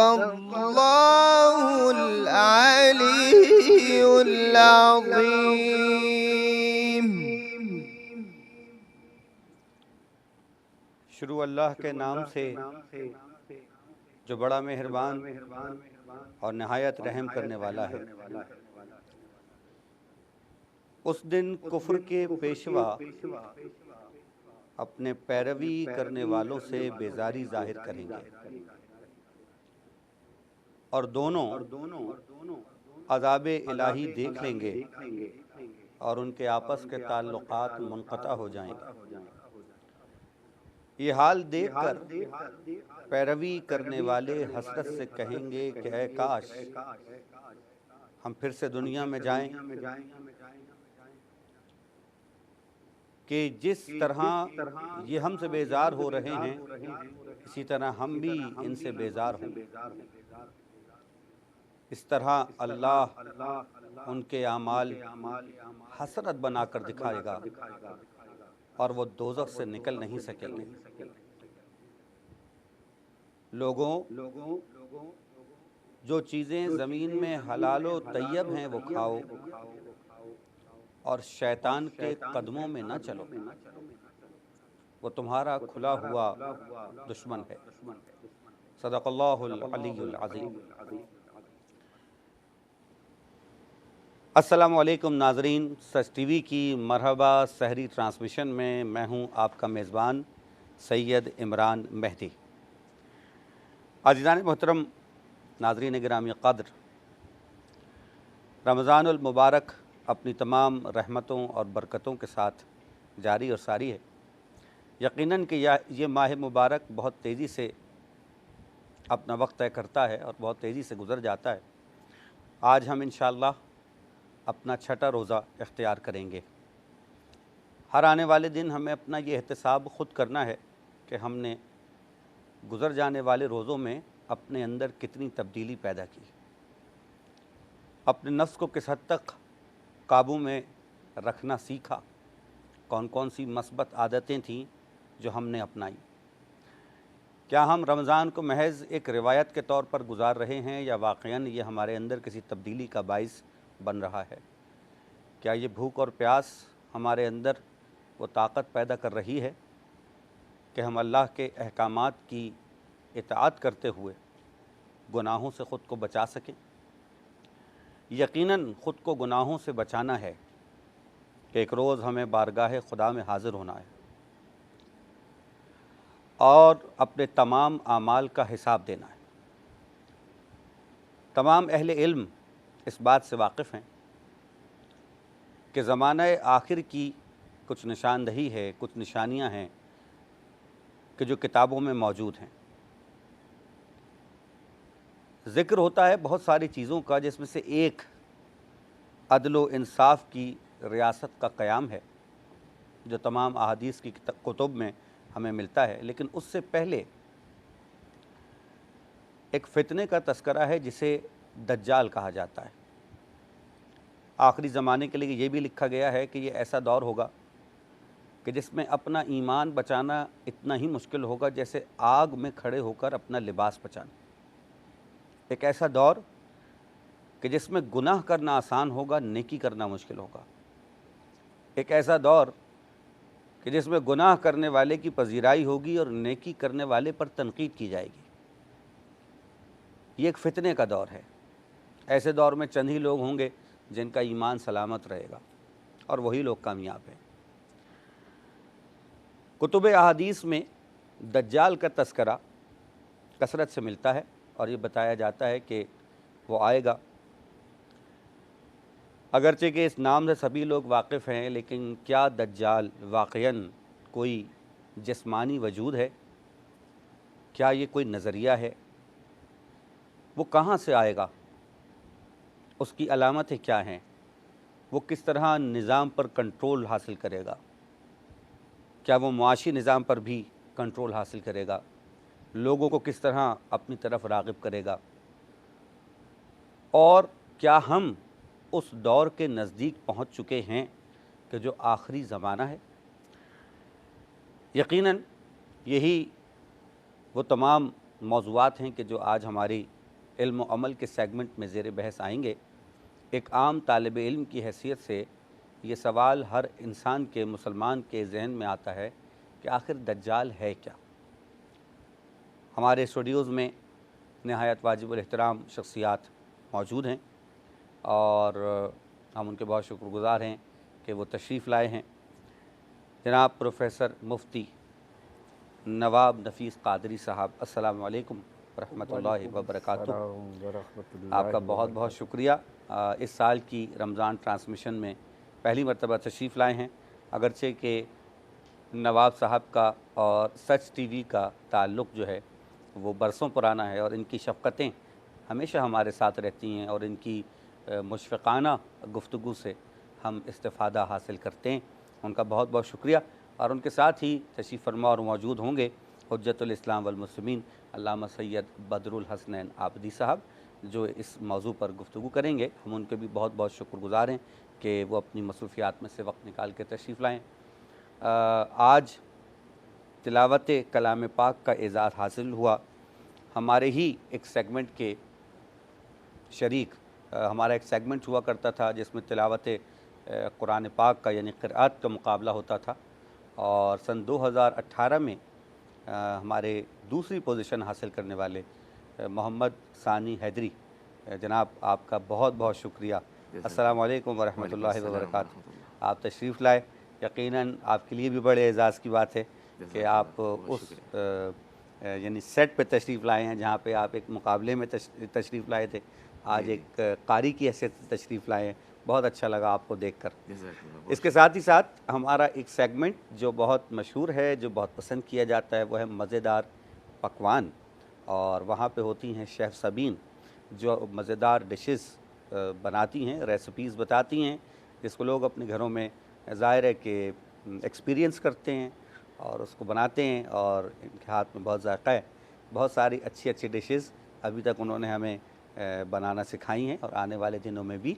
सदक़ल्लाहुल अलीयुल अज़ीम। शुरू अल्लाह के नाम से जो बड़ा मेहरबान और नहायत रहम करने वाला है। उस दिन कुफ्र के पेशवा अपने पैरवी करने वालों से बेजारी जाहिर करेंगे और दोनों अज़ाबे इलाही देख लेंगे और उनके आपस के ताल्लुकात मुनक़ता हो जाएंगे। ये हाल देखकर पैरवी करने वाले हसरत से कहेंगे कि ऐ काश हम फिर से दुनिया में जाएं कि जिस तरह ये हमसे बेजार हो रहे हैं इसी तरह हम भी इनसे बेजार हों। इस तरह अल्लाह उनके आमाल हसरत बनाकर दिखाएगा और वो दोज़ख से निकल नहीं सकेंगे। लोगों, जो चीज़ें ज़मीन में हलाल व तैयब हैं वो खाओ और शैतान के कदमों में न चलो, वो तुम्हारा खुला हुआ दुश्मन है। सदक़ल्लाहुल अलीयुल अज़ीम। अस्सलामु अलैकुम नाज़रीन, सच टीवी की मरहबा सहरी ट्रांसमिशन में मैं हूं आपका मेज़बान सैयद इमरान मेहदी। अज़ीज़ान मोहतरम, नाज़रीन गिरामी क़द्र, रमज़ानुल मुबारक अपनी तमाम रहमतों और बरकतों के साथ जारी और सारी है। यकीनन कि ये माह मुबारक बहुत तेज़ी से अपना वक्त तय करता है और बहुत तेज़ी से गुज़र जाता है। आज हम इंशाअल्लाह अपना छठा रोज़ा इख्तियार करेंगे। हर आने वाले दिन हमें अपना ये एहतिसाब ख़ुद करना है कि हमने गुज़र जाने वाले रोज़ों में अपने अंदर कितनी तब्दीली पैदा की, अपने नफ्स को किस हद तक काबू में रखना सीखा, कौन कौन सी मस्बत आदतें थीं जो हमने अपनाई। क्या हम रमज़ान को महज़ एक रिवायत के तौर पर गुज़ार रहे हैं या वाक़ईन ये हमारे अंदर किसी तब्दीली का बाइस बन रहा है? क्या ये भूख और प्यास हमारे अंदर वो ताकत पैदा कर रही है कि हम अल्लाह के अहकामात की इताअत करते हुए गुनाहों से ख़ुद को बचा सकें? यकीनन ख़ुद को गुनाहों से बचाना है कि एक रोज़ हमें बारगाह खुदा में हाज़िर होना है और अपने तमाम आमाल का हिसाब देना है। तमाम अहले इल्म इस बात से वाक़िफ़ हैं कि ज़माने आखिर की कुछ निशानदही है, कुछ निशानियां हैं कि जो किताबों में मौजूद हैं। ज़िक्र होता है बहुत सारी चीज़ों का, जिसमें से एक अदल व इंसाफ की रियासत का क़याम है जो तमाम अहादीस की कुतुब में हमें मिलता है। लेकिन उससे पहले एक फ़ितने का तस्करा है जिसे दज्जाल कहा जाता है। आखिरी ज़माने के लिए ये भी लिखा गया है कि ये ऐसा दौर होगा कि जिसमें अपना ईमान बचाना इतना ही मुश्किल होगा जैसे आग में खड़े होकर अपना लिबास बचाना। एक ऐसा दौर कि जिसमें गुनाह करना आसान होगा, नेकी करना मुश्किल होगा। एक ऐसा दौर कि जिसमें गुनाह करने वाले की पजीराई होगी और नेकी करने वाले पर तनकीद की जाएगी। ये एक फ़ितने का दौर है। ऐसे दौर में चंद ही लोग होंगे जिनका ईमान सलामत रहेगा और वही लोग कामयाब हैं। कुतुब अहादीस में दज्जाल का तस्करा कसरत से मिलता है और ये बताया जाता है कि वो आएगा। अगरचे कि इस नाम से सभी लोग वाकिफ़ हैं, लेकिन क्या दज्जाल वाक़ईन कोई जिस्मानी वजूद है? क्या ये कोई नज़रिया है? वो कहाँ से आएगा? उसकी अलामतें क्या हैं? वो किस तरह निज़ाम पर कंट्रोल हासिल करेगा? क्या वो मुआशी निज़ाम पर भी कंट्रोल हासिल करेगा? लोगों को किस तरह अपनी तरफ राग़िब करेगा? और क्या हम उस दौर के नज़दीक पहुँच चुके हैं कि जो आखिरी ज़माना है? यकीनन यही वो तमाम मौज़ूआत हैं कि जो आज हमारी इल्म व अमल के सेगमेंट में ज़ेर बहस आएंगे। एक आम तालिब इल्म की हैसियत से ये सवाल हर इंसान के, मुसलमान के जहन में आता है कि आखिर दज्जाल है क्या। हमारे स्टूडियोज़ में नहायत वाजिबुल एहतराम शख्सियात मौजूद हैं और हम उनके बहुत शुक्रगुज़ार हैं कि वो तशरीफ़ लाए हैं। जनाब प्रोफ़ेसर मुफ्ती नवाब नफ़ीस क़ादरी साहब, अस्सलामु अलैकुम रहमतुल्लाहि व बरकातुहू। आपका बहुत बहुत शुक्रिया। इस साल की रमज़ान ट्रांसमिशन में पहली मरतबा तशरीफ़ लाए हैं। अगरचे कि नवाब साहब का और सच टीवी का ताल्लुक़ जो है वो बरसों पुराना है और इनकी शफ़क़तें हमेशा हमारे साथ रहती हैं और इनकी मुशफ़िक़ाना गुफ्तगू से हम इस्तिफ़ादा हासिल करते हैं। उनका बहुत बहुत शुक्रिया। और उनके साथ ही तशरीफ़ फरमा और मौजूद होंगे हुज्जतुल इस्लाम वल मुस्लिमीन अल्लामा सैयद बदरुल हसनैन आबदी साहब, जो इस मौजू पर गुफ्तगू करेंगे। हम उनके भी बहुत बहुत शुक्रगुज़ार हैं कि वो अपनी मसरूफ़ियात में से वक्त निकाल के तशरीफ़ लाएँ। आज तिलावत कलाम पाक का एज़ाज़ हासिल हुआ। हमारे ही एक सेगमेंट के शरीक हमारा एक सेगमेंट हुआ करता था जिसमें तिलावत कुरान पाक का यानी क़िराअत का मुकाबला होता था और सन 2018 में हमारे दूसरी पोजीशन हासिल करने वाले मोहम्मद सानी हैदरी, जनाब आपका बहुत बहुत शुक्रिया। अस्सलामु अलैकुम व रहमतुल्लाहि व बरकातुहू। आप तशरीफ़ लाए। यकीनन आपके लिए भी बड़े एज़ाज़ की बात है कि आप उस यानी सेट पे तशरीफ़ लाए हैं जहाँ पे आप एक मुकाबले में तशरीफ़ लाए थे। आज एक कारी की हैसियत से तशरीफ़ लाए हैं। बहुत अच्छा लगा आपको देखकर। इसके साथ ही साथ हमारा एक सेगमेंट जो बहुत मशहूर है, जो बहुत पसंद किया जाता है, वो है मज़ेदार पकवान। और वहाँ पे होती हैं शेफ़ सबीन जो मज़ेदार डिशेस बनाती हैं, रेसिपीज़ बताती हैं, जिसको लोग अपने घरों में ज़ाहिर है कि एक्सपीरियंस करते हैं और उसको बनाते हैं और इनके हाथ में बहुत ज़ायक़ा है। बहुत सारी अच्छी अच्छी डिशेस अभी तक उन्होंने हमें बनाना सिखाई हैं और आने वाले दिनों में भी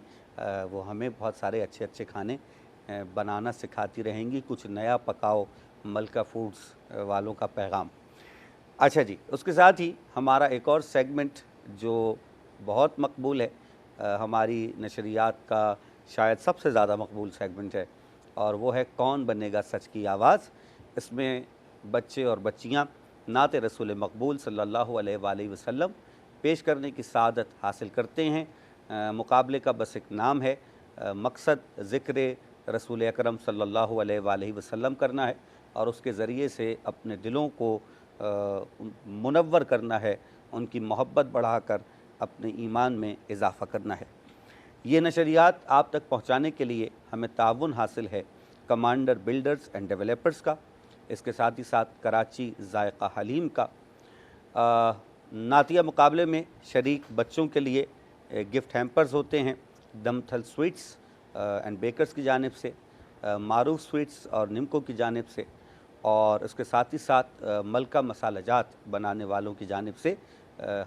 वो हमें बहुत सारे अच्छे अच्छे खाने बनाना सिखाती रहेंगी। कुछ नया पकाओ, मलका फूड्स वालों का पैगाम। अच्छा जी, उसके साथ ही हमारा एक और सेगमेंट जो बहुत मकबूल है, हमारी नशरियात का शायद सबसे ज़्यादा मकबूल सेगमेंट है और वो है कौन बनेगा सच की आवाज़। इसमें बच्चे और बच्चियाँ नात रसूल मकबूल सल्लल्लाहु अलैहि वसल्लम पेश करने की सआदत हासिल करते हैं। मुकाबले का बस एक नाम है, मकसद ज़िक्र रसूल अकरम सल्लल्लाहु अलैहि वसल्लम करना है और उसके ज़रिए से अपने दिलों को मुनव्वर करना है, उनकी मोहब्बत बढ़ाकर अपने ईमान में इजाफ़ा करना है। ये नशरियात आप तक पहुँचाने के लिए हमें ताउन हासिल है कमांडर बिल्डर्स एंड डेवलपर्स का, इसके साथ ही साथ कराची ज़ायक़ा हलीम का। नातिया मुकाबले में शरीक बच्चों के लिए गिफ्ट हैम्पर्स होते हैं दमथल स्वीट्स एंड बेकर्स की जानिब से, मारूफ स्वीट्स और निमको की जानिब से, और इसके साथ ही साथ मलका मसालाजात बनाने वालों की जानिब से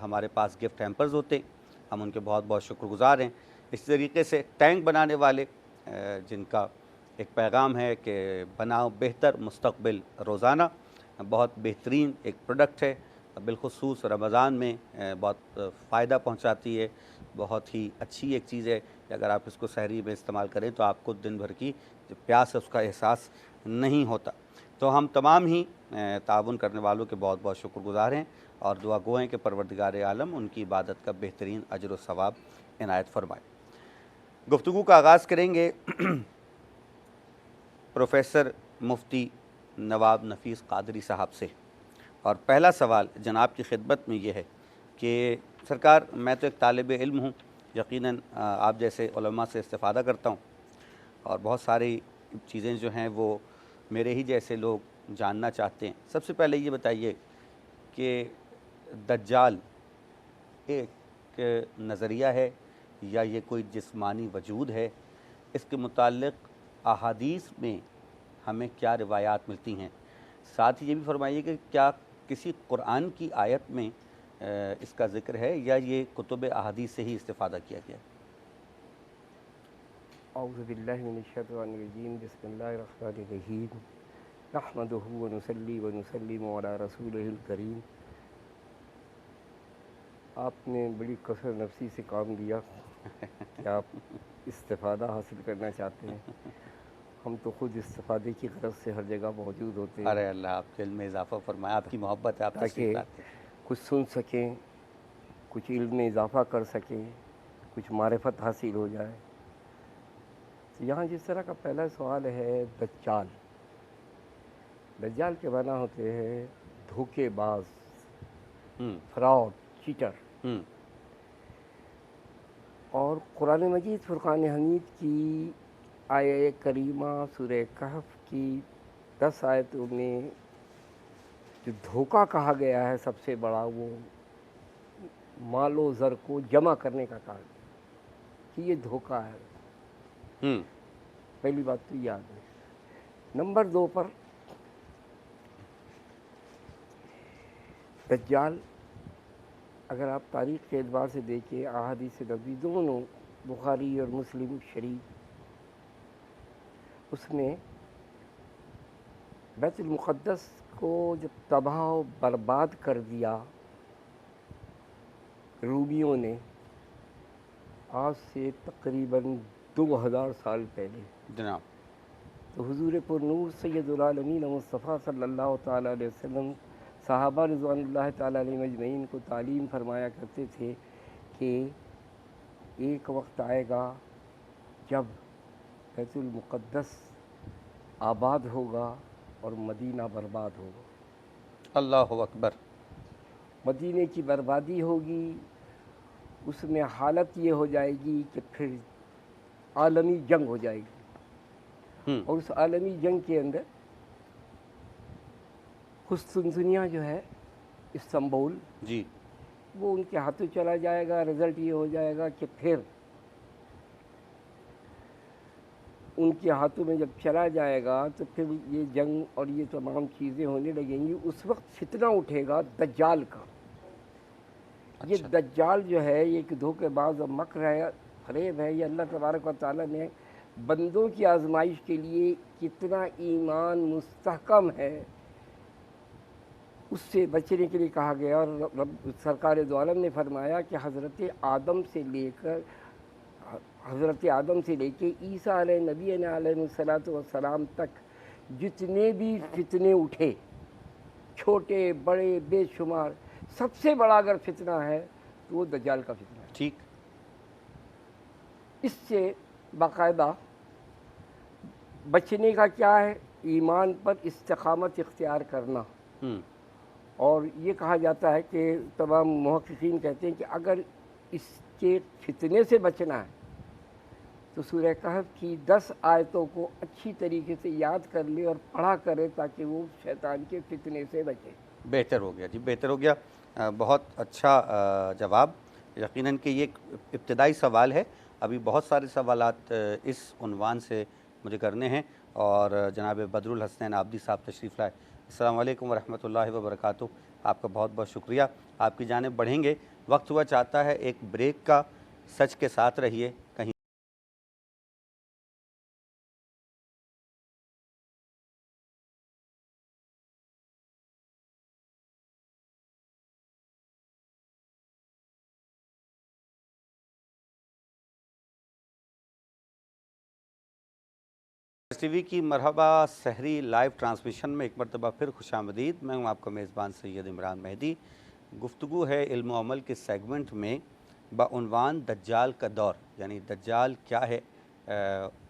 हमारे पास गिफ्ट हैम्पर्स होते हैं। हम उनके बहुत बहुत शुक्रगुज़ार हैं। इस तरीके से टैंक बनाने वाले जिनका एक पैगाम है कि बनाओ बेहतर मुस्तक़बिल रोज़ाना, बहुत बेहतरीन एक प्रोडक्ट है, बिलख़ुसूस रमज़ान में बहुत फ़ायदा पहुंचाती है। बहुत ही अच्छी एक चीज़ है कि अगर आप इसको सहरी में इस्तेमाल करें तो आपको दिन भर की जो प्यास है उसका एहसास नहीं होता। तो हम तमाम ही ताउन करने वालों के बहुत बहुत शुक्रगुज़ार हैं और दुआ गो हैं कि परवरदिगार आलम उनकी इबादत का बेहतरीन अजर व सवाब इनायत फ़रमाए। गुफ्तगू का आगाज़ करेंगे प्रोफ़ेसर मुफ्ती नवाब नफ़ीस क़ादरी साहब से। और पहला सवाल जनाब की खिदमत में ये है कि सरकार, मैं तो एक तालिब इल्म हूँ, यकीनन आप जैसे उलमा से इस्तिफ़ादा करता हूँ और बहुत सारी चीज़ें जो हैं वो मेरे ही जैसे लोग जानना चाहते हैं। सबसे पहले ये बताइए कि दज्जाल एक नज़रिया है या ये कोई जिस्मानी वजूद है? इसके मुताल्लिक़ अहादीस में हमें क्या रिवायात मिलती हैं? साथ ही ये भी फरमाइए कि क्या किसी कुरान की आयत में इसका ज़िक्र है या ये कुतुब अहादीस से ही इस्तिफ़ादा किया गया? औज़ु बिल्लाहि मिनश्शैतानिर्रजीम, बिस्मिल्लाहिर्रहमानिर्रहीम, नहमदुहु व नुसल्ली व नुसल्लिमु अला रसूलिहिल करीम, आपने बड़ी कसर नफसी से काम दिया कि आप इस्तिफ़ादा हासिल करना चाहते हैं। हम तो खुद इस्तिफ़ादे की गरज से हर जगह मौजूद होते हैं अरे अल्लाह आपके इल्म में इजाफ़ा फरमाए, आपकी मोहब्बत है, आप ताकि तशरीफ़ लाते हैं। कुछ सुन सकें, कुछ इल्म में इजाफ़ा कर सकें, कुछ मारिफत हासिल हो जाए। तो यहाँ जिस तरह का पहला सवाल है दज्जाल। दज्जाल के माना होते हैं धोखेबाज, हम्म, फ्रॉड, चीटर। हम्म, और कुरान मजीद फुरक़ान हमीद की आया करीमा सूरह कहफ की 10 आयतों में जो धोखा कहा गया है सबसे बड़ा, वो मालो ज़र को जमा करने का कहा कि ये धोखा है। हम्म, पहली बात तो याद है। नंबर 2 पर दज्जाल, अगर आप तारीख़ के एतबार से देखें, अहादीस नबी दोनों बुखारी और मुस्लिम शरीफ, उसमें बैतुल मुक़द्दस को जब तबाह व बर्बाद कर दिया रूमियों ने, आज से तकरीबन 2000 साल पहले, जनाब, तो हुज़ूर पुरनूर सैयदुल आलमीन मुस्तफ़ा सल्लल्लाहु ताला अलैहि वसल्लम सहाबा रिज़वानुल्लाह ताला अलैहिम अजमईन को तालीम फरमाया करते थे कि एक वक्त आएगा जब बैतुल मुक़द्दस आबाद होगा और मदीना बर्बाद होगा। अल्लाहु अकबर। मदीने की बर्बादी होगी, उसमें हालत ये हो जाएगी कि फिर आलमी जंग हो जाएगी, और उस आलमी जंग के अंदर कुस्तुनतुनिया जो है, इस्तांबुल जी, वो उनके हाथों चला जाएगा। रिज़ल्ट ये हो जाएगा कि फिर उनके हाथों में जब चला जाएगा तो फिर ये जंग और ये तमाम चीज़ें होने लगेंगी। उस वक्त फितना उठेगा दज्जाल का। ये अच्छा, दज्जाल जो है, ये एक धोखेबाज और मकर है, फरेब है। ये अल्लाह तबारक व तआला ने बंदों की आजमाइश के लिए कितना ईमान मुस्तहकम है उससे बचने के लिए कहा गया। और रब सरकार दो आलम ने फरमाया कि हज़रत आदम से लेके ईसा नबी अलैहिस्सलाम तक जितने भी फितने उठे, छोटे बड़े बेशुमार, सबसे बड़ा अगर फितना है तो वो दज्जाल का फितना है। ठीक, इससे बाकायदा बचने का क्या है? ईमान पर इस्तिकामत इख्तियार करना। और ये कहा जाता है कि तमाम मुहक्किकीन कहते हैं कि अगर इसके फितने से बचना है तो सूरह कहफ की 10 आयतों को अच्छी तरीके से याद कर ले और पढ़ा करे ताकि वो शैतान के फितने से बचे। बेहतर हो गया जी, बेहतर हो गया। बहुत अच्छा जवाब। यकीनन कि ये एक इब्तदाई सवाल है, अभी बहुत सारे सवालात इस उन्वान से मुझे करने हैं। और जनाब बदरुल हसनैन आबदी साहब तशरीफ़ लाए। अस्सलामु अलैकुम वरहमतुल्लाहि वबरकातुहू। आपका बहुत बहुत शुक्रिया, आपकी जानिब बढ़ेंगे। वक्त हुआ चाहता है एक ब्रेक का, सच के साथ रहिए। कहीं टीवी की मरहबा सहरी लाइव ट्रांसमिशन में एक मरतबा फिर खुशामदीद। मैं हूँ आपका मेज़बान सैयद इमरान मेहदी। गुफ्तगू है इल्म व अमल के सेगमेंट में बउनवान दज्जाल का दौर, यानी दज्जाल क्या है,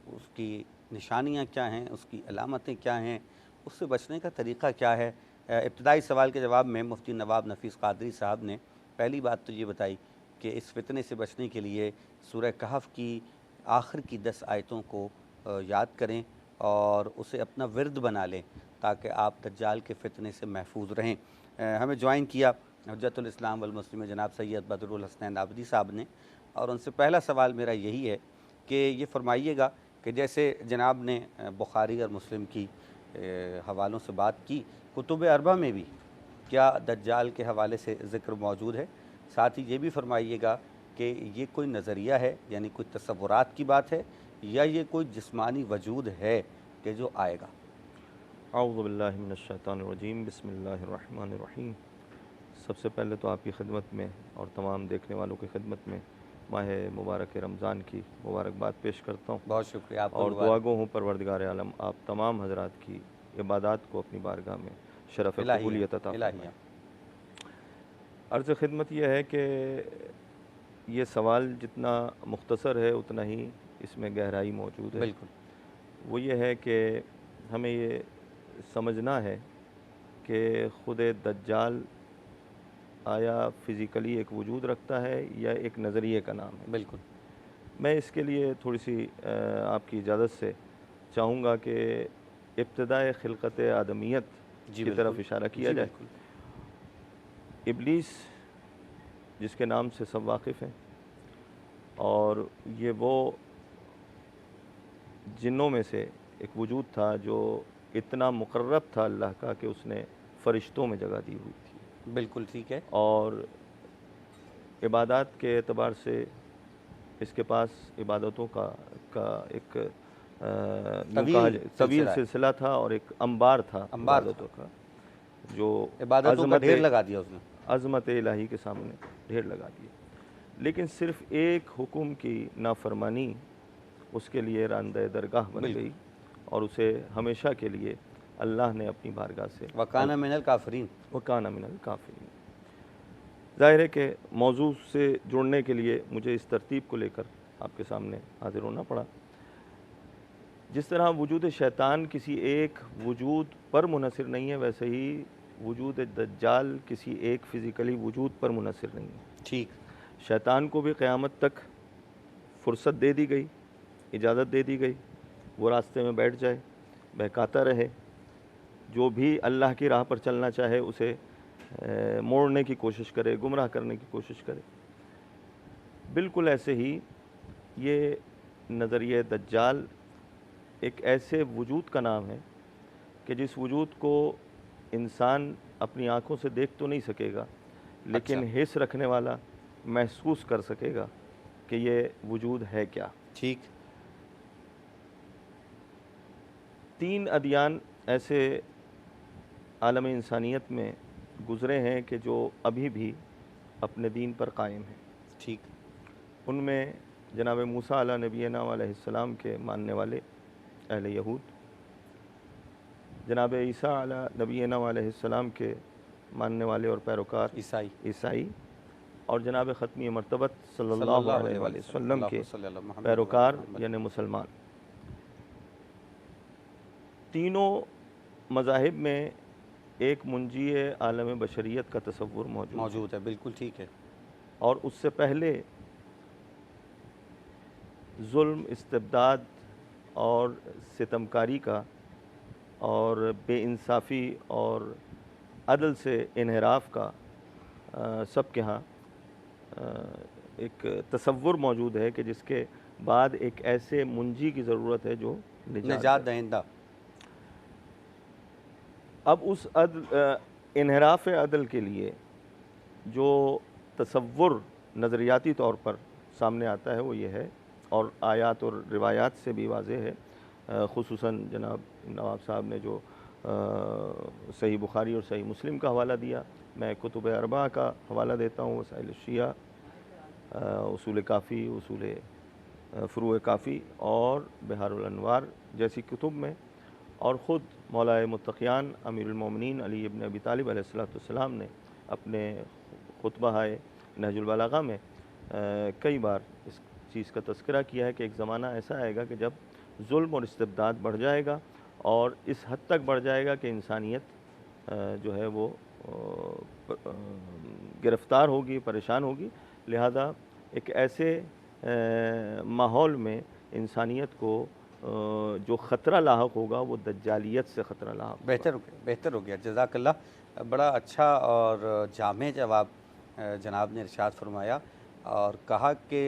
उसकी निशानियाँ क्या हैं, उसकी अलामतें क्या हैं, उससे बचने का तरीक़ा क्या है। इब्तदाई सवाल के जवाब में मुफ्ती नवाब नफ़ीस क़ादरी साहब ने पहली बात तो ये बताई कि इस फितने से बचने के लिए सूरह कहफ की आखिर की 10 आयतों को याद करें और उसे अपना विर्द बना लें ताकि आप दज्जाल के फितने से महफूज रहें। हमें ज्वाइन किया हुज्जतुल इस्लाम वल मुस्लिमीन जनाब सैयद बदरुल हसनैन आबदी साहब ने, और उनसे पहला सवाल मेरा यही है कि ये फरमाइएगा कि जैसे जनाब ने बुखारी और मुस्लिम की हवालों से बात की, कुतुब अरबा में भी क्या दज्जाल के हवाले से ज़िक्र मौजूद है? साथ ही ये भी फरमाइएगा कि ये कोई नज़रिया है, यानी कोई तसव्वुरात की बात है, या ये कोई जिस्मानी वजूद है कि जो आएगा? औज़ु बिल्लाहि मिनश शैतानिर रजीम, बिस्मिल्लाहिर रहमानिर रहीम। सबसे पहले तो आपकी खिदमत में और तमाम देखने वालों की खिदमत में माह मुबारक रमज़ान की मुबारकबाद पेश करता हूँ बहुत शुक्रिया आपका। और दुआ गो हूँ परवरदिगार आलम आप तमाम हजरात की इबादत को अपनी बारगाह में शरफ़ कबूलियत अता फरमाए। अर्ज़ खिदमत यह है कि ये सवाल जितना मुख्तसर है उतना ही इसमें गहराई मौजूद है। बिल्कुल। वो ये है कि हमें ये समझना है कि खुद दज्जाल आया फ़िज़िकली एक वजूद रखता है या एक नज़रिए का नाम है। बिल्कुल। मैं इसके लिए थोड़ी सी आपकी इजाज़त से चाहूँगा कि इब्तिदाए खिलकत आदमियत की तरफ इशारा किया जाए। इब्लीस जिसके नाम से सब वाकिफ़ हैं और ये वो जिन्नों में से एक वजूद था जो इतना मुकर्रब था अल्लाह का कि उसने फ़रिश्तों में जगह दी हुई थी। बिल्कुल ठीक है। और इबादत के एतबार से इसके पास इबादतों का एक तवील सिलसिला था और एक अंबार था इबादतों का, जो इबादतों का ढेर लगा दिया उसने, अज़मत इलाही के सामने ढेर लगा दिया। लेकिन सिर्फ़ एक हुक्म की नाफरमानी उसके लिए रांदे दरगाह बन गई और उसे हमेशा के लिए अल्लाह ने अपनी बारगाह से वकाना मिनल काफिरीन, वकाना मिनल काफिरीन। ज़ाहिर है कि मौजू से जुड़ने के लिए मुझे इस तरतीब को लेकर आपके सामने हाजिर होना पड़ा। जिस तरह वजूद शैतान किसी एक वजूद पर मुनहसर नहीं है, वैसे ही वजूद दज्जाल किसी एक फ़िज़िकली वजूद पर मुनहसर नहीं है। ठीक। शैतान को भी क़यामत तक फ़ुर्सत दे दी गई, इजाज़त दे दी गई, वो रास्ते में बैठ जाए, बहकाता रहे, जो भी अल्लाह की राह पर चलना चाहे उसे मोड़ने की कोशिश करे, गुमराह करने की कोशिश करे। बिल्कुल ऐसे ही ये नज़रिए दज्जाल एक ऐसे वजूद का नाम है कि जिस वजूद को इंसान अपनी आँखों से देख तो नहीं सकेगा, लेकिन हिस्स रखने वाला महसूस कर सकेगा कि ये वजूद है क्या। ठीक। 3 अदियान ऐसे आलम इंसानियत में गुज़रे हैं कि जो अभी भी अपने दीन पर कायम हैं। ठीक। उनमें जनाब मूसा अला नबीना अलैहिस्सलाम के मानने वाले अहले यहूद, जनाब ईसा अला नबीना अलैहिस्सलाम के मानने वाले और पैरोकार ईसाई और जनाब ख़त्मी मरतबत सल्लल्लाहु अलैहि वसल्लम के पैरोकार यानी मुसलमान। तीनों मज़ाहिब में एक मुंजी आलम बशरियत का तसव्वुर मौजूद है। बिल्कुल ठीक है। और उससे पहले जुल्म, इस्तिबदाद और सितमकारी का और बेइंसाफ़ी और अदल से इन्हिराफ का सबके यहाँ एक तसव्वुर मौजूद है कि जिसके बाद एक ऐसे मुंजी की ज़रूरत है जो निजात दहिंदा। अब उस इन्हिराफ अदल के लिए जो तसव्वुर नज़रियाती तौर पर सामने आता है वो ये है, और आयात और रिवायात से भी वाज़ेह है। ख़ुसूसन जनाब नवाब साहब ने जो सही बुखारी और सही मुस्लिम का हवाला दिया, मैं कुतुब अरबा का हवाला देता हूँ, वसाइल शिया, उसूल काफ़ी, उसूल फ़ुरूए काफ़ी और बिहारुल अनवार जैसी कुतुब में, और ख़ुद मौलाए मुत्तक़ियान अमीरुल मोमिनीन अली इब्न अबी तालिब अलैहिस्सलाम ने अपने खुतबा नहजुल बलागा में कई बार इस चीज़ का तज़किरा किया है कि एक ज़माना ऐसा आएगा कि जब जुल्म और इस्तिबदाद बढ़ जाएगा और इस हद तक बढ़ जाएगा कि इंसानियत जो है वो गिरफ़्तार होगी, परेशान होगी। लिहाजा एक ऐसे माहौल में इंसानियत को जो ख़तरा लाहक होगा वो दज्जालियत से ख़तरा लाहक। बेहतर हो गया। जज़ाकल्लाह। बड़ा अच्छा और जामे जवाब जनाब ने इरशाद फरमाया और कहा कि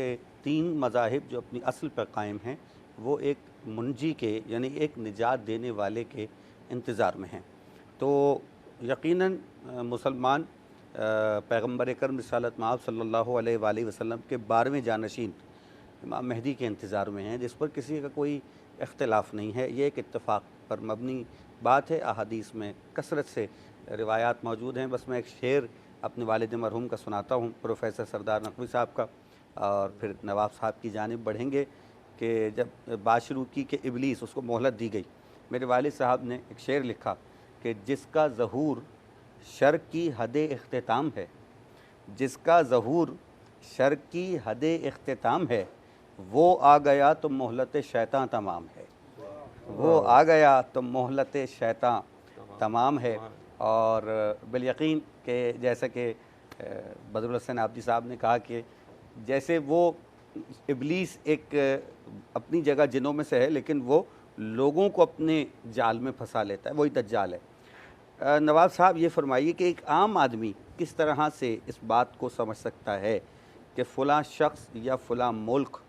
3 मज़ाहिब जो अपनी असल पर कायम हैं वो एक मुंजी के यानी एक निजात देने वाले के इंतज़ार में हैं। तो यकीनन मुसलमान पैगम्बर करम रिसालत माब सल्लल्लाहु अलैहि वसल्लम के 12वें जानशीन इमाम मेहदी के इंतज़ार में हैं, जिस पर किसी का कोई इख्तिलाफ़ नहीं है। ये एक इत्तफ़ाक़ पर मबनी बात है। अहादीस में कसरत से रिवायात मौजूद हैं। बस मैं एक शेर अपने वालिद मरहूम का सुनाता हूँ, प्रोफेसर सरदार नकवी साहब का, और फिर नवाब साहब की जानिब बढ़ेंगे कि जब बात शुरू की कि इबलीस, उसको मोहलत दी गई। मेरे वालिद साहब ने एक शेर लिखा कि जिसका ज़हूर शर की हद इख्तिताम है, जिसका ज़हूर शर की हद इख्तिताम है, वो आ गया तो मोहलत शैतान तमाम है, वो आ गया तो मोहलत शैतान तमाम है। और बिलयकीन के जैसा कि बदरुल हसन आबदी साहब ने कहा कि जैसे वो इबलीस एक अपनी जगह जिनों में से है, लेकिन वो लोगों को अपने जाल में फंसा लेता है, वही दज्जाल है। नवाब साहब ये फरमाइए कि एक आम आदमी किस तरह से इस बात को समझ सकता है कि फ़लाँ शख्स या फ़लाँ मुल्क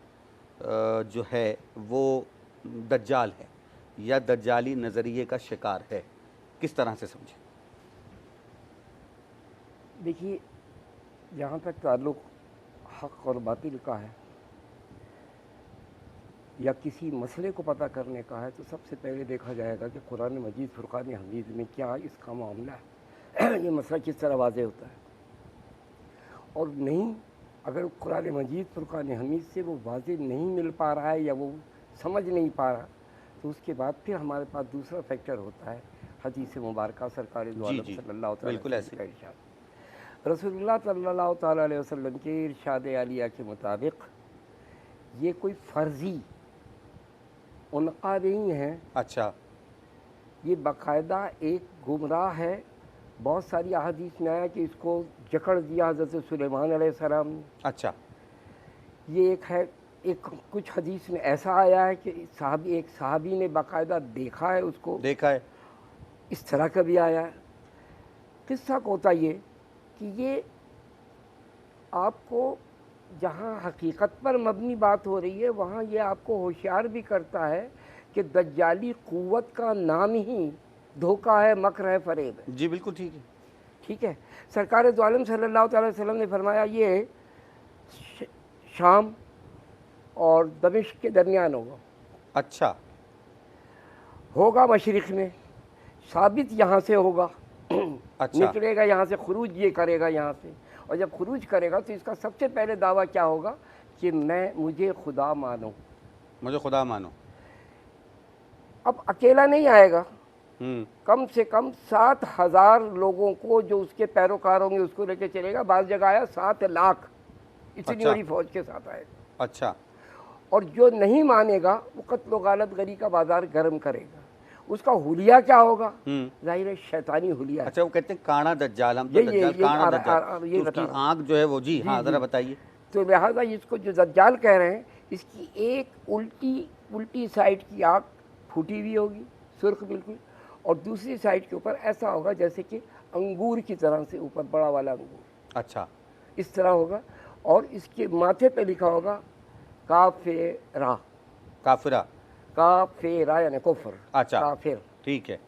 जो है वो दज्जाल है या दज्जाली नज़रिए का शिकार है, किस तरह से समझे? देखिए, जहाँ तक ताल्लुक़ हक़ और बातिल का है या किसी मसले को पता करने का है, तो सबसे पहले देखा जाएगा कि कुरान मजीद फ़ुरक़ान हमीद में क्या इसका मामला है ये मसला किस तरह वाज़े होता है। और नहीं, अगर कुरान मजीद फ़ुरक़ान हमीद से वो वाज़े नहीं मिल पा रहा है या वो समझ नहीं पा रहा, तो उसके बाद फिर हमारे पास दूसरा फैक्टर होता है हदीस मुबारका सरकार दो आलम सल्लल्लाहु बिल्कुल ऐसे का इरशाद। रसूलुल्लाह सल्लल्लाहु ताला अलैहि वसल्लम के इरशाद आलिया के मुताबिक ये कोई फ़र्ज़ी उनका नहीं है। अच्छा, ये बाकायदा एक गुमराह है। बहुत सारी अहादीस में आया कि इसको जकड़ दिया हज़रत सुलेमान अलैहिस्सलाम ने। अच्छा, ये एक है। एक कुछ हदीस में ऐसा आया है कि एक सहाबी ने बाकायदा देखा है उसको, देखा है। इस तरह का भी आया है। किस्सा को होता ये कि ये आपको जहाँ हकीकत पर मबनी बात हो रही है वहाँ ये आपको होशियार भी करता है कि दज्जाली क़ुव्वत का नाम ही धोखा है, मकर है, फ़रेब है। जी बिल्कुल ठीक है। ठीक है। सरकार दो आलम सल्लल्लाहु अलैहि वसल्लम ने फरमाया ये शाम और दमिश्क के दरमियान होगा। अच्छा, होगा मशरिक़ में, साबित यहाँ से होगा। अच्छा, निकलेगा यहाँ से, खुरूज ये करेगा यहाँ से, और जब खुरूज करेगा तो इसका सबसे पहले दावा क्या होगा कि मुझे खुदा मानो, मुझे खुदा मानो। अब अकेला नहीं आएगा, कम से कम 7,000 लोगों को जो उसके पैरोकार होंगे उसको लेके चलेगा। बाज़ जगह आया 7 लाख, इतनी बड़ी फौज के साथ आएगा। अच्छा, और जो नहीं मानेगा वो कत्ल गालत गरी का बाजार गर्म करेगा। उसका हुलिया क्या होगा? जाहिर है शैतानी हुलिया। अच्छा, वो कहते हैं काना दज्जाल, हम तो दज्जाल काना दज्जाल, ये उसकी आँख जो है वो, जी हाँ, ज़रा बताइए। तो लिहाजा इसको जो दज्जाल कह रहे हैं, इसकी एक उल्टी साइड की आँख फूटी हुई होगी, सुर्ख बिल्कुल, और दूसरी साइड के ऊपर ऐसा होगा जैसे कि अंगूर की तरह से ऊपर बड़ा वाला अंगूर। अच्छा, इस तरह होगा। और इसके माथे पे लिखा होगा काफिरा। काफिरा, काफिरा यानी कुफ्र। अच्छा, काफिर, ठीक है।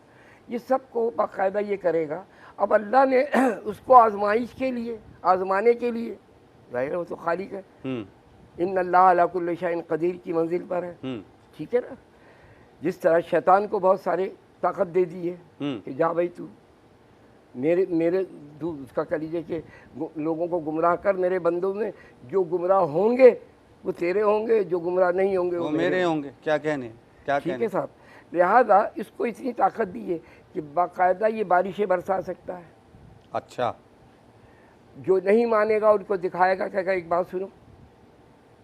ये सब को बाकायदा ये करेगा। अब अल्लाह ने उसको आजमाइश के लिए, आजमाने के लिए, जाहिर है वो तो खालिक है, इन्नल्लाह अला कुल्लि शैइन कदीर की मंजिल पर है। ठीक है ना। जिस तरह शैतान को बहुत सारे ताकत दे दी है कि जा भाई तू मेरे उसका कह लीजिए कि लोगों को गुमराह कर, मेरे बंदों में जो गुमराह होंगे वो तेरे होंगे, जो गुमराह नहीं होंगे वो मेरे होंगे। क्या कहने, क्या कहने। ठीक है साहब। लिहाजा इसको इतनी ताकत दी है कि बाकायदा ये बारिशें बरसा सकता है। अच्छा, जो नहीं मानेगा उनको दिखाएगा, कहेगा एक बात सुनो,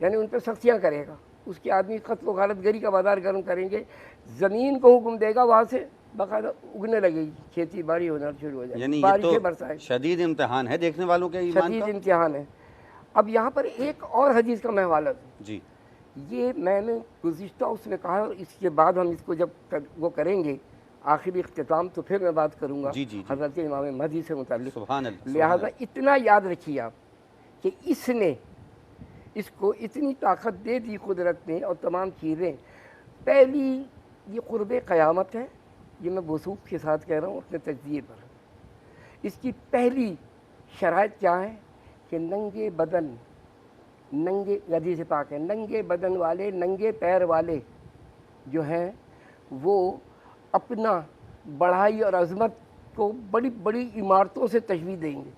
यानी उन पर सख्तियाँ करेगा। उसके आदमी कत्ल गालत गरी का बाजार गर्म करेंगे, ज़मीन को हुक्म देगा वहाँ से बाकायदा उगने लगेगी, खेती बाड़ी होना शुरू हो जाएगी, बारिशें बरसाएगी। शदीद इम्तिहान है देखने वालों के ईमान का, शदीद इम्तिहान है। अब यहाँ पर एक और हदीस का मैं हवाला दूँ जी। ये मैंने गुज़िश्ता उसमें कहा, और इसके बाद हम इसको जब वो करेंगे आखिरी इख्तिताम तो फिर मैं बात करूँगा हज़रत इमाम महदी से मुताल्लिक़। सुभान अल्लाह। लिहाजा इतना याद रखिए आप कि इसने इसको इतनी ताकत दे दी कुदरत ने, और तमाम चीज़ें। पहली ये क़ुर्ब क़यामत है, ये मैं वसूख के साथ कह रहा हूँ अपने तजज़िये पर। इसकी पहली शराइत क्या है कि नंगे बदन, नंगे हदीस पाक है, नंगे बदन वाले, नंगे पैर वाले जो हैं वो अपना बढ़ाई और अज़मत को बड़ी बड़ी इमारतों से तशबीह देंगे।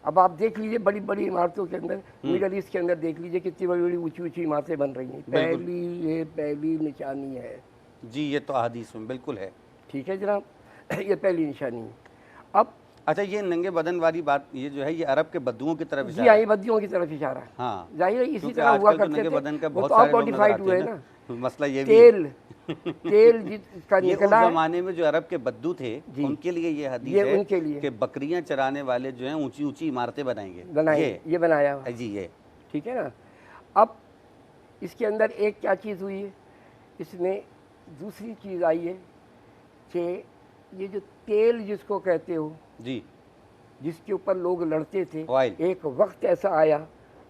अब आप देख लीजिए बड़ी बड़ी इमारतों के अंदर, मिडल ईस्ट के अंदर देख लीजिए कितनी बड़ी बड़ी ऊंची ऊंची इमारतें बन रही हैं। ये पहली निशानी है जी, ये तो अहादीस में बिल्कुल है। ठीक है जनाब, ये पहली निशानी है। अब अच्छा, ये नंगे बदन वाली बात, ये जो है ये अरब के बद्दुओं की तरफ जी इशारा हाँ, है। ये बद्दियों की तरफ इशारा है। हाँ, जाहिर है इसी क्योंकि तरह हुआ आजकल तो करते नंगे थे, बदन का वो बहुत तो सारे अब लोग नजर मॉडिफाइड आते हुए हैं ना। ना। मसला ये भी है। तेल जिसका ये उस निकला है, जमाने में जो अरब के बद्दू थे जी, उनके लिए ये हदीस ये है उनके लिए कि बकरियां चराने वाले जो हैं ऊंची ऊंची इमारतें बनाएंगे। ये बनाया हुआ, जी ये ठीक है ना। अब इसके अंदर एक क्या चीज़ हुई है, इसमें दूसरी चीज़ आई है कि ये जो तेल जिसको कहते हो जी, जिसके ऊपर लोग लड़ते थे, ऑयल। एक वक्त ऐसा आया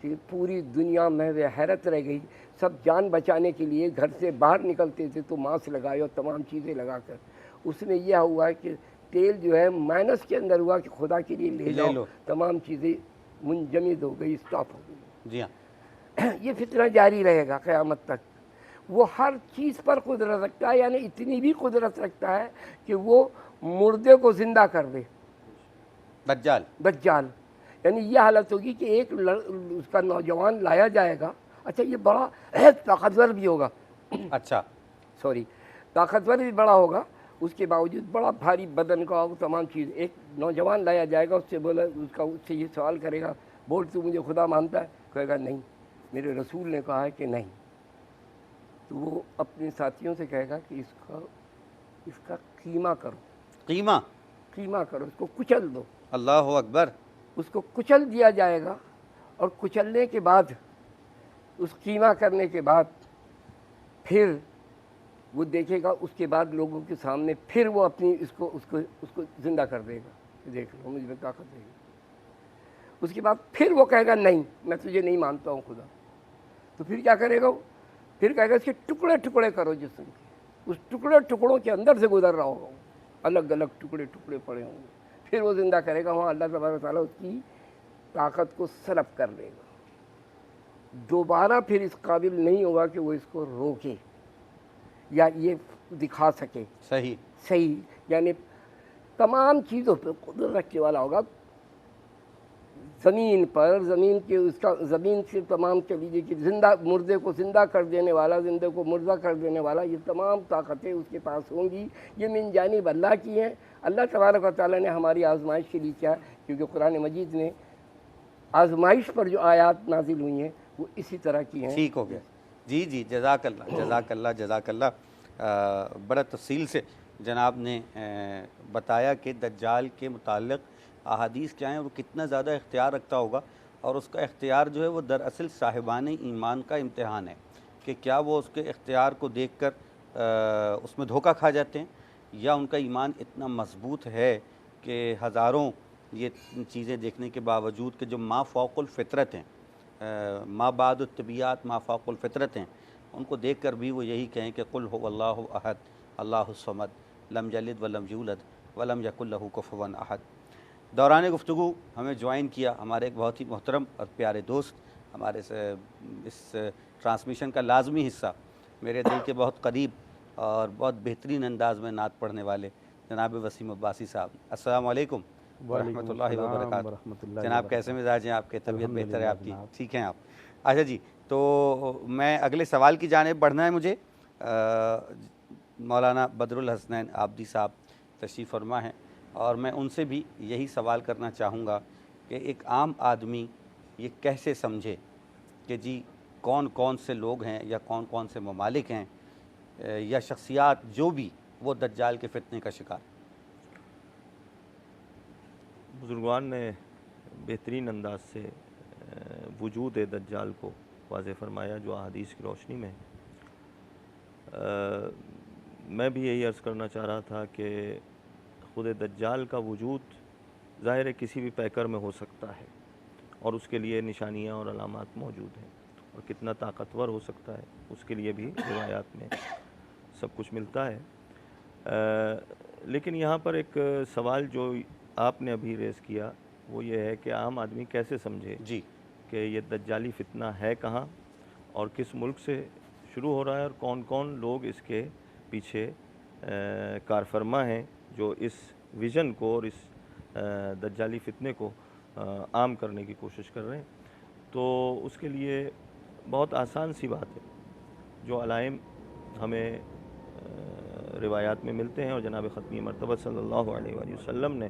कि पूरी दुनिया में वे हैरत रह गई। सब जान बचाने के लिए घर से बाहर निकलते थे तो मास्क लगाए और तमाम चीज़ें लगाकर, उसमें यह हुआ कि तेल जो है माइनस के अंदर हुआ कि खुदा के लिए ले लो, तमाम चीज़ें मुंजमद हो गई, स्टॉप हो गई। जी हाँ, ये फितना जारी रहेगा क़यामत तक। वो हर चीज़ पर कुदरत रखता है, यानी इतनी भी कुदरत रखता है कि वो मुर्दे को ज़िंदा कर दे। दज्जाल यानी ये हालत होगी कि एक उसका नौजवान लाया जाएगा। अच्छा, ये बड़ा ताकतवर भी होगा। अच्छा, सॉरी, ताकतवर भी बड़ा होगा, उसके बावजूद बड़ा भारी बदन का हो, तमाम चीज़। एक नौजवान लाया जाएगा, उससे बोला, उससे ये सवाल करेगा, बोल तू मुझे खुदा मानता है? कहेगा नहीं, मेरे रसूल ने कहा है कि नहीं। तो वो अपने साथियों से कहेगा कि इसका कीमा करो। कीमा करो, इसको कुचल दो। अल्लाह अकबर। उसको कुचल दिया जाएगा और कुचलने के बाद, उस कीमा करने के बाद फिर वो देखेगा, उसके बाद लोगों के सामने फिर वो अपनी उसको ज़िंदा कर देगा। देख लो, मुझ में ताकत है। उसके बाद फिर वो कहेगा नहीं, मैं तुझे नहीं मानता हूँ खुदा। तो फिर क्या करेगा वो? फिर कहेगा इसके टुकड़े टुकड़े करो जिस्म के। उस टुकड़े टुकड़ों के अंदर से गुजर रहा होगा, अलग अलग टुकड़े टुकड़े पड़े होंगे। फिर वो ज़िंदा करेगा, वहाँ अल्लाह तबारक व तआला उसकी ताकत को सलब कर देगा। दोबारा फिर इस काबिल नहीं होगा कि वो इसको रोके या ये दिखा सके। सही यानी तमाम चीज़ों पर कुदरत रखने वाला होगा। ज़मीन पर, ज़मीन से तमाम कह लीजिए कि जिंदा मुर्दे को ज़िंदा कर देने वाला, जिंदे को मुर्दा कर देने वाला, ये तमाम ताकतें उसके पास होंगी। ये मिन जानिब अल्लाह की हैं। अल्लाह तबारक व तआला ने हमारी आजमाइश के लिए क्या, क्योंकि कुरान मजीद में आजमाइश पर जो आयात नाजिल हुई हैं वो इसी तरह की हैं। ठीक हो गया जी जी, जज़ाकल्लाह। बड़ा तफसील से जनाब ने बताया कि दज्जाल के मुताल्लिक़ अहादीस क्या हैं, वो कितना ज़्यादा इख्तियार रखता होगा, और उसका इख्तियार जो है वो दरअसल साहिबान ईमान का इम्तिहान है कि क्या वो उसके इख्तियार को देख कर उसमें धोखा खा जाते हैं, या उनका ईमान इतना मजबूत है कि हज़ारों ये चीज़ें देखने के बावजूद कि जो मा फ़ौक़ुल फ़ितरत हैं, मा बाद तबियात मा फ़ौक़ुल फ़ितरत हैं, उनको देख कर भी वो यही कहें कि कुल हुवल्लाहु अहद अल्लाहुस समद लम यलिद वलम यूलद वलम यकुल लहू कुफुवन अहद। दौरान गुफ्तगू हमें ज्वाइन किया हमारे एक बहुत ही मोहतरम और प्यारे दोस्त, हमारे इस ट्रांसमिशन का लाजमी हिस्सा, मेरे दिल के बहुत करीब और बहुत बेहतरीन अंदाज में नात पढ़ने वाले जनाब वसीम अब्बासी साहब। अस्सलाम वालेकुम रहमतुल्लाहि व बरकातहू। जनाब कैसे मिजाज हैं आपके? तबीयत बेहतर है आपकी? ठीक हैं आप? अच्छा जी, तो मैं अगले सवाल की जानिब बढ़ना है मुझे। मौलाना बदरुल हसनैन आबदी साहब तशरीफ़ फरमा हैं, और मैं उनसे भी यही सवाल करना चाहूँगा कि एक आम आदमी ये कैसे समझे कि जी कौन कौन से लोग हैं या कौन कौन से ममालिक हैं या शख्सियात जो भी वो दज्जाल के फितने का शिकार। बुजुर्गान ने बेहतरीन अंदाज से वजूद दज्जाल को वाज़ेह फरमाया जो अहादीस की रोशनी में। मैं भी यही अर्ज़ करना चाह रहा था कि खुद दज्जाल का वजूद ज़ाहिर है किसी भी पैकर में हो सकता है, और उसके लिए निशानियाँ और अलामात मौजूद हैं, और कितना ताकतवर हो सकता है उसके लिए भी रिवायात में सब कुछ मिलता है। लेकिन यहाँ पर एक सवाल जो आपने अभी रेज़ किया वो ये है कि आम आदमी कैसे समझे जी कि ये दज्जाली फितना है कहाँ और किस मुल्क से शुरू हो रहा है, और कौन कौन लोग इसके पीछे कारफरमा हैं जो इस विज़न को और इस दज्जाली फितने को आम करने की कोशिश कर रहे हैं। तो उसके लिए बहुत आसान सी बात है, जो अलाइम हमें रिवायात में मिलते हैं और जनाब ख़त्मी मरतबा सल्लल्लाहु अलैहि वसल्लम ने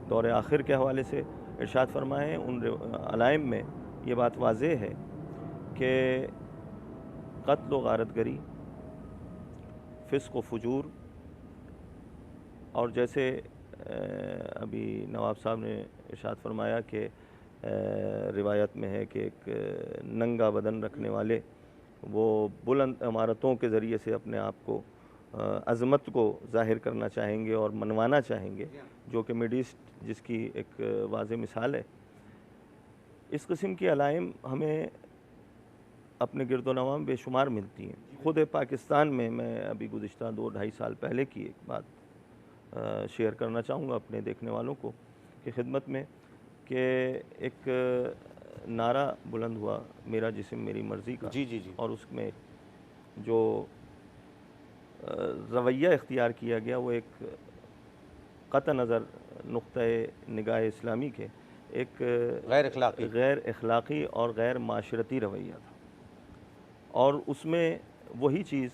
दौर आखिर के हवाले से इरशाद फरमाए हैं, उन अलाइम में ये बात वाज़ेह है कि क़त्ल व गारतगरी, फ़िस्क़ व फ़ुजूर, और जैसे अभी नवाब साहब ने इरशाद फरमाया कि रिवायत में है कि एक नंगा बदन रखने वाले वो बुलंद इमारतों के ज़रिए से अपने आप को अज़मत को ज़ाहिर करना चाहेंगे और मनवाना चाहेंगे, जो कि मिड ईस्ट जिसकी एक वाज़ेह मिसाल है। इस किस्म की अलाइम हमें अपने गिरदोनवा में बेशुमार मिलती हैं। ख़ुद पाकिस्तान में मैं अभी गुज़िश्ता 2-2.5 साल पहले की एक बात शेयर करना चाहूँगा अपने देखने वालों को की खिदमत में, कि एक नारा बुलंद हुआ, मेरा जिस्म मेरी मर्ज़ी का। जी जी जी। और उसमें जो रवैया इख्तियार किया गया वो एक क़त्अ नज़र नुक़्ता निगाह इस्लामी के एक गैर अखलाक़ी और गैर माशरती रवैया था। और उसमें वही चीज़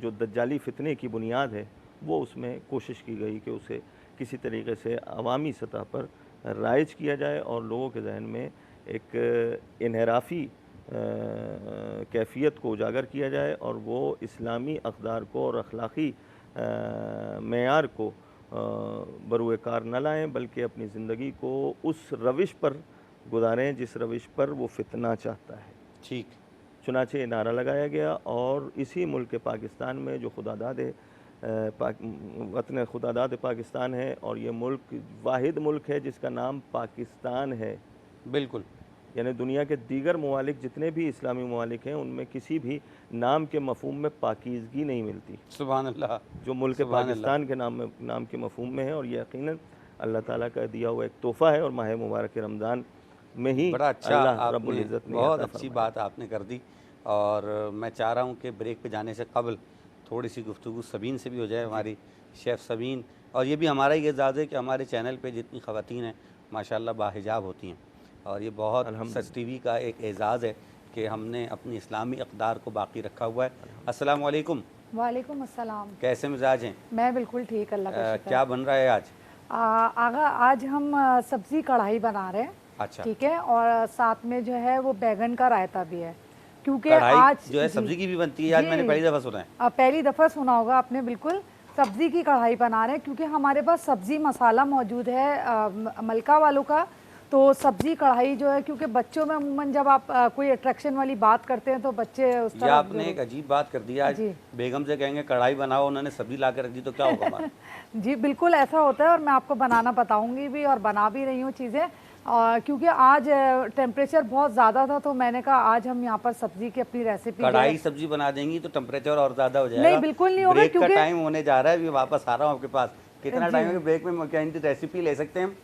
जो दज्जाली फ़ितने की बुनियाद है वो उसमें कोशिश की गई कि उसे किसी तरीके से अवामी सतह पर राइज किया जाए और लोगों के जहन में एक इन्हराफी कैफियत को उजागर किया जाए और वो इस्लामी अक़दार को और अखलाक़ी मेयार को बरूए कार न लाएँ, बल्कि अपनी ज़िंदगी को उस रविश पर गुजारें जिस रविश पर वो फितना चाहता है। ठीक। चुनाचे नारा लगाया गया और इसी मुल्क पाकिस्तान में जो खुदादाद वतन खुदादाद पाकिस्तान है, और ये मुल्क वाहिद मुल्क है जिसका नाम पाकिस्तान है। बिल्कुल। यानी दुनिया के दीगर ममालिक जितने भी इस्लामी ममालिक हैं उनमें किसी भी नाम के मफहूम में पाकीज़गी नहीं मिलती, सुभान अल्लाह, जो मुल्क पाकिस्तान के नाम के मफहूम में है। और ये यकीनन अल्लाह ताला का दिया हुआ एक तोहफ़ा है और माह मुबारक रमज़ान में ही बड़ा अच्छा अल्लाह रब्बुल इज़्ज़त ने बहुत अच्छी बात आपने कर दी। और मैं चाह रहा हूँ कि ब्रेक पे जाने से कबल थोड़ी सी गुफ्तगू सबीन से भी हो जाए, हमारी शेफ़ सबीन। और ये भी हमारा ही एजाज़ है कि हमारे चैनल पे जितनी ख़वातीन हैं माशाल्लाह बाहिजाब होती हैं, और ये बहुत सच टीवी का एक एजाज़ है कि हमने अपनी इस्लामी अक़दार को बाकी रखा हुआ है। अस्सलाम वालेकुम। वालेकुम अस्सलाम। कैसे मिजाज हैं? मैं बिल्कुल ठीक, अल्लाह का शुक्र। क्या बन रहा है आज? आगा आज हम सब्ज़ी कढ़ाई बना रहे हैं। अच्छा, ठीक है। और साथ में जो है वो बैगन का रायता भी है, क्योंकि आज जो है सब्जी की भी बनती है। आज मैंने पहली दफ़ा सुना है। पहली दफ़ा सुना होगा आपने। बिल्कुल सब्ज़ी की कढ़ाई बना रहे हैं, क्योंकि हमारे पास सब्ज़ी मसाला मौजूद है मलका वालों का। तो सब्ज़ी कढ़ाई जो है, क्योंकि बच्चों में अमूमन जब आप कोई अट्रैक्शन वाली बात करते हैं तो बच्चे उस तरह। आपने एक अजीब बात कर दी आज। बेगम से कहेंगे कढ़ाई बनाओ, उन्होंने सब्जी ला के रख दी तो क्या होगा हमारा? जी बिल्कुल ऐसा होता है, और मैं आपको बनाना बताऊंगी भी और बना भी रही हूँ चीज़ें। क्योंकि आज टेम्परेचर बहुत ज़्यादा था तो मैंने कहा आज हम यहाँ पर सब्जी की अपनी रेसिपी। कढ़ाई सब्जी बना देंगी तो टेम्परेचर और ज़्यादा हो जाएगा। नहीं बिल्कुल नहीं होगा, ब्रेक का टाइम होने जा रहा है, अभी वापस आ रहा हूँ आपके पास। कितना टाइम है ब्रेक में? क्या इनकी रेसिपी ले सकते हैं?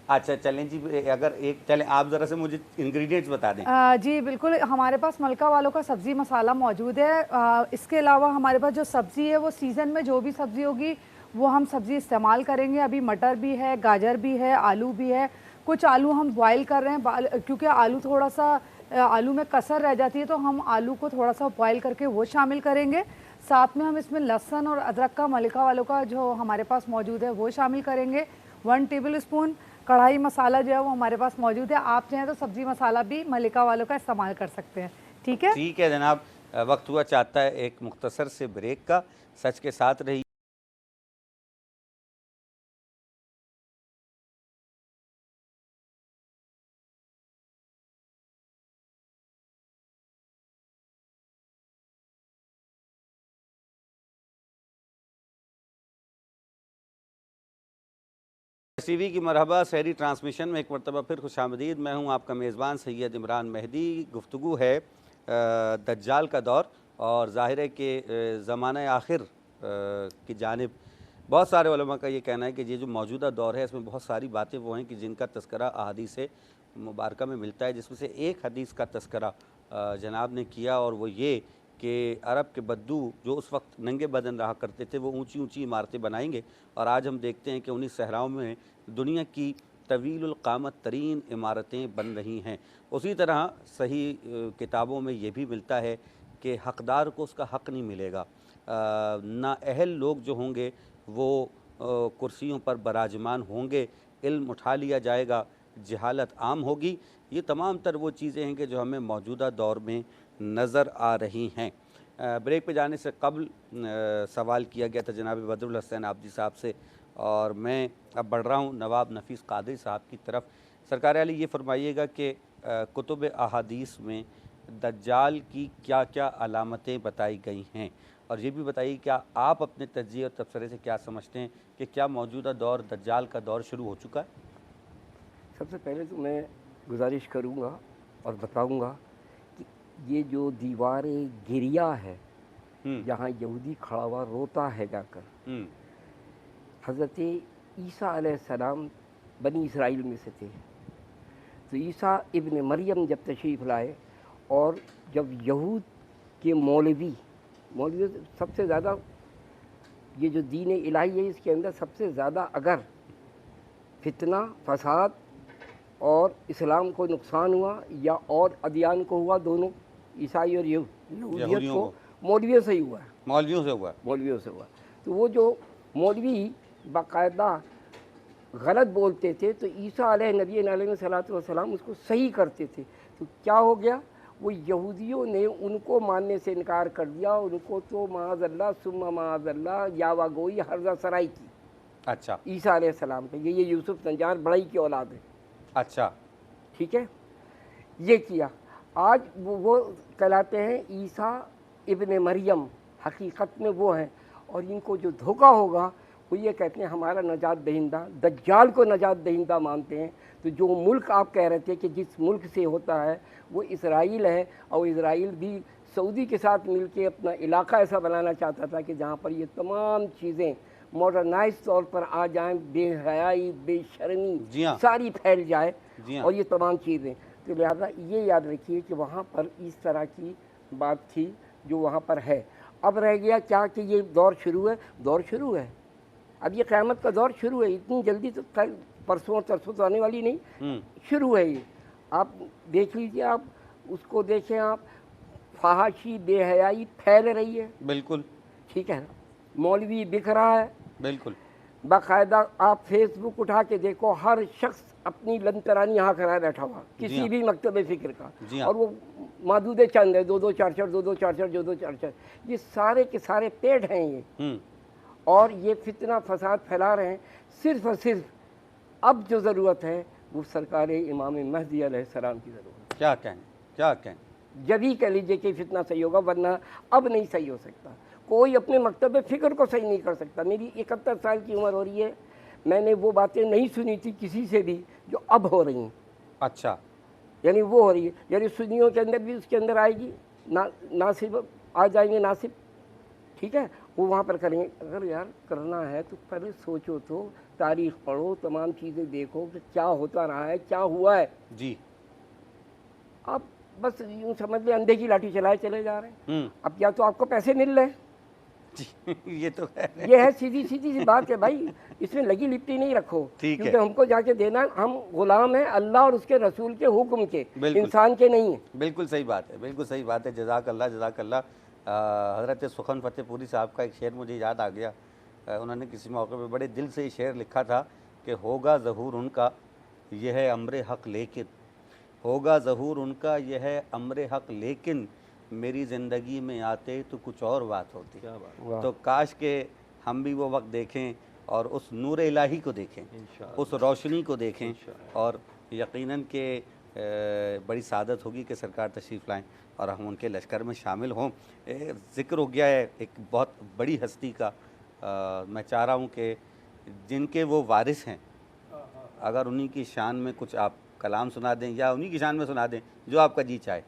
अच्छा चलें जी, अगर एक चलें आप ज़रा से मुझे इंग्रेडिएंट्स बता दें। जी बिल्कुल, हमारे पास मलका वालों का सब्ज़ी मसाला मौजूद है। इसके अलावा हमारे पास जो सब्ज़ी है वो सीज़न में जो भी सब्ज़ी होगी वो हम सब्ज़ी इस्तेमाल करेंगे। अभी मटर भी है, गाजर भी है, आलू भी है। कुछ आलू हम बॉयल कर रहे हैं, क्योंकि आलू थोड़ा सा आलू में कसर रह जाती है, तो हम आलू को थोड़ा सा बॉयल करके वो शामिल करेंगे। साथ में हम इसमें लहसुन और अदरक का मलका वालों का जो हमारे पास मौजूद है वो शामिल करेंगे। 1 टेबल स्पून कढ़ाई मसाला जो है वो हमारे पास मौजूद है। आप चाहें तो सब्ज़ी मसाला भी मलिका वालों का इस्तेमाल कर सकते हैं। ठीक है, ठीक है जनाब। वक्त हुआ चाहता है एक मुख्तसर से ब्रेक का। सच के साथ रही। टीवी की मरहबा सहरी ट्रांसमिशन में एक मरतबा फिर खुशामदीद। मैं हूं आपका मेज़बान सैयद इमरान मेहदी। गुफ्तगू है दज्जाल का दौर, और ज़ाहिर है कि ज़माना आखिर की जानिब बहुत सारे उलमा का ये कहना है कि ये जो मौजूदा दौर है इसमें बहुत सारी बातें वो हैं कि जिनका तस्करा अहादीस मुबारका में मिलता है, जिसमें से एक हदीस का तस्करा जनाब ने किया, और वो ये कि अरब के बद्दू जो उस वक्त नंगे बदन रहा करते थे वो ऊंची ऊंची इमारतें बनाएंगे। और आज हम देखते हैं कि उन्हीं सहराओं में दुनिया की तवीलुल क़ामत तरीन इमारतें बन रही हैं। उसी तरह सही किताबों में ये भी मिलता है कि हक़दार को उसका हक़ नहीं मिलेगा। नाअहल लोग जो होंगे वो कुर्सियों पर बराजमान होंगे, इल्म उठा लिया जाएगा, जहालत आम होगी। ये तमाम तर वो चीज़ें हैं कि जो हमें मौजूदा दौर में नज़र आ रही हैं। ब्रेक पे जाने से कबल सवाल किया गया था जनाब बदरुल हसन आबदी साहब से, और मैं अब बढ़ रहा हूँ नवाब नफ़ीस कादरी साहब की तरफ। सरकार आली ये फरमाइएगा कि कुतुब अहादीस में दज्जाल की क्या क्या अलामतें बताई गई हैं, और ये भी बताइए क्या आप अपने तज्ज़िये और तबसरे से क्या समझते हैं कि क्या मौजूदा दौर दज्जाल का दौर शुरू हो चुका है? सबसे पहले तो मैं गुजारिश करूँगा और बताऊँगा कि ये जो दीवार गिरिया है जहाँ यहूदी खड़ा हुआ रोता है जाकर, हज़रत ईसा अलैहिस्सलाम बनी इसराइल में से थे। तो ईसा इब्न मरियम जब तशरीफ़ लाए और जब यहूद के मौलवी सबसे ज़्यादा, ये जो दीन इलाही है इसके अंदर सबसे ज़्यादा अगर फितना फसाद और इस्लाम को नुकसान हुआ या और अदियान को हुआ, दोनों ईसाई और यहूदियत को मौलवियों से ही हुआ है। मौलवियों से हुआ। तो वो जो मौलवी बाकायदा गलत बोलते थे तो ईसा अलैहिस्सलाम उसको सही करते थे। तो क्या हो गया, वो यहूदियों ने उनको मानने से इनकार कर दिया, उनको तो माज़अल्लाह सुम्मा माज़अल्लाह यावा गोई हर्जा सराई की। अच्छा। ईसा अलैहिस्सलाम पे ये यूसुफ नज्जार बड़ई की औलाद है। अच्छा, ठीक है। ये किया, आज वो कहलाते हैं ईसा इब्न मरियम, हकीकत में वो हैं। और इनको जो धोखा होगा वो ये कहते हैं हमारा नजात दहिंदा, दज्जाल को नजात दहिंदा मानते हैं। तो जो मुल्क आप कह रहे थे कि जिस मुल्क से होता है वो इसराइल है, और इसराइल भी सऊदी के साथ मिलके अपना इलाका ऐसा बनाना चाहता था कि जहाँ पर ये तमाम चीज़ें मॉडर्नाइज तौर पर आ जाएं, बेहयाई बेशर्मी सारी फैल जाए और ये तमाम चीज़ें। तो लिहाजा ये याद रखिए कि वहाँ पर इस तरह की बात थी जो वहाँ पर है। अब रह गया क्या कि ये दौर शुरू है, अब ये क़यामत का दौर शुरू है। इतनी जल्दी तो कल परसों और तरसों तो आने वाली नहीं, शुरू है ये। आप देख लीजिए, आप उसको देखें, आप फहाशी बेहयाई फैल रही है। बिल्कुल ठीक है, मौलवी बिक रहा है। बिल्कुल बाकायदा आप फेसबुक उठा के देखो, हर शख्स अपनी लंतरानी यहाँ करा बैठा हुआ किसी भी मकतब फ़िक्र का, और वो मादूदे चंद है, दो दो चार चार। ये सारे के सारे पेड़ हैं ये, और ये फितना फसाद फैला रहे हैं। सिर्फ और सिर्फ अब जो ज़रूरत है वो सरकार इमाम महदी अलैहिस्सलाम की ज़रूरत है। क्या कहें जब ही कह लीजिए कि फितना सही होगा, वरना अब नहीं सही हो सकता। कोई अपने मकतब फ़िक्र को सही नहीं कर सकता। मेरी 71 साल की उम्र हो रही है, मैंने वो बातें नहीं सुनी थी किसी से भी जो अब हो रही हैं। अच्छा, यानी वो हो रही है, यानी सुन्नियों के अंदर भी उसके अंदर आएगी, नासिब आ जाएंगे, नासिब, ठीक है, वो वहाँ पर करेंगे। अगर यार करना है तो पहले सोचो, तो तारीख़ पढ़ो, तमाम चीज़ें देखो कि क्या होता रहा है, क्या हुआ है जी। आप बस यूँ समझ लें अंधे की लाठी चलाए चले जा रहे हैं। अब या तो आपको पैसे मिल रहे हैं ये तो है, ये है सीधी सी बात है भाई, इसमें लगी लिपटी नहीं रखो, क्योंकि हमको जाके देना, हम गुलाम हैं अल्लाह और उसके रसूल के हुक्म के, इंसान के नहीं है। बिल्कुल सही बात है, बिल्कुल सही बात है। जज़ाकल्लाह। हज़रत सुखन फतेहपुरी साहब का एक शेर मुझे याद आ गया। उन्होंने किसी मौके पे बड़े दिल से ये शेर लिखा था कि होगा ज़हूर उनका यह है अम्र हक़ लेकिन, होगा ज़हूर उनका यह है अम्र हक़ लेकिन, मेरी ज़िंदगी में आते तो कुछ और बात होती। तो काश के हम भी वो वक्त देखें और उस नूर इलाही को देखें, उस रोशनी को देखें, और यकीनन के बड़ी सादत होगी कि सरकार तशरीफ़ लाएँ और हम उनके लश्कर में शामिल हों। ज़िक्र हो गया है एक बहुत बड़ी हस्ती का, मैं चाह रहा हूँ कि जिनके वो वारिस हैं, अगर उन्हीं की शान में कुछ आप कलाम सुना दें या उन्हीं की शान में सुना दें, जो आपका जी चाहे।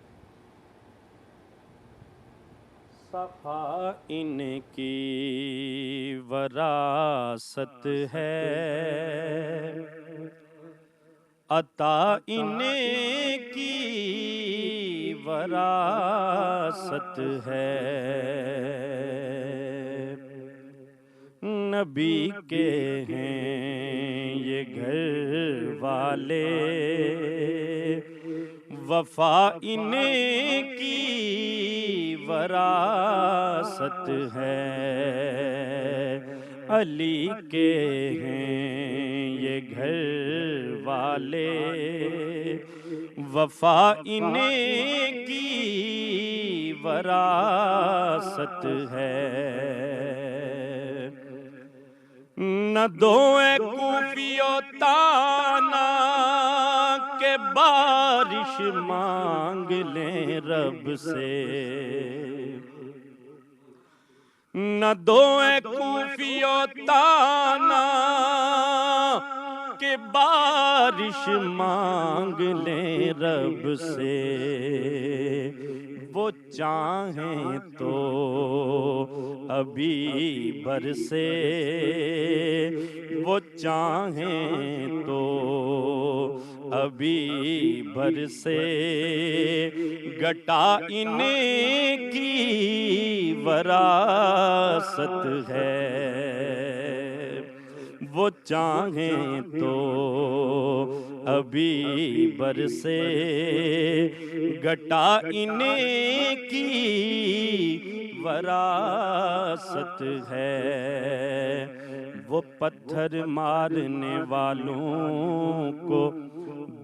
सफ़ा इनकी वरासत है, अता इनकी वरासत है, नबी के हैं ये घर वाले, वफा इनकी वरासत है। अली के हैं ये घर वाले, वफा इनकी वरासत है। न दोए कूफियो ताना के बारिश मांग लें रब से, न दोए कूफियो ताना के बारिश मांग लें रब से। वो चाहें तो अभी बरसे, वो चाहें तो अभी बरसे। घटा इनकी वरासत है, वो चाहें तो अभी बरसे। घटा इनकी वरासत है। वो पत्थर मारने वालों को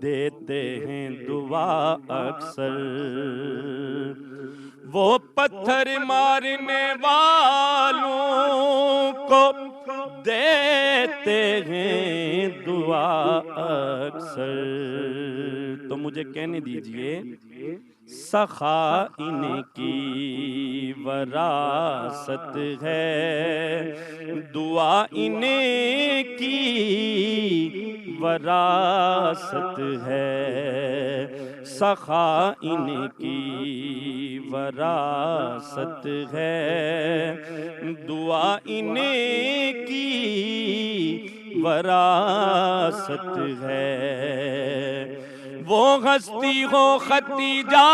देते हैं दुआ अक्सर, वो पत्थर मारने वालों को देते हैं दुआ अक्सर। तो मुझे कहने दीजिए, सखा इनकी वरासत है, दुआ इनकी वरासत है। सखा इनकी वरासत है, दुआ इनकी वरासत है। वो हस्ती हो खतीजा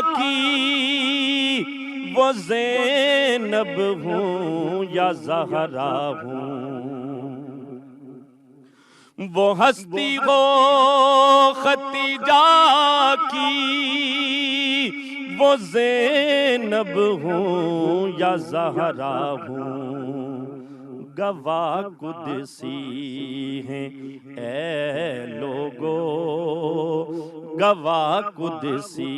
की, वो ज़ैनब हूँ या ज़हरा हूँ। वो हस्ती हो खतीजा की, वो ज़ैनब हूँ या ज़हरा हूँ। गवाह कुदसी हैं ऐ लोगो, गवाह कुदसी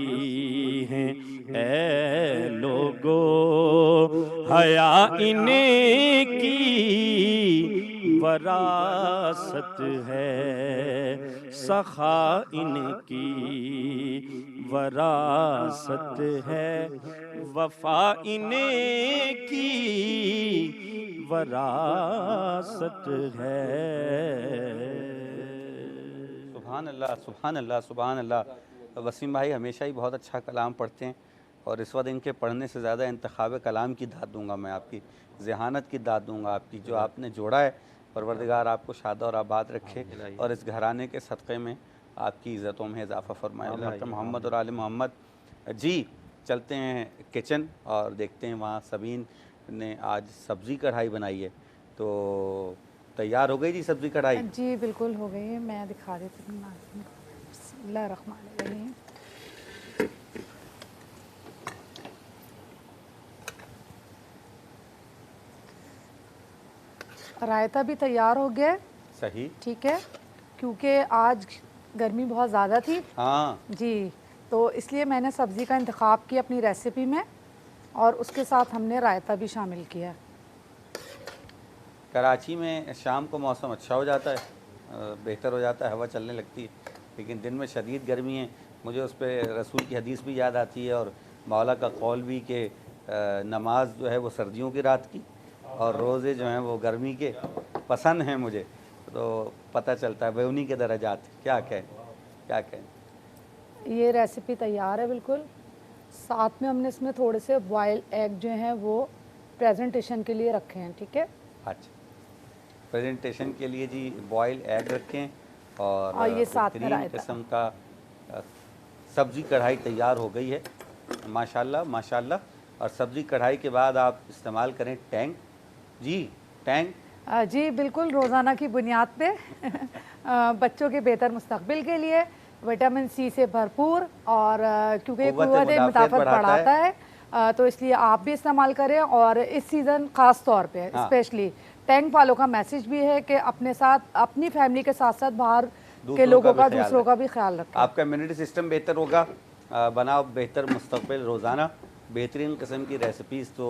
हैं ऐ लोगो। हया इनकी वरासत है, सखा इनकी वरासत है। वफा इनकी वरासत है। सुभान अल्लाह, सुभान अल्लाह, सुभान अल्लाह। वसीम भाई हमेशा ही बहुत अच्छा कलाम पढ़ते हैं और इस वक्त इनके पढ़ने से ज़्यादा इंतखाब कलाम की दाद दूंगा मैं, आपकी ज़हानत की दाद दूंगा, आपकी जो आपने जोड़ा है। परवरदिगार आपको शाद और आबाद रखे और इस घराने के सदक़े में आपकी इज़्ज़तों में इजाफ़ा फरमाए। मोहम्मद और आले मोहम्मद। जी चलते हैं किचन और देखते हैं वहाँ सबीन ने आज सब्ज़ी कढ़ाई बनाई है, तो तैयार हो गई जी सब्ज़ी कढ़ाई? जी बिल्कुल हो गई है, मैं दिखा देती हूँ नाज़रीन को। बिस्मिल्लाहिर्रहमानिर्रहीम। रायता भी तैयार हो गया है। सही, ठीक है, क्योंकि आज गर्मी बहुत ज़्यादा थी। हाँ जी, तो इसलिए मैंने सब्ज़ी का इंतखाब किया अपनी रेसिपी में और उसके साथ हमने रायता भी शामिल किया। कराची में शाम को मौसम अच्छा हो जाता है, बेहतर हो जाता है, हवा चलने लगती है, लेकिन दिन में शदीद गर्मी है। मुझे उस पर रसूल की हदीस भी याद आती है और मौला का कौल भी कि नमाज जो है वो सर्दियों की रात की और रोज़े जो हैं वो गर्मी के पसंद हैं मुझे। तो पता चलता है भाई उन्हीं के दर्जात। क्या कहें, क्या कहें। ये रेसिपी तैयार है बिल्कुल। साथ में हमने इसमें थोड़े से बॉयल एग जो हैं वो प्रेजेंटेशन के लिए रखे हैं। ठीक है, अच्छा, प्रेजेंटेशन के लिए जी बॉयल एग रखें और ये साथ में रायता। किस्म का सब्ज़ी कढ़ाई तैयार हो गई है माशाल्लाह माशाल्लाह। और सब्ज़ी कढ़ाई के बाद आप इस्तेमाल करें टैंग। जी टैंग जी बिल्कुल, रोज़ाना की बुनियाद पे बच्चों के बेहतर मुस्तकबिल के लिए विटामिन सी से भरपूर और क्योंकि क़ुव्वत क़ुव्वत मुदाफ़अत मुदाफ़अत बढ़ाता है तो इसलिए आप भी इस्तेमाल करें। और इस सीज़न ख़ास तौर पे हाँ। स्पेशली टैंक वालों का मैसेज भी है कि अपने साथ, अपनी फैमिली के साथ-साथ बाहर के दूसरों लोगों भी का, ख्याल दूसरों का रखें। भी ख्याल रखें। आपका इम्यूनिटी सिस्टम बेहतर होगा, बनाओ बेहतर मुस्तकबिल। रोज़ाना बेहतरीन किस्म की रेसिपीज़ तो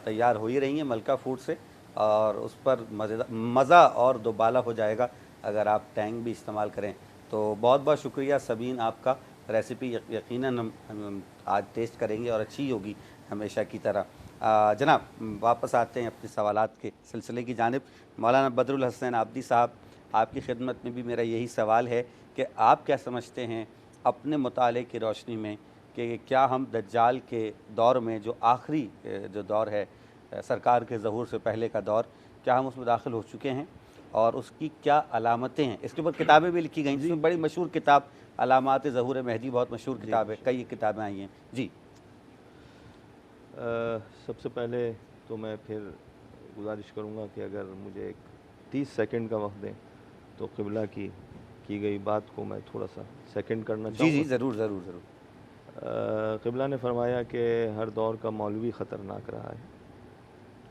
तैयार हो ही रही हैं मलका फूड से, और उस पर मज़ा और दोबाला हो जाएगा अगर आप टैंक भी इस्तेमाल करें। तो बहुत बहुत शुक्रिया सबीन आपका। रेसिपी यकीनन हम आज टेस्ट करेंगे और अच्छी होगी हमेशा की तरह। जनाब, वापस आते हैं अपने सवालात के सिलसिले की जानिब। मौलाना बदरुल हसन आबदी साहब, आपकी खिदमत में भी मेरा यही सवाल है कि आप क्या समझते हैं अपने मुताले की रोशनी में कि क्या हम दज्जाल के दौर में, जो आखिरी जो दौर है सरकार के ज़हूर से पहले का दौर, क्या हम उसमें दाखिल हो चुके हैं और उसकी क्या अलामतें हैं? इसके ऊपर किताबें भी लिखी गई, जिसमें बड़ी मशहूर किताब अलामात ज़हूर महदी बहुत मशहूर किताब है, कई किताबें आई हैं जी। सबसे पहले तो मैं फिर गुजारिश करूँगा कि अगर मुझे एक 30 सेकंड का वक्त दें तो क़िबला की गई बात को मैं थोड़ा सा सेकंड करना जी चाहूँगा। जी, ज़रूर ज़रूर ज़रूर। क़िबला ने फरमाया कि हर दौर का मौलवी ख़तरनाक रहा है।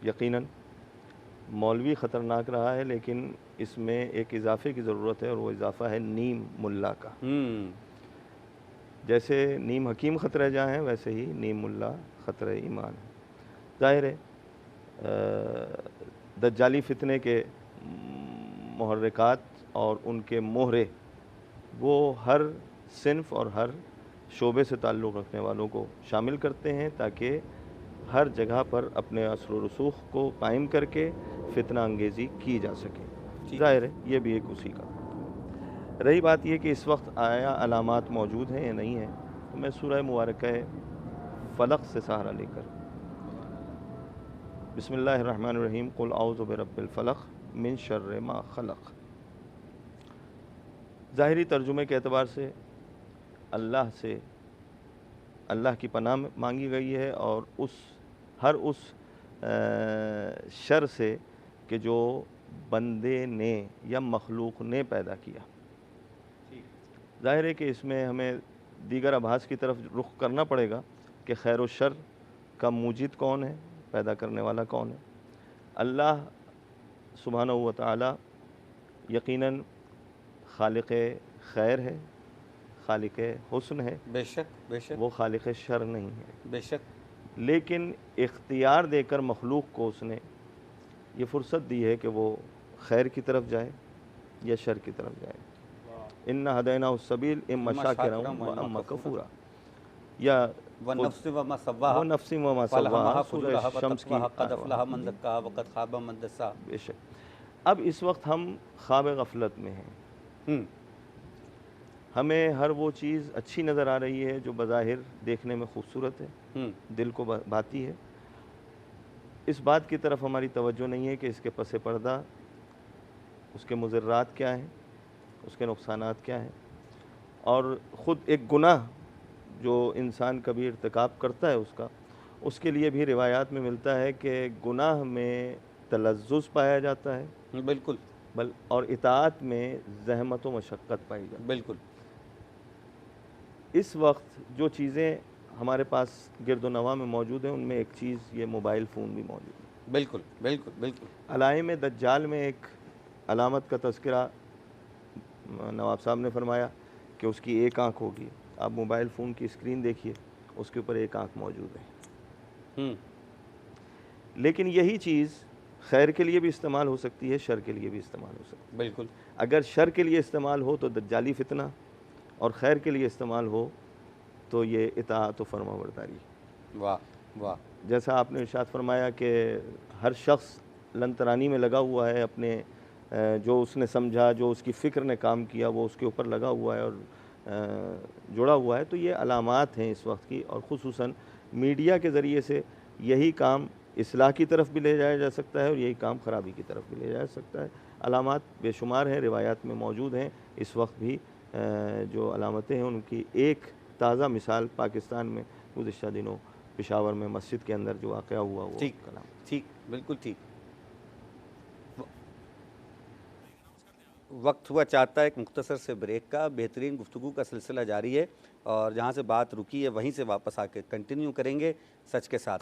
यकीनन मौलवी ख़तरनाक रहा है, लेकिन इसमें एक इजाफ़े की ज़रूरत है और वो इजाफ़ा है नीम मुल्ला का। जैसे नीम हकीम ख़तरे जहाँ हैं, वैसे ही नीम मुल्ला ख़तरे ईमान है। ज़ाहिर है दज्जाली फ़ितने के मुहर्रिकात और उनके मोहरे वो हर सिन्फ़ और हर शोबे से ताल्लुक़ रखने वालों को शामिल करते हैं, ताकि हर जगह पर अपने असर व रसूख़ को कायम करके फ़ितना अंगेज़ी की जा सके। ज़ाहिर है ये भी एक उसी का। रही बात ये कि इस वक्त आया अलामात मौजूद हैं या नहीं है, तो मैं सूरह मुबारक फ़लक़ से सहारा लेकर बिस्मिल्लाहिर्रहमानिर्रहीम कुल औज़ु बिरब्बिल फ़लक़ मिन शर्रि मा ख़लक़। ज़ाहिरी तर्जुमे के एतबार से अल्लाह की पनाह मांगी गई है और हर उस शर से कि जो बंदे ने या मखलूक ने पैदा किया। ज़ाहिर है कि इसमें हमें दीगर आभास की तरफ रुख करना पड़ेगा कि खैर व शर का मूजिद कौन है, पैदा करने वाला कौन है। अल्लाह सुब्हानहू व तआला यकीनन खालिक़ खैर है, खालिक़ हुस्न है। बेशक बेशक। वो खालिक़ शर नहीं है। बेशक। लेकिन इख्तियार देकर मखलूक को उसने ये फ़ुर्सत दी है कि वो खैर की तरफ जाए या शर की तरफ जाए। इन्ना हदैनाहु सबील इम्मा शाकिरा व इम्मा कफूरा, या वन्नफ्सि वमा सव्वाहा वन्नफ्सि वमा सव्वाहा, सूरह शम्स की। क़द अफ़लहा मन ज़क्काहा व क़द ख़ाब मन दस्साहा। बेशक। अब इस वक्त हम ख्वाब गफलत में हैं। हमें हर वो चीज़ अच्छी नज़र आ रही है जो बज़ाहिर देखने में खूबसूरत है, दिल को भाती है। इस बात की तरफ हमारी तवज्जो नहीं है कि इसके पसे पर्दा उसके मुज़र्रात क्या हैं, उसके नुकसानात क्या हैं। और ख़ुद एक गुनाह जो इंसान कभी इर्तिकाब करता है उसके लिए भी रिवायात में मिलता है कि गुनाह में तलज़्ज़ुज़ पाया जाता है, बिल्कुल, और इताअत में ज़हमत व मशक्क़त पाई जाती है। बिल्कुल। इस वक्त जो चीज़ें हमारे पास गिरदोनवा में मौजूद हैं, उनमें एक चीज़ ये मोबाइल फ़ोन भी मौजूद है। बिल्कुल बिल्कुल बिल्कुल। अलाइम दज्जाल में एक अलामत का तज़किरा नवाब साहब ने फरमाया कि उसकी एक आँख होगी। आप मोबाइल फ़ोन की स्क्रीन देखिए, उसके ऊपर एक आँख मौजूद है। लेकिन यही चीज़ खैर के लिए भी इस्तेमाल हो सकती है, शर के लिए भी इस्तेमाल हो सकती है। बिल्कुल। अगर शर के लिए इस्तेमाल हो तो दज्जाली फ़ितना, और खैर के लिए इस्तेमाल हो तो ये इताअत व फरमाबरदारी। वाह वाह। जैसा आपने इरशाद फरमाया कि हर शख्स लंतरानी में लगा हुआ है, अपने जो उसने समझा, जो उसकी फ़िक्र ने काम किया, वो उसके ऊपर लगा हुआ है और जुड़ा हुआ है। तो ये अलामात हैं इस वक्त की, और ख़ुसूसन मीडिया के ज़रिए से यही काम इस्लाह की तरफ भी ले जाया जा सकता है और यही काम ख़राबी की तरफ भी ले जाया जा सकता है। अलामात बेशुमार हैं, रिवायात में मौजूद हैं। इस वक्त भी जो अलामतें हैं उनकी एक ताज़ा मिसाल पाकिस्तान में गुज़िश्ता दिनों पेशावर में मस्जिद के अंदर जो वाक़या हुआ वो ठीक, बिल्कुल ठीक। वक्त हुआ चाहता है एक मुख्तसर से ब्रेक का। बेहतरीन गुफ्तगू का सिलसिला जारी है और जहाँ से बात रुकी है वहीं से वापस आके कंटिन्यू करेंगे सच के साथ।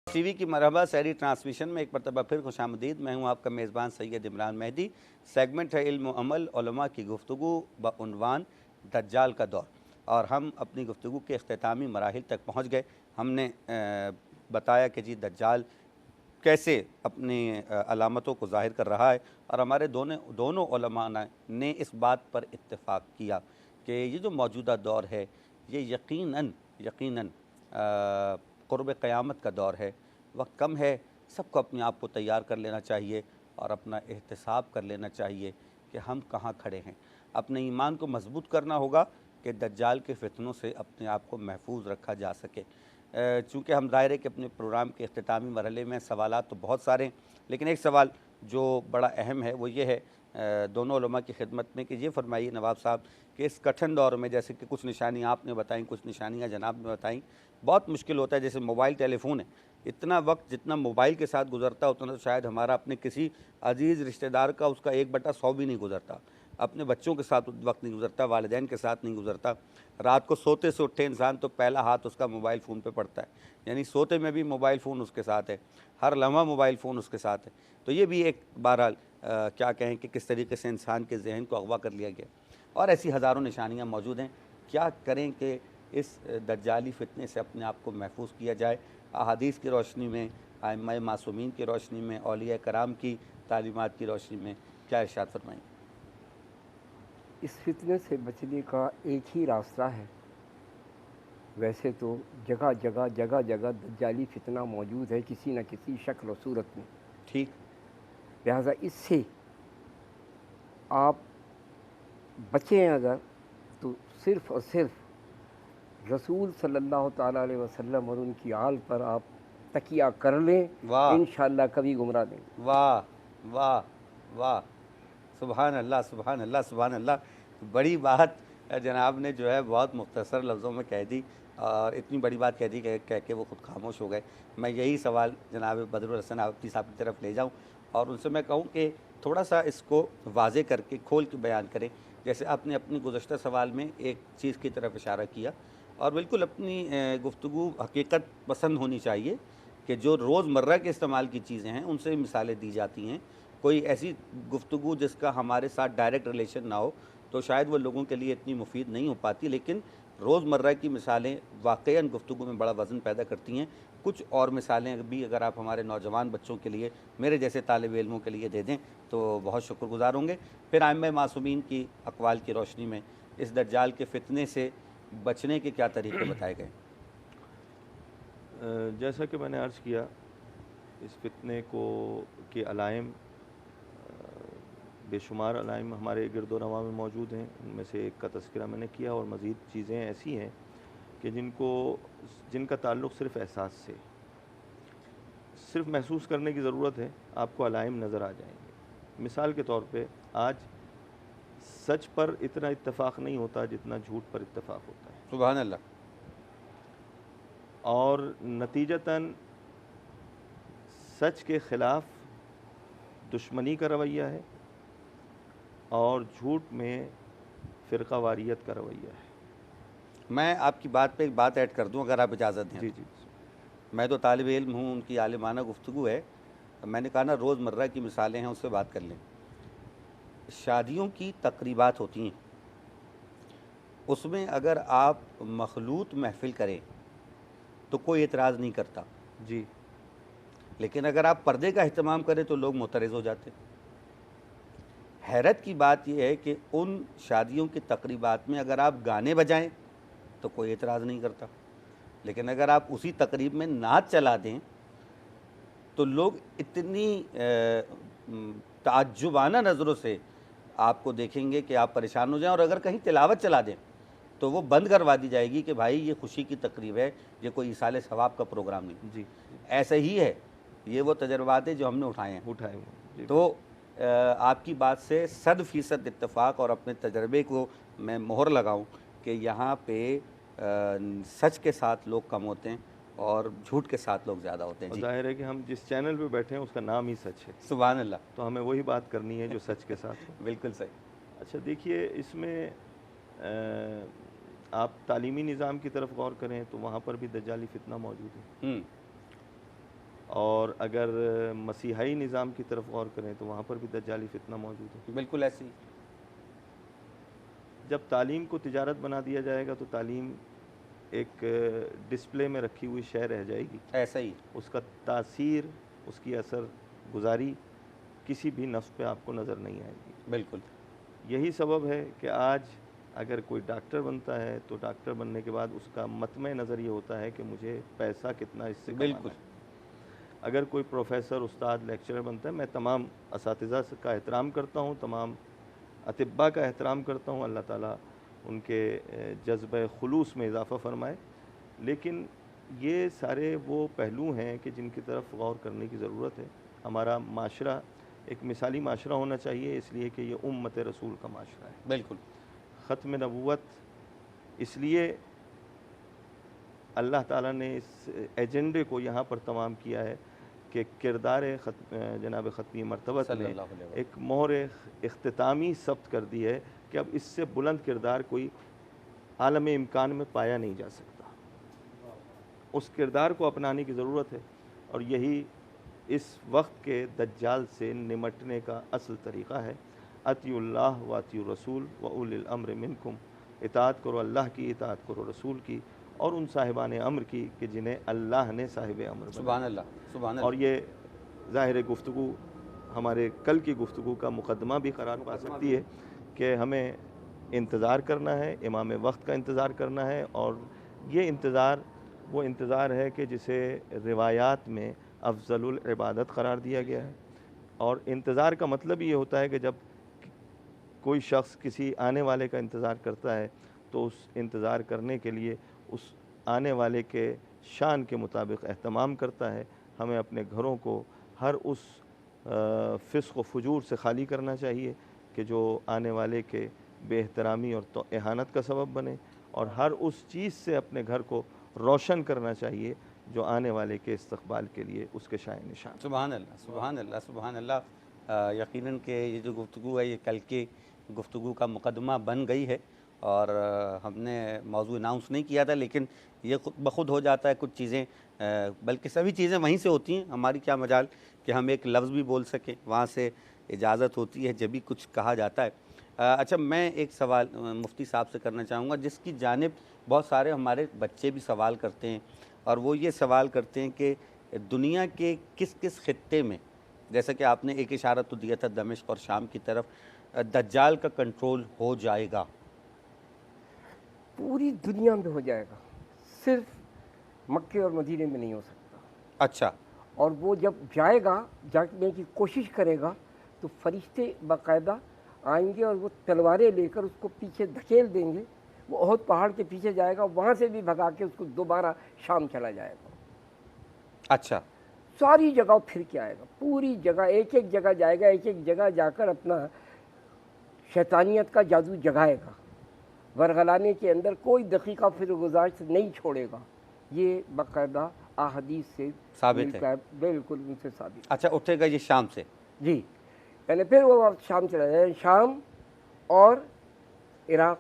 टीवी की मरहबा सैरी ट्रांसमिशन में एक मरतबा फिर खुशामदीद। मैं हूँ आपका मेज़बान सैयद इमरान मेहदी। सेगमेंट है इल्म व अमल उलमा की गुफ्तगू बउनवान दज्जाल का दौर, और हम अपनी गुफ्तगू के अख्तामी मराहिल तक पहुँच गए। हमने बताया कि जी दज्जाल कैसे अपनी अलामतों को ज़ाहिर कर रहा है, और हमारे दोनों उलमा ने इस बात पर इत्तेफाक किया कि ये जो मौजूदा दौर है ये यकीनन क़ुर्ब क़यामत का दौर है। वक्त कम है, सबको अपने आप को तैयार कर लेना चाहिए और अपना एहतिसाब कर लेना चाहिए कि हम कहाँ खड़े हैं। अपने ईमान को मजबूत करना होगा कि दज्जाल के फितनों से अपने आप को महफूज रखा जा सके। चूँकि हम दायरे के अपने प्रोग्राम के अख्तामी मरहले में सवालात तो बहुत सारे हैं, लेकिन एक सवाल जो बड़ा अहम है वो ये है दोनों उलमा की खिदमत में कि ये फरमाइए नवाब साहब कि इस कठिन दौर में, जैसे कि कुछ निशानियाँ आपने बताई, कुछ निशानियाँ जनाब ने बताई, बहुत मुश्किल होता है। जैसे मोबाइल टेलीफोन है, इतना वक्त जितना मोबाइल के साथ गुजरता उतना तो शायद हमारा अपने किसी अजीज़ रिश्तेदार का उसका 1/100 भी नहीं गुजरता। अपने बच्चों के साथ वक्त नहीं गुजरता, वालिदैन के साथ नहीं गुजरता। रात को सोते से उठे इंसान तो पहला हाथ उसका मोबाइल फ़ोन पे पड़ता है, यानी सोते में भी मोबाइल फ़ोन उसके साथ है, हर लम्हा मोबाइल फ़ोन उसके साथ है। तो ये भी एक बहरहाल क्या कहें कि किस तरीके से इंसान के जहन को अगवा कर लिया गया। और ऐसी हज़ारों निशानियाँ मौजूद हैं। क्या करें कि इस दज्जाली फितने से अपने आप को महफूज किया जाए। अहादीस की रोशनी में, आइम्मा मासूमीन की रोशनी में, औलिया कराम की तालीमात की रोशनी में क्या इरशाद फरमाएं? इस फितने से बचने का एक ही रास्ता है। वैसे तो जगह जगह दज्जाली फितना मौजूद है किसी न किसी शक्ल और सूरत में, ठीक। लिहाजा इससे आप बचें अगर तो सिर्फ़ और सिर्फ रसूल सल्लल्लाहु ताला अलैहि वसल्लम और उनकी आल पर आप तकिया कर लें, इंशाअल्लाह कभी गुमराह नहीं। वाह वाह वाह, सुभान अल्लाह सुभान अल्लाह सुभान अल्लाह। बड़ी बात जनाब ने जो है बहुत मुख्तसर लफ्ज़ों में कह दी, और इतनी बड़ी बात कह दी कह के वो खुद खामोश हो गए। मैं यही सवाल जनाब बदरुल हसन आफ़ती साहब की तरफ ले जाऊँ और उनसे मैं कहूँ कि थोड़ा सा इसको वाज़े करके खोल के बयान करें। जैसे आपने अपनी गुज़श्ता सवाल में एक चीज़ की तरफ इशारा किया, और बिल्कुल अपनी गुफ्तगू हकीकत पसंद होनी चाहिए कि जो रोज़मर्रा के इस्तेमाल की चीज़ें हैं उनसे मिसालें दी जाती हैं। कोई ऐसी गुफ्तगू जिसका हमारे साथ डायरेक्ट रिलेशन ना हो तो शायद वो लोगों के लिए इतनी मुफीद नहीं हो पाती, लेकिन रोज़मर्रा की मिसालें वाक़ईन गुफ्तगू में बड़ा वज़न पैदा करती हैं। कुछ और मिसालें भी अगर आप हमारे नौजवान बच्चों के लिए, मेरे जैसे तालिब इल्मों के लिए दे दें तो बहुत शुक्रगुज़ार होंगे। फिर आइम्मा मासूमीन की अक़वाल की रोशनी में इस दज्जाल के फितने से बचने के क्या तरीके बताए गए? जैसा कि मैंने अर्ज़ किया, इस फितने को के अलाइम बेशुमार अलाइम हमारे गिरदोनवा में मौजूद हैं। उनमें से एक का तज़किरा मैंने किया, और मज़ीद चीज़ें ऐसी हैं कि जिनका ताल्लुक़ सिर्फ़ एहसास से, सिर्फ़ महसूस करने की ज़रूरत है, आपको अलाइम नज़र आ जाएंगे। मिसाल के तौर पे आज सच पर इतना इत्तेफाक नहीं होता जितना झूठ पर इत्तेफाक होता है। सुभान अल्लाह। और नतीजतन सच के ख़िलाफ़ दुश्मनी का रवैया है और झूठ में फ़िरक़ावारियत का रवैया है। मैं आपकी बात पे एक बात ऐड कर दूं अगर आप इजाज़त दें। जी जी। मैं तो तालिब इल्म हूँ, उनकी आलिमाना गुफ्तगू है। मैंने कहा ना रोज़मर्रा की मिसालें हैं, उससे बात कर लें। शादियों की तकरीबात होती हैं, उसमें अगर आप मखलूत महफ़िल करें तो कोई एतराज़ नहीं करता जी, लेकिन अगर आप पर्दे का अहतमाम करें तो लोग मुतरज़ हो जाते हैं। हैरत की बात यह है कि उन शादियों की तकरीबात में अगर आप गाने बजाएं तो कोई एतराज़ नहीं करता, लेकिन अगर आप उसी तकरीब में नाच चला दें तो लोग इतनी ताज्जुबाना नज़रों से आपको देखेंगे कि आप परेशान हो जाएं। और अगर कहीं तिलावत चला दें तो वो बंद करवा दी जाएगी कि भाई ये खुशी की तकरीब है, ये कोई इसाले सवाब का प्रोग्राम नहीं। जी, ऐसा ही है, ये वो तजर्बात है जो हमने उठाए हैं। उठाए हुए। तो आपकी बात से 100% इत्तेफाक और अपने तजर्बे को मैं मोहर लगाऊं कि यहाँ पे सच के साथ लोग कम होते हैं और झूठ के साथ लोग ज़्यादा होते हैं। और जी, ज़ाहिर है कि हम जिस चैनल पे बैठे हैं उसका नाम ही सच है, सुभान अल्लाह। तो हमें वही बात करनी है जो सच के साथ हो। बिल्कुल सही। अच्छा देखिए, इसमें आप तालीमी निज़ाम की तरफ गौर करें तो वहाँ पर भी दज्जाली फितना मौजूद है, और अगर मसीहाई निज़ाम की तरफ गौर करें तो वहाँ पर भी दज्जाली फितना मौजूद है। बिल्कुल ऐसी। जब तालीम को तिजारत बना दिया जाएगा तो तालीम एक डिस्प्ले में रखी हुई शय रह जाएगी, ऐसा ही। उसका तासीर, उसकी असर गुजारी किसी भी नफ्स पे आपको नज़र नहीं आएगी। बिल्कुल। यही सबब है कि आज अगर कोई डॉक्टर बनता है तो डॉक्टर बनने के बाद उसका मतमे नज़र ये होता है कि मुझे पैसा कितना इससे कमाना बिल्कुल। है। अगर कोई प्रोफेसर, उस्ताद, लेक्चरर बनता है, मैं तमाम असातिज़ा का एहतराम करता हूँ, तमाम अतिब्बा का एहतराम करता हूँ, अल्लाह ताला उनके जज्बे खुलूस में इजाफ़ा फरमाए, लेकिन ये सारे वो पहलू हैं कि जिनकी तरफ गौर करने की ज़रूरत है। हमारा माशरा एक मिसाली माशरा होना चाहिए, इसलिए कि ये उम्मत रसूल का माशरा है। बिल्कुल। ख़त्म नबूवत इसलिए अल्लाह ताला ने इस एजेंडे को यहाँ पर तमाम किया है कि किरदार जनाब ख़त्मी मरतबत ने सल्लल्लाहु अलैहि वसल्लम। एक मोहर इख्तितामी सब्त कर दी है कि अब इससे बुलंद किरदार कोई आलम इम्कान में पाया नहीं जा सकता। उस किरदार को अपनाने की ज़रूरत है, और यही इस वक्त के दज्जाल से निमटने का असल तरीक़ा है। अतिउल्लाह व अतिउर रसूल व उलिल अम्र मिनकुम, इताअत करो अल्लाह की, इताअत करो रसूल की और उन साहिबान अम्र की कि जिन्हें अल्लाह ने साहिब अम्र बनाया। सुभान अल्लाह, सुभान अल्लाह। और ये ज़ाहिर गुफ्तगू हमारे कल की गुफ्तगू का मुकदमा भी करार पा सकती है कि हमें इंतज़ार करना है, इमाम वक्त का इंतज़ार करना है, और ये इंतज़ार वो इंतज़ार है कि जिसे रिवायात में अफजलुल इबादत करार दिया गया है। और इंतज़ार का मतलब ये होता है कि जब कोई शख्स किसी आने वाले का इंतज़ार करता है तो उस इंतज़ार करने के लिए उस आने वाले के शान के मुताबिक एहतमाम करता है। हमें अपने घरों को हर उस फ़िस्क़ व फ़ुजूर से खाली करना चाहिए कि जो आने वाले के बेहतरामी और तो एहानत का सबब बने, और हर उस चीज़ से अपने घर को रोशन करना चाहिए जो आने वाले के इस्तक़बाल के लिए उसके शाए निशान। सुभान अल्लाह, सुभान अल्लाह, सुभान अल्लाह। यकीनन के ये जो गुफ्तगू है ये कल के गुफ्तगू का मुकदमा बन गई है, और हमने मौजू अनाउंस नहीं किया था, लेकिन ये खुद ब खुद हो जाता है। कुछ चीज़ें, बल्कि सभी चीज़ें वहीं से होती हैं। हमारी क्या मजाल कि हम एक लफ्ज़ भी बोल सकें, वहाँ से इजाज़त होती है जब भी कुछ कहा जाता है। अच्छा, मैं एक सवाल मुफ्ती साहब से करना चाहूँगा, जिसकी जानिब बहुत सारे हमारे बच्चे भी सवाल करते हैं, और वो ये सवाल करते हैं कि दुनिया के किस किस खित्ते में, जैसा कि आपने एक इशारा तो दिया था दमिश्क और शाम की तरफ, दज्जाल का कंट्रोल हो जाएगा? पूरी दुनिया में हो जाएगा, सिर्फ मक्के और मदीने में नहीं हो सकता। अच्छा। और वो जब जाएगा, जाने की कोशिश करेगा, तो फरिश्ते बाकायदा आएंगे और वो तलवारें लेकर उसको पीछे धकेल देंगे। वो ओहद पहाड़ के पीछे जाएगा, वहाँ से भी भगा के उसको दोबारा शाम चला जाएगा। अच्छा। सारी जगह फिर के आएगा, पूरी जगह, एक एक जगह जाएगा, एक एक जगह जाकर अपना शैतानियत का जादू जगाएगा। वरगलाने के अंदर कोई दकीका फिर गुजारिश नहीं छोड़ेगा। ये बाकायदा अहादीस से साबित है। बिल्कुल उनसे साबित। अच्छा, उठेगा ये शाम से? जी, यानी फिर वो शाम चला जाए, शाम और इराक़।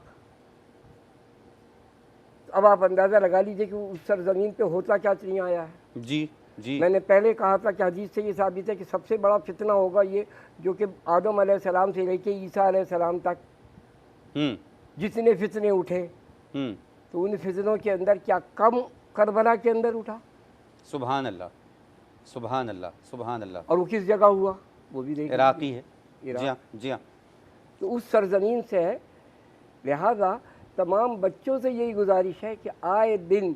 अब आप अंदाज़ा लगा लीजिए कि उस सरज़मीन पे होता क्या नहीं आया है। जी जी। मैंने पहले कहा था कि हदीस से ये साबित है कि सबसे बड़ा फितना होगा ये, जो कि आदम अलैहिस्सलाम से लेके ईसा अलैहिस्सलाम तक जितने फितने उठे, तो उन फितनों के अंदर क्या कम करबला के अंदर उठा? सुभान अल्लाह, सुभान अल्लाह, सुभान अल्लाह। और वो किस जगह हुआ वो भी देखिए, इराक़ी है। इराक़। जी हाँ, जी हाँ। तो उस सरजमीन से है। लिहाजा तमाम बच्चों से यही गुजारिश है कि आए दिन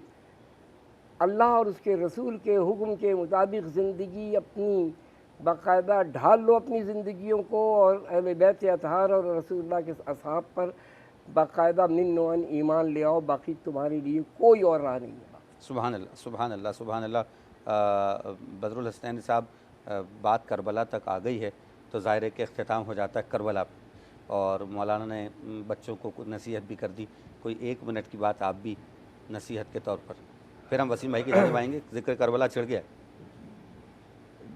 अल्लाह और उसके रसूल के हुक्म के मुताबिक ज़िंदगी अपनी बाकायदा ढाल लो अपनी ज़िंदगियों को, और अहले बैत अतहार और रसूलुल्लाह के असहाब पर बाकायदा मिन ईमान ले आओ। बाकी तुम्हारे लिए कोई और राह नहीं है। सुभान अल्लाह, सुभान अल्लाह, सुभान अल्लाह। बदरुल हसनैनी साहब, बात करबला तक आ गई है, तो ज़ाहिर है कि अख्तिताम हो जाता है करबला पे, और मौलाना ने बच्चों को नसीहत भी कर दी। कोई 1 मिनट की बात आप भी नसीहत के तौर पर, फिर हम वसीम भाई की जानिब आएंगे। ज़िक्र करबला छिड़ गया।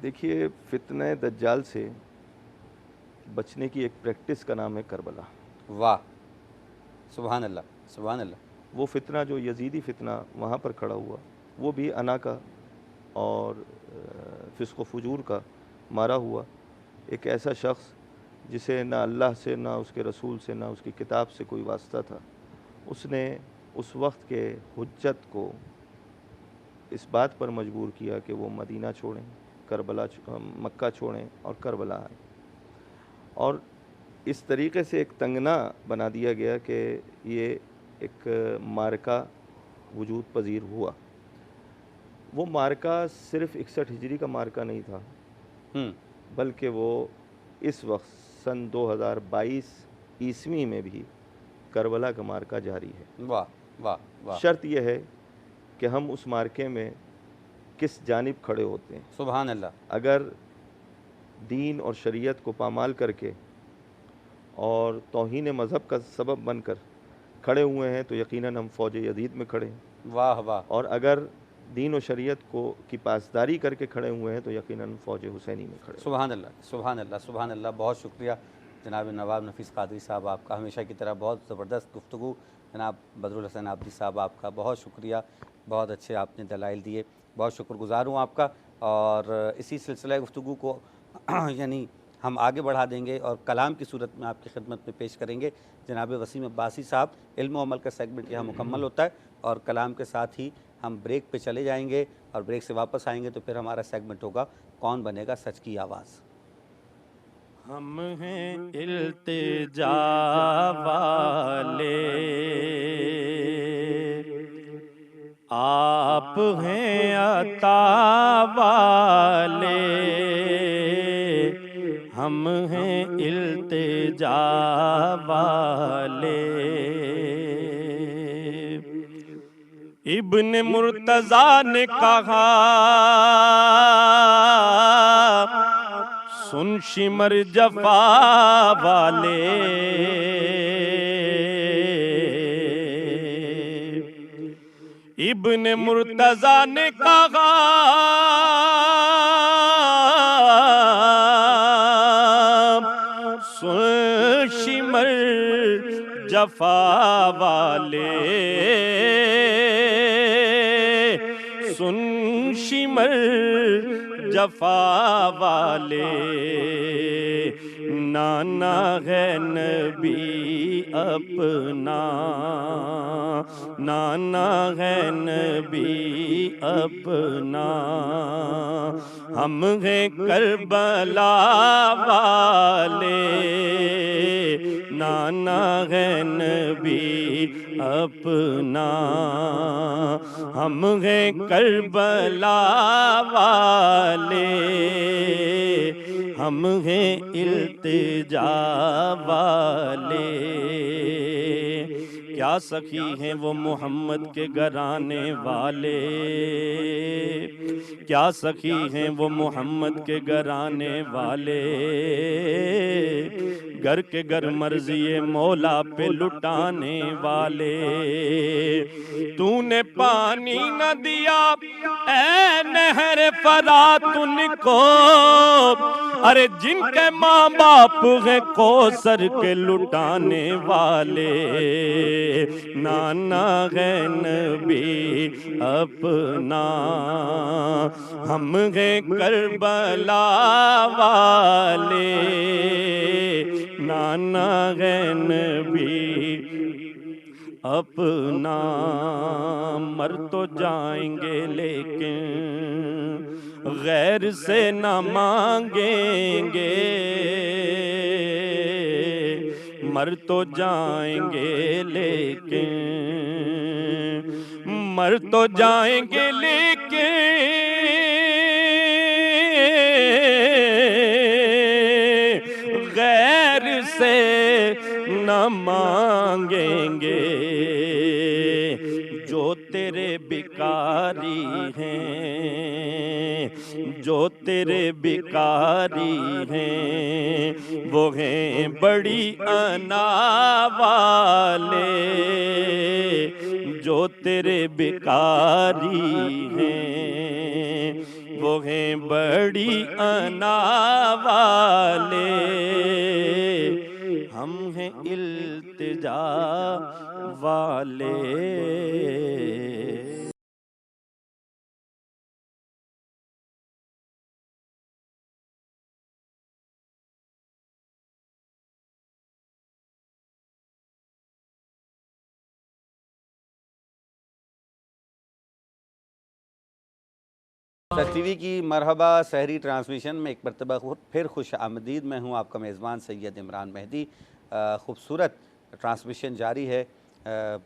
देखिए, फितने दज्जाल से बचने की एक प्रैक्टिस का नाम है करबला। वाह, सुभान अल्लाह, सुभान अल्लाह। वो फितना जो यजीदी फितना वहाँ पर खड़ा हुआ, वो भी अना का और फिस्क़ फुजूर का मारा हुआ एक ऐसा शख्स जिसे ना अल्लाह से, ना उसके रसूल से, ना उसकी किताब से कोई वास्ता था, उसने उस वक्त के हुज्जत को इस बात पर मजबूर किया कि वो मदीना छोड़ें, मक्का छोड़ें और करबला आए। और इस तरीक़े से एक तंगना बना दिया गया कि ये एक मार्का वजूद पजीर हुआ। वो मार्का सिर्फ़ 61 हिजरी का मार्का नहीं था, बल्कि वो इस वक्त सन 2022 ईस्वी में भी करबला का मार्का जारी है। वाह वाह वाह। शर्त यह है कि हम उस मार्के में किस जानिब खड़े होते हैं। सुभान अल्लाह। अगर दीन और शरीयत को पामाल करके और तौहीन मज़हब का सबब बनकर खड़े हुए हैं तो यकीनन हम फ़ौज यज़ीद में खड़े हैं। वाह वाह। और अगर दीन और शरीयत को की पासदारी करके खड़े हुए हैं तो यकीनन फ़ौज हुसैनी में खड़े। सुभान अल्लाह, सुभान अल्लाह, सुभान अल्लाह। बहुत शुक्रिया जनाब नवाब नफ़ीस कादरी साहब आपका, हमेशा की तरह बहुत ज़बरदस्त गुफ्तगू। जनाब बदरुल हसन आबदी साहब आपका बहुत शुक्रिया, बहुत अच्छे आपने दलाइल दिए, बहुत शुक्रगुज़ार हूँ आपका। और इसी सिलसिला गुफ्तगू को यानी हम आगे बढ़ा देंगे और कलाम की सूरत में आपकी खिदमत में पेश करेंगे। जनाब वसीम अब्बासी साहब, इल्म व अमल का सेगमेंट यहाँ मुकम्मल होता है और कलाम के साथ ही हम ब्रेक पे चले जाएंगे और ब्रेक से वापस आएंगे तो फिर हमारा सेगमेंट होगा कौन बनेगा सच की आवाज़। हम हैं इल्तिजा वाले, आप हैं अता वाले, हम हैं इल्तिजा वाले। इब्न मुर्तज़ा ने कहा, सुन शिमर जफा वाले, इब्न मुर्तज़ा ने कहा, सुन शिमर जफा वाले, सुन शिमर जफा वाले, नाना है नबी अपना, नाना है नबी अपना, हम हैं करबला वाले, नाना है नबी अपना, हम हैं करबला वाले, हम हैं इल्तिजा वाले। क्या सखी हैं वो मोहम्मद के घराने वाले, क्या सखी हैं वो मोहम्मद के घराने वाले, घर के घर मर्जी मौला पे लुटाने वाले। तूने पानी न दिया ऐ नहर फरात उनको, अरे जिनके माँ बाप है कौसर के लुटाने वाले, नाना है नबी अपना, हम हैं करबला वाले, नाना है नबी अपना। मर तो जाएंगे लेकिन गैर से न मांगेंगे, मर तो जाएंगे लेकिन, मर तो जाएंगे लेकिन गैर से न मांगेंगे। जो तेरे भिखारी हैं, जो तेरे भिखारी हैं वो हैं बड़ी अना वाले, जो तेरे भिखारी हैं वो हैं बड़ी अना वाले, हम हैं इल्तिजा वाले। सच टीवी की मरहबा सहरी ट्रांसमिशन में एक मरतबा फिर खुश आमदीद। मैं हूँ आपका मेज़बान सैयद इमरान मेहदी। ख़ूबसूरत ट्रांसमिशन जारी है,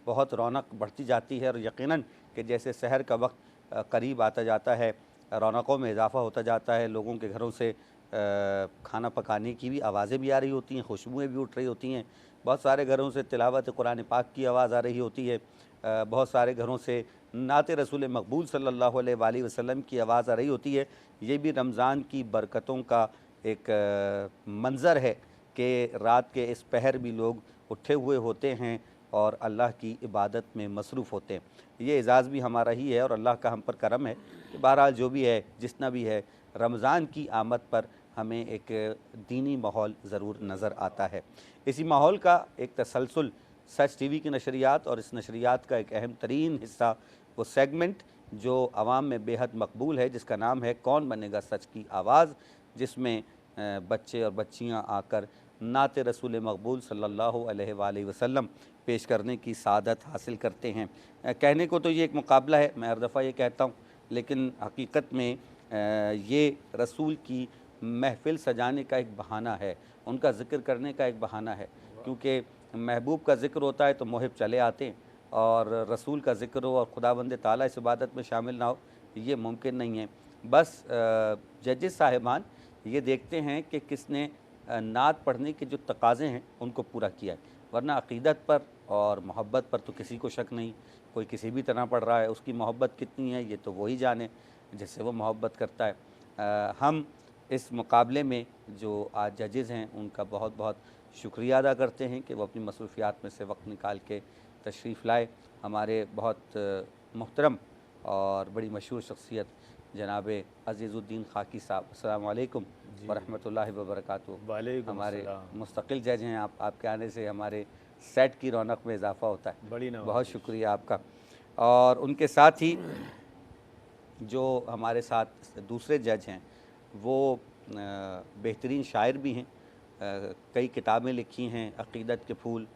बहुत रौनक बढ़ती जाती है और यकीनन कि जैसे सहर का वक्त करीब आता जाता है रौनकों में इजाफ़ा होता जाता है। लोगों के घरों से खाना पकाने की भी आवाज़ें भी आ रही होती हैं, खुशबुएँ भी उठ रही होती हैं। बहुत सारे घरों से तिलावत कुरान पाक की आवाज़ आ रही होती है। बहुत सारे घरों से नात रसूल मकबूल सल्लल्लाहु अलैहि वसल्लम की आवाज़ आ रही होती है। ये भी रमज़ान की बरकतों का एक मंज़र है कि रात के इस पहर भी लोग उठे हुए होते हैं और अल्लाह की इबादत में मसरूफ़ होते हैं। ये एज़ाज़ भी हमारा ही है और अल्लाह का हम पर करम है कि बहरहाल जो भी है, जितना भी है, रमज़ान की आमद पर हमें एक दीनी माहौल ज़रूर नज़र आता है। इसी माहौल का एक तसलसल सच टीवी की नशरियात और इस नशरियात का एक अहम तरीन हिस्सा वो सेगमेंट जो आवाम में बेहद मकबूल है, जिसका नाम है कौन बनेगा सच की आवाज़, जिसमें बच्चे और बच्चियां आकर नात रसूल मकबूल सल्लल्लाहु अलैहि वसल्लम पेश करने की सादत हासिल करते हैं। कहने को तो ये एक मुकाबला है, मैं हर दफ़ा ये कहता हूँ, लेकिन हकीकत में ये रसूल की महफ़िल सजाने का एक बहाना है, उनका ज़िक्र करने का एक बहाना है। क्योंकि महबूब का ज़िक्र होता है तो मुहिब चले आते हैं, और रसूल का ज़िक्र हो और खुदावंद ताला इस इबादत में शामिल ना हो, ये मुमकिन नहीं है। बस जजेस साहिबान ये देखते हैं कि किसने नात पढ़ने के जो तकाज़े हैं उनको पूरा किया है, वरना अक़ीदत पर और मोहब्बत पर तो किसी को शक नहीं। कोई किसी भी तरह पढ़ रहा है, उसकी मोहब्बत कितनी है ये तो वही जाने जिससे वो मोहब्बत करता है। हम इस मुकाबले में जो आज जजेज़ हैं उनका बहुत बहुत शुक्रिया अदा करते हैं कि वो अपनी मसरूफ़ियात में से वक्त निकाल के तशरीफ़ लाए। हमारे बहुत मुहतरम और बड़ी मशहूर शख्सियत जनाब अज़ीज़ुद्दीन खाकी साहब, अस्सलाम वालेकुम व रहमतुल्लाहि व बरकातुहू। हमारे मुस्तकिल जज हैं। आपके आने से हमारे सेट की रौनक में इजाफ़ा होता है। बहुत शुक्रिया आपका। और उनके साथ ही जो हमारे साथ दूसरे जज हैं वो बेहतरीन शायर भी हैं, कई किताबें लिखी हैं, अक़ीदत के फूल,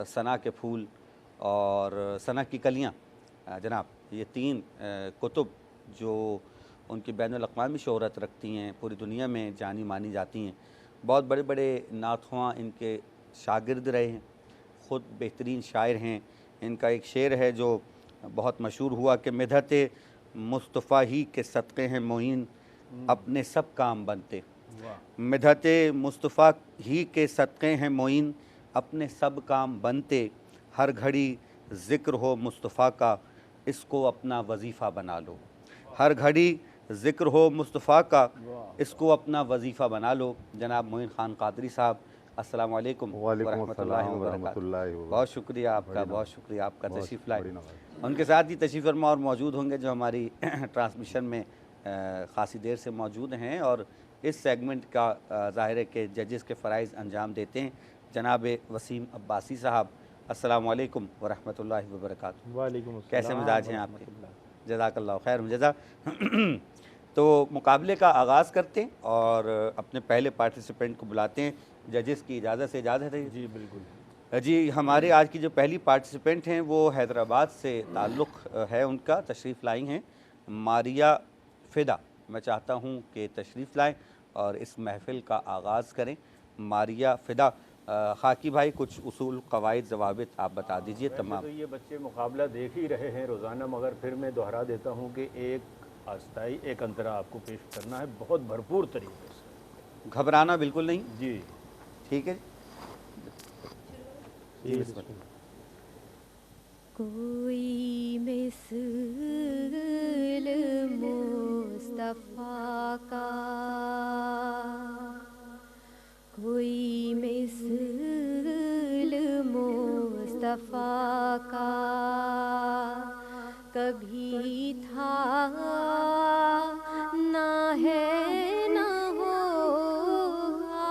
सना के फूल और सना की कलियाँ। जनाब ये तीन कुतुब जो उनकी बैनुल-अक़वामी शोहरत रखती हैं, पूरी दुनिया में जानी मानी जाती हैं। बहुत बड़े बड़े नातख़्वां इनके शागिर्द रहे हैं, ख़ुद बेहतरीन शायर हैं। इनका एक शेर है जो बहुत मशहूर हुआ कि मिदहत मुस्तफ़ा ही के सदक़े हैं मोइन अपने सब काम बनते। मिदहत मुस्तफ़ा ही के सदक़े हैं मोइन अपने सब काम बनते। हर घड़ी ज़िक्र हो मुस्तफ़ा का इसको अपना वजीफ़ा बना लो। हर घड़ी ज़िक्र हो मुस्तफ़ा का इसको अपना वजीफ़ा बना लो। जनाब मोइन ख़ान क़ादरी साहब, अस्सलाम वालेकुम व रहमतुल्लाहि व बरकातुहू। बहुत शुक्रिया आपका, बहुत शुक्रिया आपका तशरीफ़ लाए। उनके साथ ही तशरीफ़ फरमा और मौजूद होंगे जो हमारी ट्रांसमिशन में ख़ासी देर से मौजूद हैं और इस सेगमेंट का ज़ाहिर है कि जजेस के फ़राइज़ अंजाम देते हैं, जनाब वसीम अब्बासी साहब, अस्सलाम वालेकुम व रहमतुल्लाहि व बरकातुहू। वालेकुम अस्सलाम। कैसे मिजाज हैं आपके? जज़ाकल्लाहु खैर जज़ा। तो मुकाबले का आगाज़ करते हैं और अपने पहले पार्टिसिपेंट को बुलाते हैं। जजेस की इजाज़त से इजाज़त है? जी बिल्कुल जी। हमारे आज की जो पहली पार्टिसिपेंट हैं वो हैदराबाद से ताल्लुक़ है उनका, तशरीफ़ लाई हैं मारिया फ़िदा। मैं चाहता हूँ कि तशरीफ़ लाएँ और इस महफ़िल का आगाज़ करें। मारिया फ़िदा, खाकी भाई कुछ उसूल, क़वाइद, ज़वाबित आप बता दीजिए तमाम। तो ये बच्चे मुकाबला देख ही रहे हैं रोज़ाना, मगर फिर मैं दोहरा देता हूँ कि एक आस्ताई एक अंतरा आपको पेश करना है बहुत भरपूर तरीके से। घबराना बिल्कुल नहीं जी, ठीक है जी। कोई मिसल मुस्तफ़ा मुस्तफ़ा का कभी था ना है ना होगा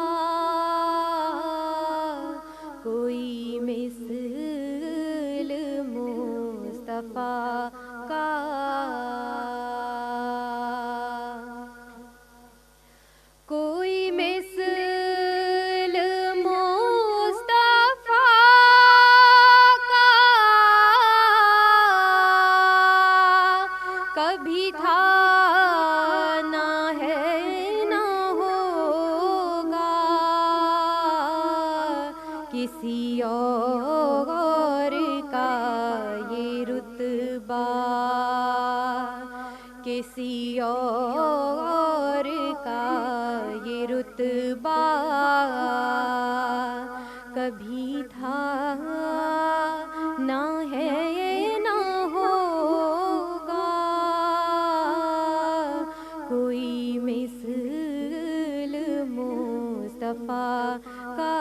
कोई मिसल मुस्तफ़ा का कोई मिसल मुस्तफ़ा का कभी था ना है ना होगा किसी और का ये रुतबा किसी और का ये रुतबा कभी था ना है ना होगा कोई मिसल मुस्तफ़ा का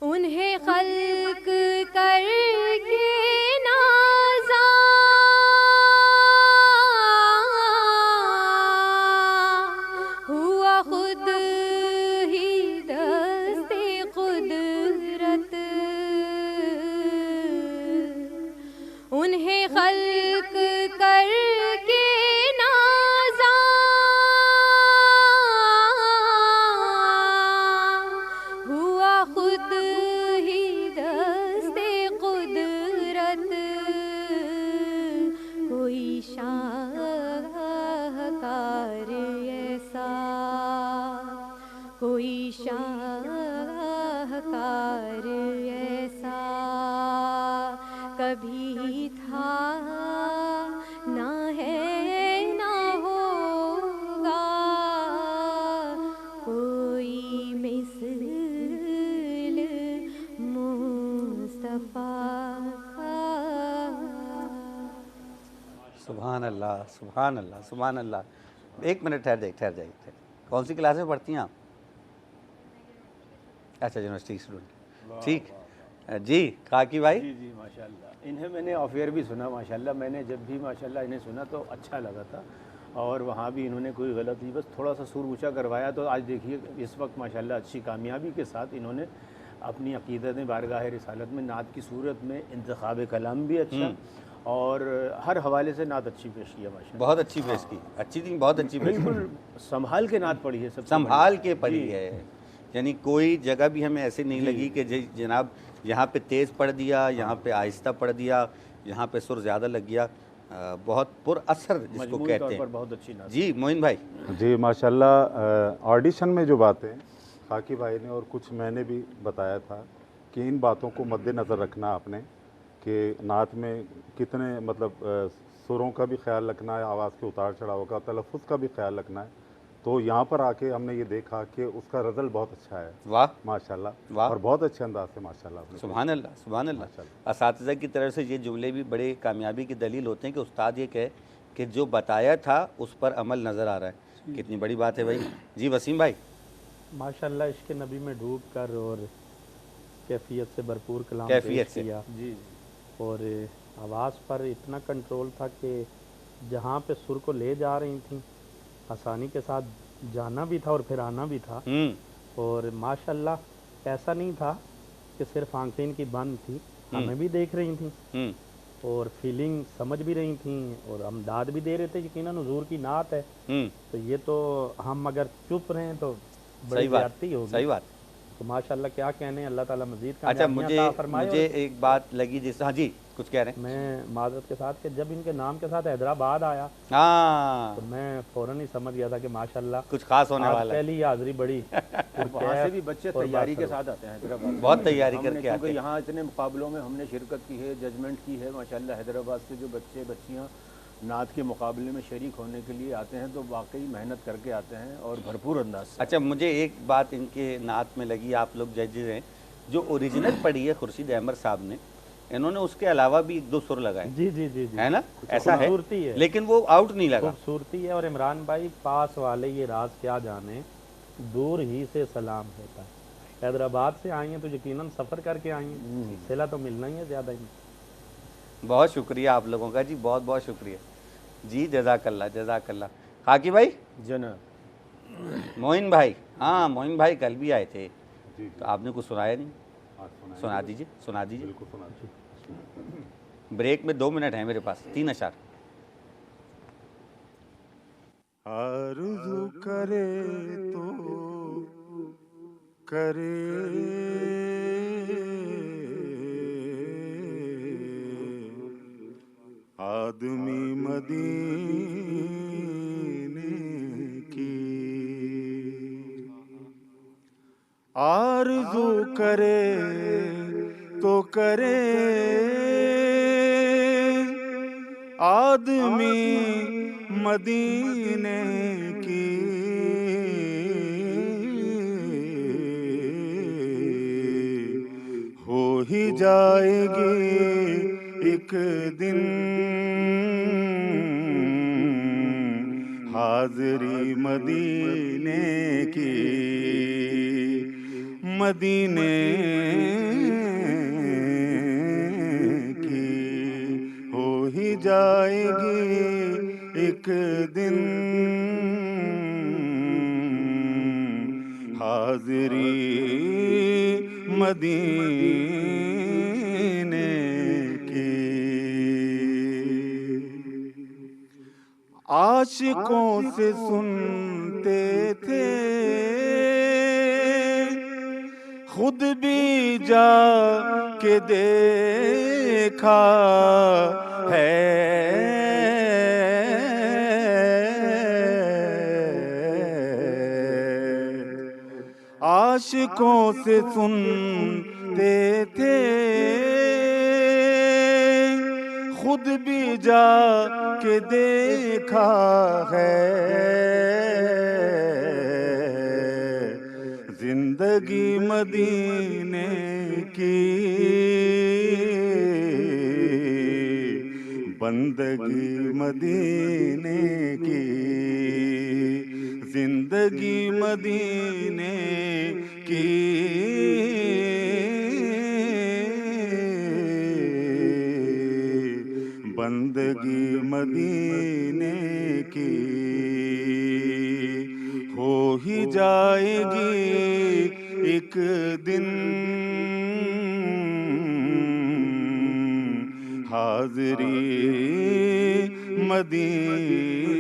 उन्हें खल्क करके नाज़ा हुआ खुद ही दस्ते कुदरत उन्हें खल्क करके नाज़ा हुआ खुद ही दस्ते कुदरत कोई शाहकार ऐसा कोई शाहकार ऐसा कभी था ना है ना होगा कोई मिसल मुस्तफ़ा का सुभान अल्लाह सुभान अल्लाह सुभान अल्लाह। एक मिनट ठहर जाइए। कौन सी क्लास में पढ़ती हैं आप? अच्छा, यूनिवर्सिटी स्टूडेंट। ठीक जी, काकी भाई। जी जी माशाल्लाह। इन्हें मैंने ऑफेयर भी सुना माशाल्लाह। मैंने जब भी माशाल्लाह इन्हें सुना तो अच्छा लगा था और वहाँ भी इन्होंने कोई गलत नहीं, बस थोड़ा सा सुर ऊँचा करवाया। तो आज देखिए इस वक्त माशाल्लाह अच्छी कामयाबी के साथ इन्होंने अपनी अकीदत में बारगाह रिसालत में नात की सूरत में इंतखाब कलाम भी अच्छा और हर हवाले से नात अच्छी पेश किया माशाल्लाह। बहुत अच्छी पेश की, अच्छी थी, बहुत अच्छी पेश की। बिल्कुल संभाल के नात पढ़ी है, सब संभाल के पढ़ी है, यानी कोई जगह भी हमें ऐसी नहीं लगी कि जनाब यहाँ पे तेज़ पढ़ दिया, यहाँ पे आहिस्ता पढ़ दिया, यहाँ पे सुर ज़्यादा लग गया। बहुत पुर असर जिसको कहते हैं। बहुत अच्छी नात। जी मोइन भाई। जी माशाल्लाह। ऑडिशन में जो बातें खाकी भाई ने और कुछ मैंने भी बताया था कि इन बातों को मद्देनज़र रखना आपने कि नात में कितने मतलब सुरों का भी ख्याल रखना है, आवाज़ के उतार चढ़ाव का, तलफ़ुज़ का भी ख्याल रखना है। तो यहाँ पर आके हमने ये देखा कि उसका रिज़ल्ट बहुत अच्छा है। वाह माशाल्लाह, वाह, और बहुत अच्छे अंदाज से माशाल्लाह। सुभान अल्लाह सुभान अल्लाह। असातिज़ा की तरफ से ये जुमले भी बड़े कामयाबी की दलील होते हैं कि उस्ताद ये कहे कि जो बताया था उस पर अमल नज़र आ रहा है। कितनी बड़ी बात है भाई। जी वसीम भाई। माशाल्लाह इश्क़ नबी में डूब कर और कैफियत से भरपूर कलाम कैफियत पेश से किया। जी और आवाज़ पर इतना कंट्रोल था कि जहाँ पे सुर को ले जा रही थी आसानी के साथ जाना भी था और फिर आना भी था। और माशाल्लाह ऐसा नहीं था कि सिर्फ आंखें इनकी बंद थी, हमें भी देख रही थी और फीलिंग समझ भी रही थी और हम दाद भी दे रहे थे। यकीनन हुजूर की नात है तो ये तो हम अगर चुप रहें तो बड़ी ज़्यादती होगी। सही बात। तो माशाल्लाह क्या कहने, अल्लाह ताला मज़ीद अच्छा मुझे एक बात लगी जिस, हाँ जी कुछ कह रहे हैं। मैं माजरत के साथ कि जब इनके नाम के साथ हैदराबाद आया हाँ तो मैं फ़ौरन ही समझ गया था कि माशाल्लाह कुछ खास होने वाला है। पहली हाज़री बड़ी। वहाँ से भी बच्चे तैयारी के साथ आते हैं हैदराबाद। बहुत तैयारी करके आते हैं। यहाँ इतने मुकाबलों में हमने शिरकत की है, जजमेंट की है माशाल्लाह। हैदराबाद से जो बच्चे बच्चियाँ नात के मुकाबले में शरीक होने के लिए आते हैं तो वाकई मेहनत करके आते हैं और भरपूर अंदाज से। अच्छा मुझे एक बात इनके नात में लगी, आप लोग जजेज हैं, जो ओरिजिनल पढ़ी है खुर्शीद अहमद साहब ने, इन्होंने उसके अलावा भी एक दो सुर लगाए। जी जी जी, जी। है ना, ऐसा है, है लेकिन वो आउट नहीं लगा। खूबसूरती है। और इमरान भाई पास वाले ये राज क्या जाने, दूर ही से सलाम होता है। हैदराबाद से आई हैं तो यकीनन सफ़र करके आई हैं, सिला तो मिलना ही है ज़्यादा ही। बहुत शुक्रिया आप लोगों का जी, बहुत बहुत शुक्रिया जी, जज़ाकल्ला जज़ाकल्ला। खाकी भाई, जनाब मोइन भाई, हाँ मोइन भाई कल भी आए थे, जी तो आपने कुछ सुनाया नहीं, हाँ, सुनाइए। सुना दीजिए सुना दीजिए। बिल्कुल सुना दीजिए। ब्रेक में 2 मिनट हैं मेरे पास, 3 अशार। आरज़ू करे तो करे, आदमी मदीने की। आरज़ू करे तो करे, आदमी मदीने की। हो ही जाएगी एक दिन हाज़री मदीने की, मदीने की। हो ही जाएगी एक दिन हाज़री मदीने की। आशिकों से सुनते थे खुद भी जा के देखा है, आशिकों से सुनते थे खुद भी जा के देखा है। जिंदगी मदीने की, बंदगी मदीने की। जिंदगी मदीने की, बंदगी मदीने की। हो ही जाएगी एक दिन हाज़री मदीने।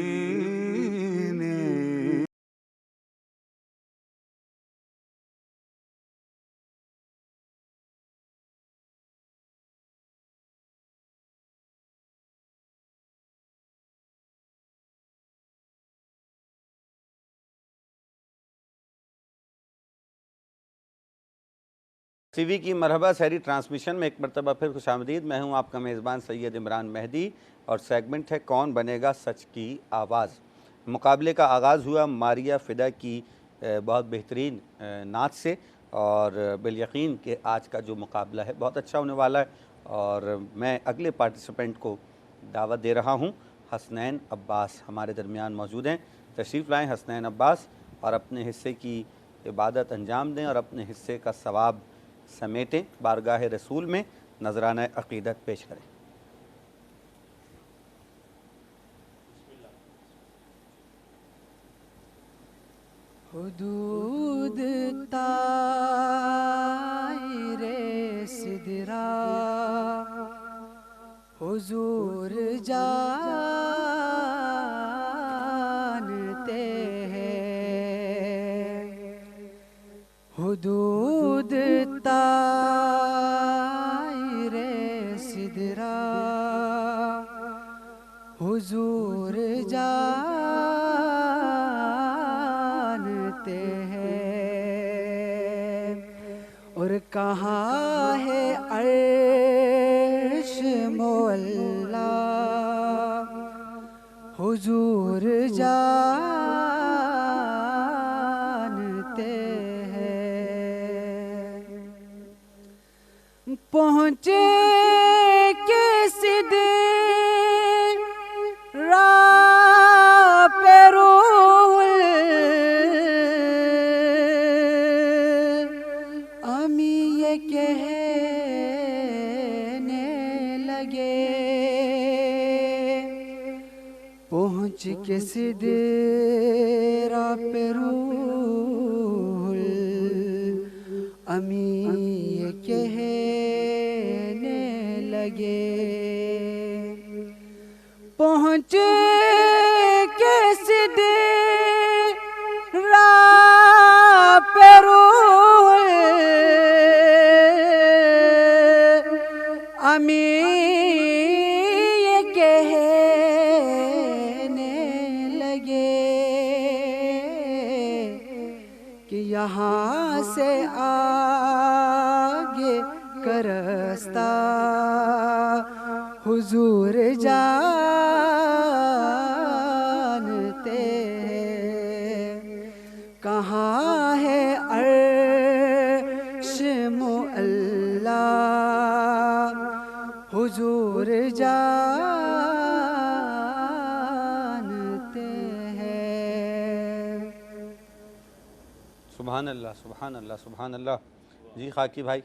टीवी की मरहबा सहरी ट्रांसमिशन में एक मरतबा फिर खुशामदीद। मैं हूं आपका मेज़बान सैयद इमरान मेहदी और सेगमेंट है कौन बनेगा सच की आवाज़। मुकाबले का आगाज़ हुआ मारिया फ़िदा की बहुत बेहतरीन नाच से और बिलयकीन कि आज का जो मुकाबला है बहुत अच्छा होने वाला है। और मैं अगले पार्टिसिपेंट को दावत दे रहा हूं। हसनैन अब्बास हमारे दरमियान मौजूद हैं। तशरीफ़ लाएँ हसनैन अब्बास और अपने हिस्से की इबादत अंजाम दें और अपने हिस्से का सवाब समेटें, बारगाह रसूल में नजराना अक़ीदत पेश करें। हुदूद तायरे सिदरा हुजूर जानते हैं। हुदूद तायरे सिदरा हुजूर जानते हैं। और कहाँ है अर्श मौला हुजूर जानते हैं। पहुँचे के सिदरा पे रूहुल लगे। पहुँच के सिदरा पे रूहुल अमी ये कहने लगे। पहुँच के सिदरा पे रूहुल अमी ये कहने लगे कि यहाँ से आगे का रास्ता हुजूर जानते हैं। कहाँ है अर्श मुअल्ला हुजूर जानते हैं। सुभान अल्लाह, सुभान अल्लाह, सुभान अल्लाह। जी खाकी भाई।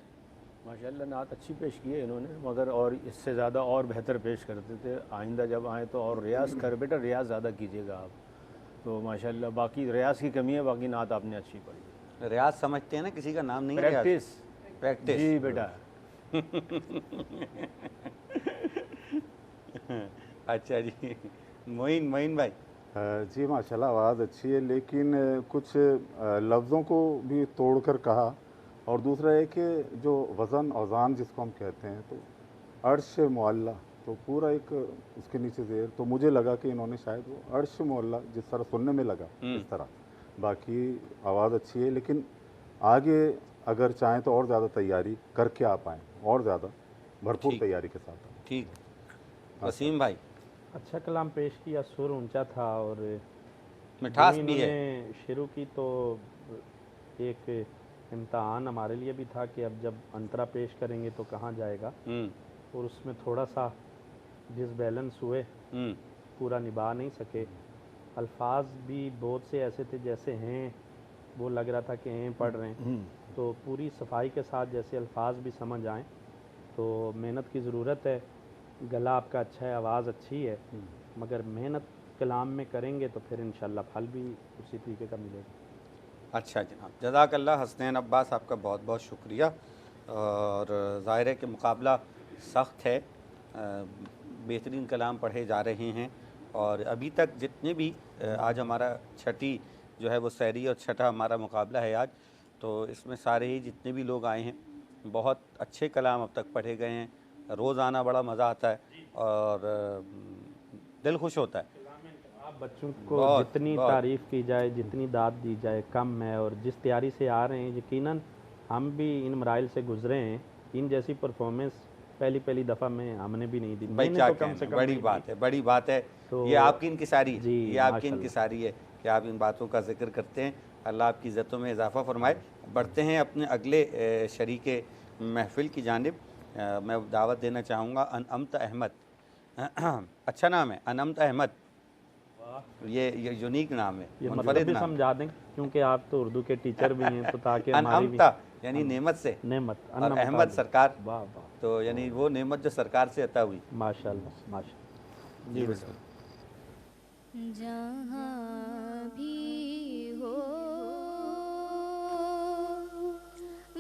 माशाल्लाह नात अच्छी पेश की है इन्होंने, मगर और इससे ज़्यादा और बेहतर पेश करते थे। आइंदा जब आएँ तो और रियाज़ कर, बेटा रियाज़ ज़्यादा कीजिएगा आप। तो माशाल्लाह बाकी रियाज़ की कमी है, बाकी नात आपने अच्छी पढ़ी। रियाज समझते हैं ना, किसी का नाम नहीं है रियाज। प्रैक्टिस प्रैक्टिस जी बेटा। अच्छा जी। मोइन भाई। जी माशाल्लाह आवाज़ अच्छी है, लेकिन कुछ लफ्ज़ों को भी तोड़कर कहा। और दूसरा है कि जो वज़न औज़ान जिसको हम कहते हैं, तो अर्श मुअल्ला, तो पूरा एक उसके नीचे ज़ेर, तो मुझे लगा कि इन्होंने शायद वो अर्श मुअल्ला जिस तरह सुनने में लगा इस तरह। बाकी आवाज़ अच्छी है, लेकिन आगे अगर चाहें तो और ज़्यादा तैयारी करके आप आएँ, और ज़्यादा भरपूर तैयारी के साथ। ठीक। वसीम भाई। अच्छा कलाम पेश किया, सुर ऊंचा था और मिठास भी है। शुरू की तो एक इम्तहान हमारे लिए भी था कि अब जब अंतरा पेश करेंगे तो कहाँ जाएगा, और उसमें थोड़ा सा डिसबैलेंस हुए, पूरा निभा नहीं सके। अल्फाज भी बहुत से ऐसे थे जैसे हैं, वो लग रहा था कि हैं पढ़ रहे हैं। तो पूरी सफाई के साथ जैसे अल्फाज भी समझ आएँ, तो मेहनत की ज़रूरत है। गला आपका अच्छा है, आवाज़ अच्छी है, मगर मेहनत कलाम में करेंगे तो फिर इंशाल्लाह फल भी उसी तरीके का मिलेगा। अच्छा जनाब, जज़ाकल्लाह हसनैन अब्बास, आपका बहुत बहुत शुक्रिया। और ज़ाहिर है कि मुकाबला सख्त है, बेहतरीन कलाम पढ़े जा रहे हैं। और अभी तक जितने भी आज हमारा छठी जो है वो सहरी और छठा हमारा मुकाबला है आज, तो इसमें सारे ही जितने भी लोग आए हैं, बहुत अच्छे कलाम अब तक पढ़े गए हैं। रोज़ आना बड़ा मज़ा आता है और दिल खुश होता है। आप बच्चों को जितनी तारीफ़ की जाए, जितनी दाद दी जाए कम है। और जिस तैयारी से आ रहे हैं, यकीनन हम भी इन मराइल से गुजरे हैं। इन जैसी परफॉर्मेंस पहली दफ़ा में हमने भी नहीं दी। भाई क्या तो कम से कम बड़ी बात है, बड़ी बात है। तो ये आपकी इनकिसारी, ये आपकी इनकिसारी है कि आप इन बातों का जिक्र करते हैं। अल्लाह आपकी इज़्ज़तों में इजाफ़ा फरमाए। बढ़ते हैं अपने अगले शरीके महफ़िल की जानिब। मैं दावत देना चाहूँगा अनअमत अहमद। अच्छा नाम है अनअमत अहमद, ये यूनिक नाम है। ये मतलब भी समझा दें, क्योंकि आप तो उर्दू के टीचर भी हैं, तो ताकि हमारी भी यानी नेमत से, नेमत और अहमद सरकार, वाह वाह, तो यानी वो नेमत जो सरकार से अता हुई। माशाल्लाह माशाल्लाह। जी बिल्कुल। जहाँ भी हो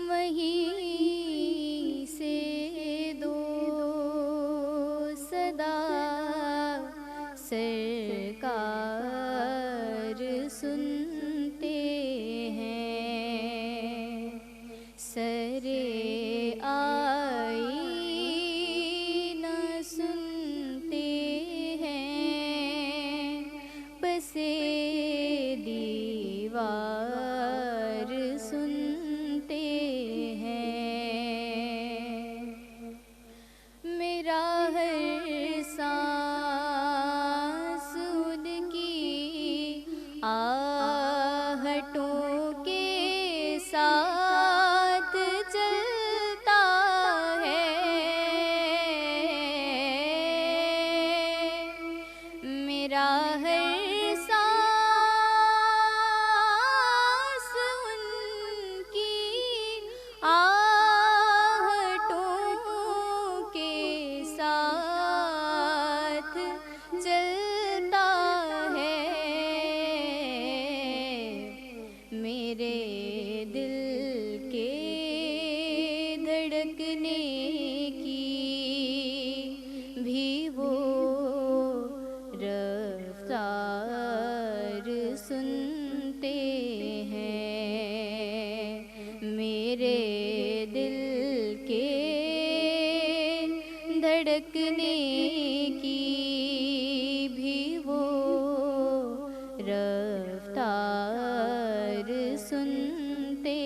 वहीं से दो सदा सरकार सुनते हैं। सरे आई न सुनते हैं, बसे दीवार सुनते हैं। धड़कने की भी वो रफ्तार सुनते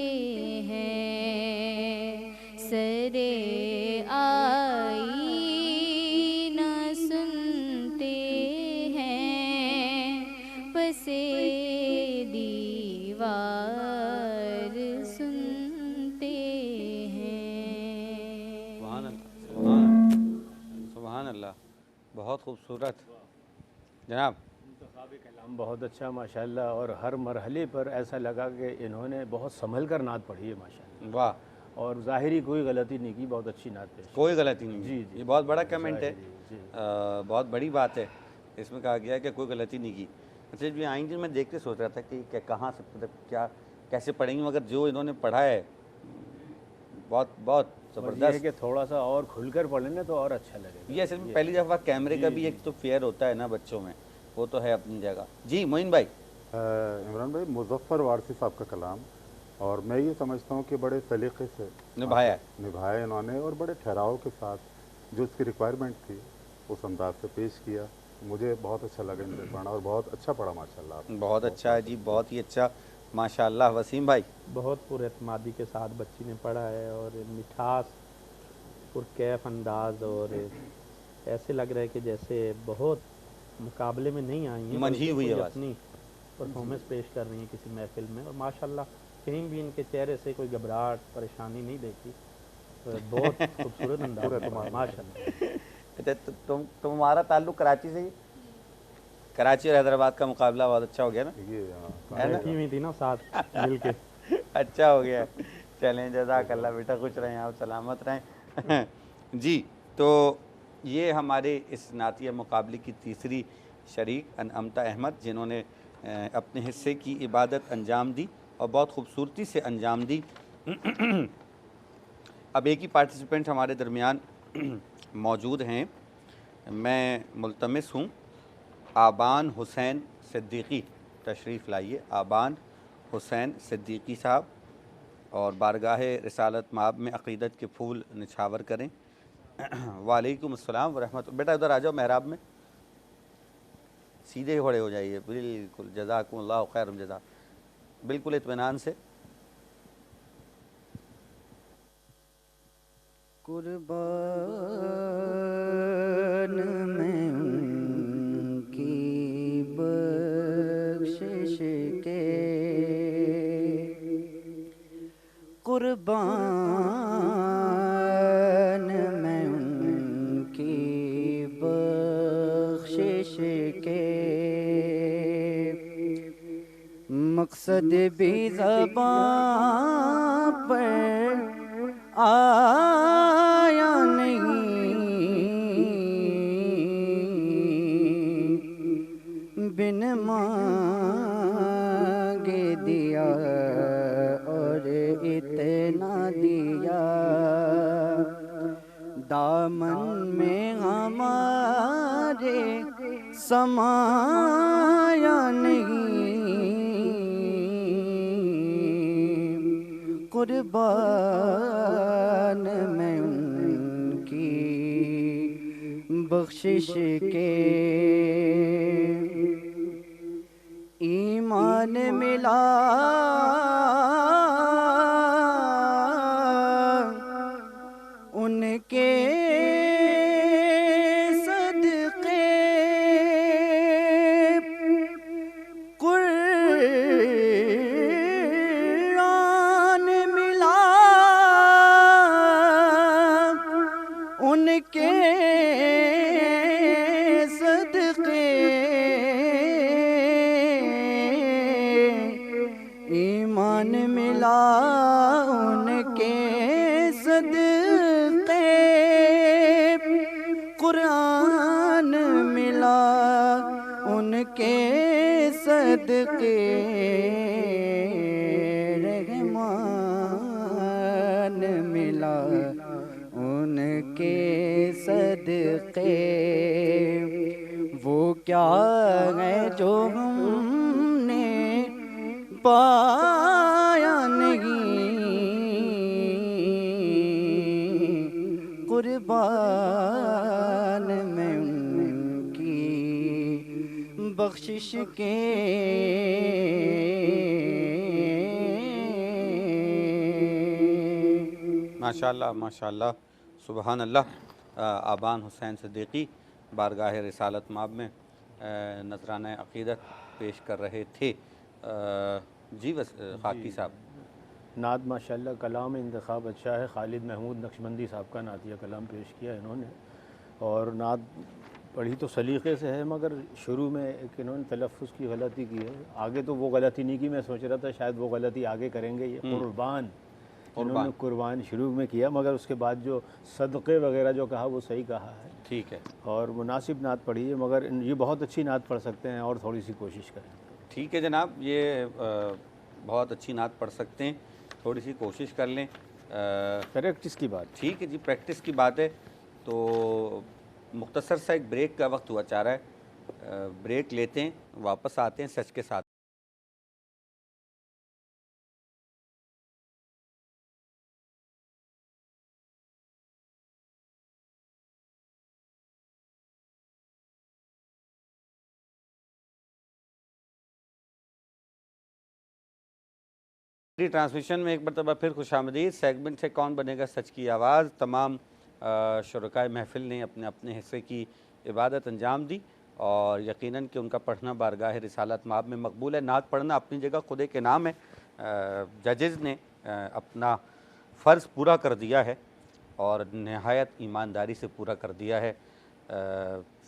हैं, सरे आईना सुनते हैं, पसे दीवार सुनते हैं। सुभान अल्लाह, बहुत खूबसूरत जनाब। कलाम बहुत अच्छा माशाल्लाह, और हर मरहले पर ऐसा लगा कि इन्होंने बहुत संभल कर नात पढ़ी है माशाल्लाह। वाह, और ज़ाहिरी कोई गलती नहीं की, बहुत अच्छी नात पेश की। कोई गलती नहीं। जी जी, ये बहुत बड़ा कमेंट है, जी। बहुत बड़ी बात है। इसमें कहा गया है कि कोई गलती नहीं की। अच्छा, ये आएंगे, मैं देख के सोच रहा था कि क्या कहाँ से, मतलब क्या कैसे पढ़ेंगे, मगर जो इन्होंने पढ़ा है बहुत बहुत और ये है ज़बरदस्त। कि थोड़ा सा और खुलकर पढ़ें ना तो और अच्छा लगेगा। ये असल में पहली दफ़ा कैमरे का भी एक तो फेयर होता है ना बच्चों में, वो तो है अपनी जगह। जी मोइन भाई। इमरान भाई, मुज़फ़्फ़र वारसी साहब का कलाम, और मैं ये समझता हूँ कि बड़े सलीक़े से निभाया इन्होंने, और बड़े ठहराव के साथ जो इसकी रिक्वायरमेंट थी उस अंदाज से पेश किया। मुझे बहुत अच्छा लगा इनसे पढ़ना, और बहुत अच्छा पढ़ा माशाल्लाह। बहुत अच्छा है जी, बहुत ही अच्छा माशाल्लाह। वसीम भाई। बहुत पुरएतमादी के साथ बच्ची ने पढ़ा है, और मिठास पुरकैफ अंदाज, और ऐसे लग रहा है कि जैसे बहुत मुकाबले में नहीं आई हैं, मंझी हुई है, अपनी परफॉर्मेंस पेश कर रही हैं किसी महफिल में। और माशाल्लाह कहीं भी इनके चेहरे से कोई घबराहट परेशानी नहीं देखी। तो बहुत खूबसूरत अंदाज माशाल्लाह। अच्छा, तुम्हारा ताल्लुक कराची से ही? कराची और हैदराबाद का मुकाबला बहुत अच्छा हो गया ना? बैठी हुई थी ना साथ मिल के। अच्छा हो गया। चलें, जज़ाकल्लाह बेटा, खुश रहें आप, सलामत रहें। जी, तो ये हमारे इस नातिया मुकाबले की तीसरी शरीक अनअमता अहमद, जिन्होंने अपने हिस्से की इबादत अंजाम दी और बहुत खूबसूरती से अंजाम दी। अब एक ही पार्टिसिपेंट हमारे दरमियान मौजूद हैं। मैं मुल्तमिस हूँ आबान हुसैन सिद्दीकी, तशरीफ़ लाइए आबान हुसैन सिद्दीकी साहब, और बारगाह रिसालत माब में अक़ीदत के फूल निछावर करें। वालेकुम अस्सलाम व रहमतुल्लाह। बेटा उधर आ जाओ महराब में, सीधे खड़े हो जाइए, बिल्कुल। जज़ाकुमुल्लाह खैर जज़ा, बिल्कुल इत्मीनान से। कुर्बान मैं उनकी बख्शिश के, कुर्बान मैं उनकी बख्शिश के, मकसद भी ज़बां पर आया नहीं, बिन मांगे दिया और इतना दिया, दामन में हमारे समाया नहीं, कुर्बान मैं उनकी बख्शिश के। ईमान मिला उनके सदके, कुरान मिला उनके सदके, ईमान मिला उनके सदके, कुरान मिला उनके सदके, रहमान मिला उनके सदके। वो क्या है जो हमने पाया नहीं, कुर्बान मैं उनकी बख्शिश के माशाल्लाह माशाल्लाह सुबहान अल्लाह। आबान हुसैन सिद्दीकी बारगाह रिसालत माब में नजराना अक़ीदत पेश कर रहे थे। जी बस खाकी साहब, नात माशाल्लाह कलाम इंतखाब अच्छा है। खालिद महमूद नक्शबंदी साहब का नातिया कलाम पेश किया इन्होंने, और नात पढ़ी तो सलीक़े से है, मगर शुरू में एक इन्होंने तलफ़्फ़ुज़ की गलती की है। आगे तो वो गलती नहीं की, मैं सोच रहा था शायद वो गलती आगे करेंगे। ये कुर्बान, उन्होंने कुर्बान शुरू में किया, मगर उसके बाद जो सदक़े वगैरह जो कहा वो सही कहा है। ठीक है, और मुनासिब नात पढ़ी है, मगर ये बहुत अच्छी नात पढ़ सकते हैं और थोड़ी सी कोशिश करें। ठीक है जनाब, ये बहुत अच्छी नात पढ़ सकते हैं, थोड़ी सी कोशिश कर लें। प्रैक्टिस की बात। ठीक है जी, प्रैक्टिस की बात है। तो मुख्तसर सा एक ब्रेक का वक्त हुआ चाह रहा है, ब्रेक लेते हैं, वापस आते हैं सच के साथ। ट्रांसमिशन में एक मरतबा फिर खुशामदीद। सेगमेंट से कौन बनेगा सच की आवाज़। तमाम शुरकाए महफिल ने अपने अपने हिस्से की इबादत अंजाम दी, और यकीनन कि उनका पढ़ना बारगाह रिसालत माब में मकबूल है। नात पढ़ना अपनी जगह खुद के नाम है। जजेज़ ने अपना फ़र्ज़ पूरा कर दिया है और नहायत ईमानदारी से पूरा कर दिया है।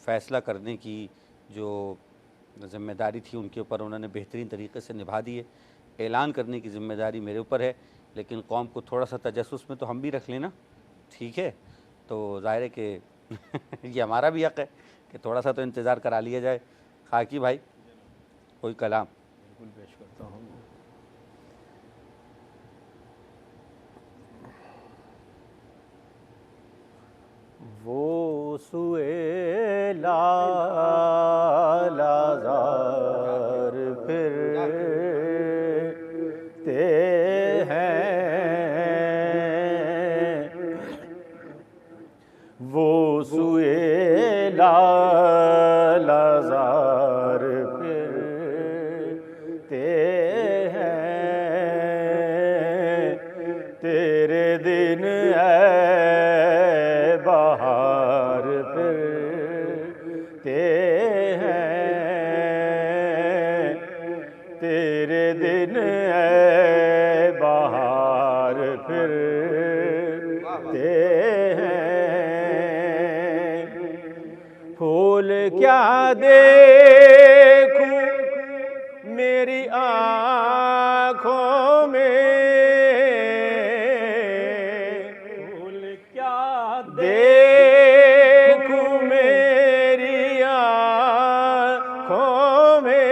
फ़ैसला करने की जो ज़िम्मेदारी थी उनके ऊपर उन्होंने बेहतरीन तरीके से निभा दी है। ऐलान करने की ज़िम्मेदारी मेरे ऊपर है, लेकिन कौम को थोड़ा सा तजस्सुस में तो हम भी रख लेना। ठीक है, तो ज़ाहिर है कि ये हमारा भी हक़ है कि थोड़ा सा तो इंतज़ार करा लिया जाए। खाकी भाई कोई कलाम बिल्कुल पेश करता हूँ। वो सुए लाज़ार फिरते हैं, वो सुए लाज़ार फिरते हैं, तेरे दिन बहार फिरते हैं, तेरे दिन बहार फिरते हैं। फूल क्या देखूं मेरी आँखों में, फूल क्या देखूं मेरी आँखों में,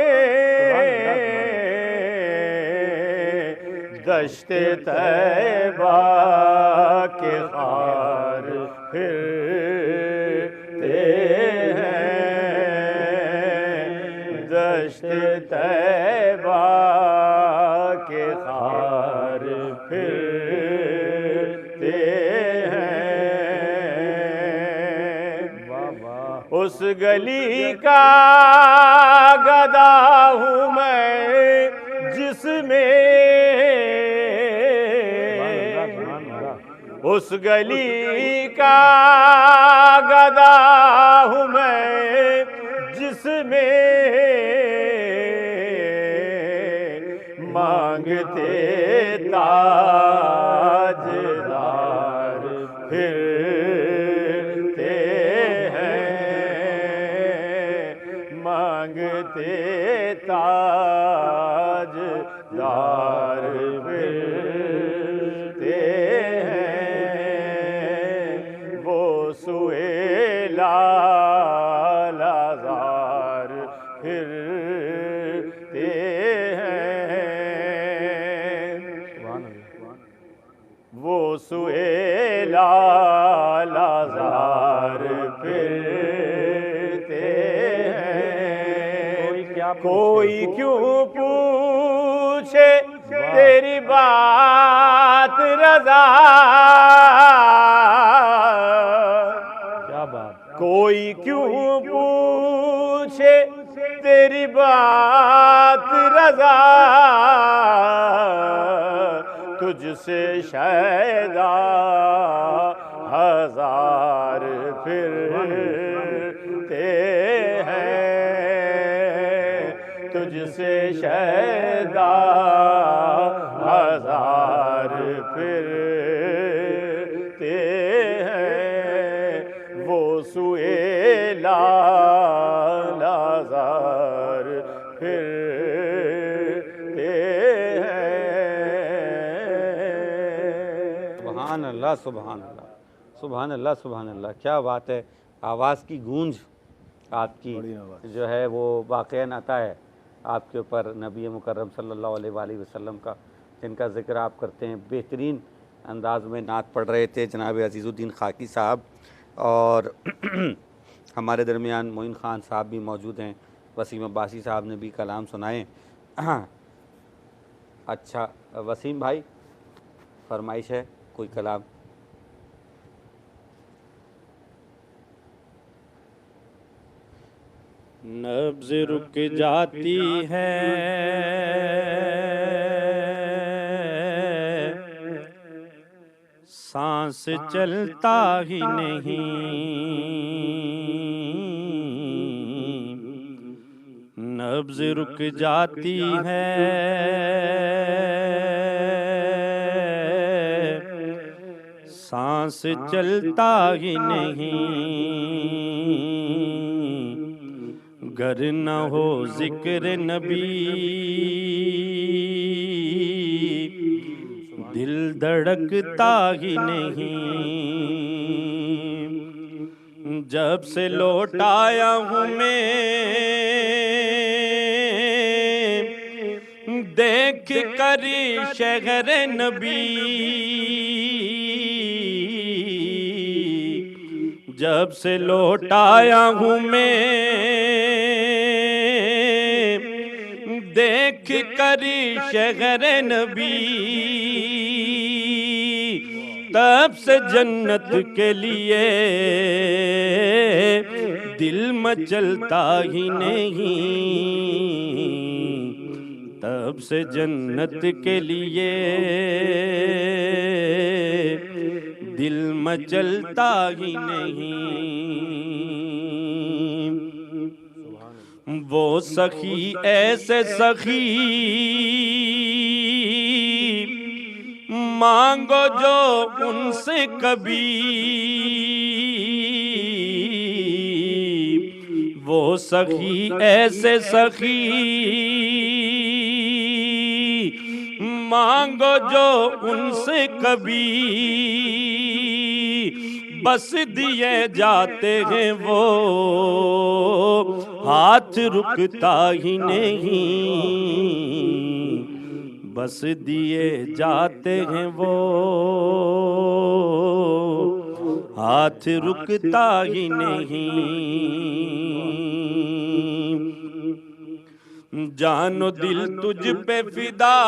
दश्ते तैबा के खार फिरते हैं, दश्ते तैबा के खार फिरते हैं। उस गली का गदा हूँ मैं जिसमें, उस गली का गदा हूँ मैं जिसमें मांगते ताजदार फिरते हैं, मांगते ताजदार फिरते हैं, वो सुए लाज़ार फिरते हैं, वो सुए लाज़ार फिरते हैं। कोई क्यों पूछे तेरी बात रज़ा, कोई क्यों पूछे तेरी बात रज़ा, तुझसे शैदा हजार फिरते हैं, तुझसे शैदा हजार फिरते हैं। वो सुएला लाज़ार फिरते हैं। सुभान अल्लाह, सुभान अल्लाह, सुभान अल्लाह, सुभान अल्लाह। क्या बात है, आवाज़ की गूंज आपकी जो है वो वाक़ईन आता है आपके ऊपर नबी मुकर्रम सल्लल्लाहु अलैहि वसल्लम का, जिनका ज़िक्र आप करते हैं। बेहतरीन अंदाज में नात पढ़ रहे थे जनाब अज़ीज़ुद्दीन खाकी साहब, और हमारे दरमियान मोइन ख़ान साहब भी मौजूद हैं, वसीम अब्बासी साहब ने भी कलाम सुनाए। अच्छा वसीम भाई, फरमाइश है कोई कलाम? नब्ज़ रुक जाती है, सांस चलता ही नहीं। नब्ज़ रुक जाती है, सांस चलता ही नहीं। गर न हो जिक्र नबी, दिल धड़कता ही नहीं। जब से लौट आया हूँ मैं, देख कर शहर नबी, जब से लौट आया हूँ मैं, देख कर शहर नबी, तब से जन्नत के लिए दिल मचलता ही नहीं। तब से जन्नत के लिए दिल मचलता ही नहीं। वो सखी ऐसे सखी मांगो जो उनसे कभी, वो सखी ऐसे सखी मांगो जो उनसे कभी, बस दिए जाते हैं वो हाथ रुकता ही नहीं। बस दिए जाते हैं वो हाथ रुकता ही नहीं। जानो दिल तुझ पे फिदा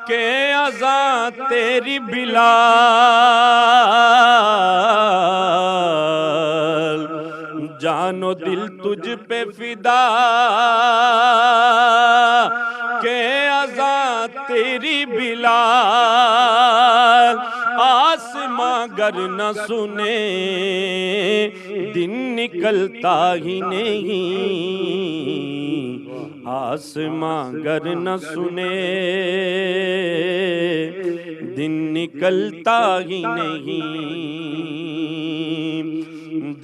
के अज़ा तेरी बिलाल, जानो दिल तुझ पे फिदा के अज़ा तेरी बिलाल। आसमां गर न सुने दिन निकलता ही नहीं। आसमां गर न सुने दिन निकलता ही नहीं।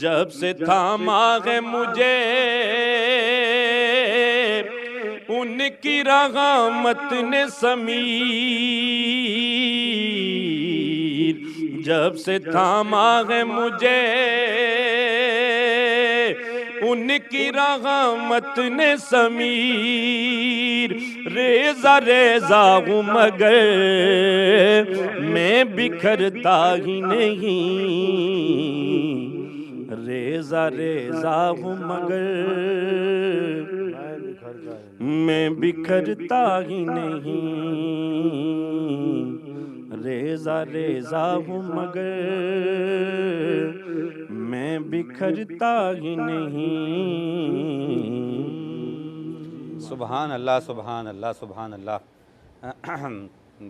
जब से थामा है मुझे उनकी रहमत ने समीर, जब से थामा है मुझे उनकी रहमत ने समीर। रेजा रेजा हूँ मगर मैं बिखरता ही नहीं। रेजा रेजा हूँ मगर मैं बिखरता ही नहीं। रेजा रेजा हूँ मगर मैं बिखरता ही नहीं। सुभान अल्लाह सुभान अल्लाह सुभान अल्लाह।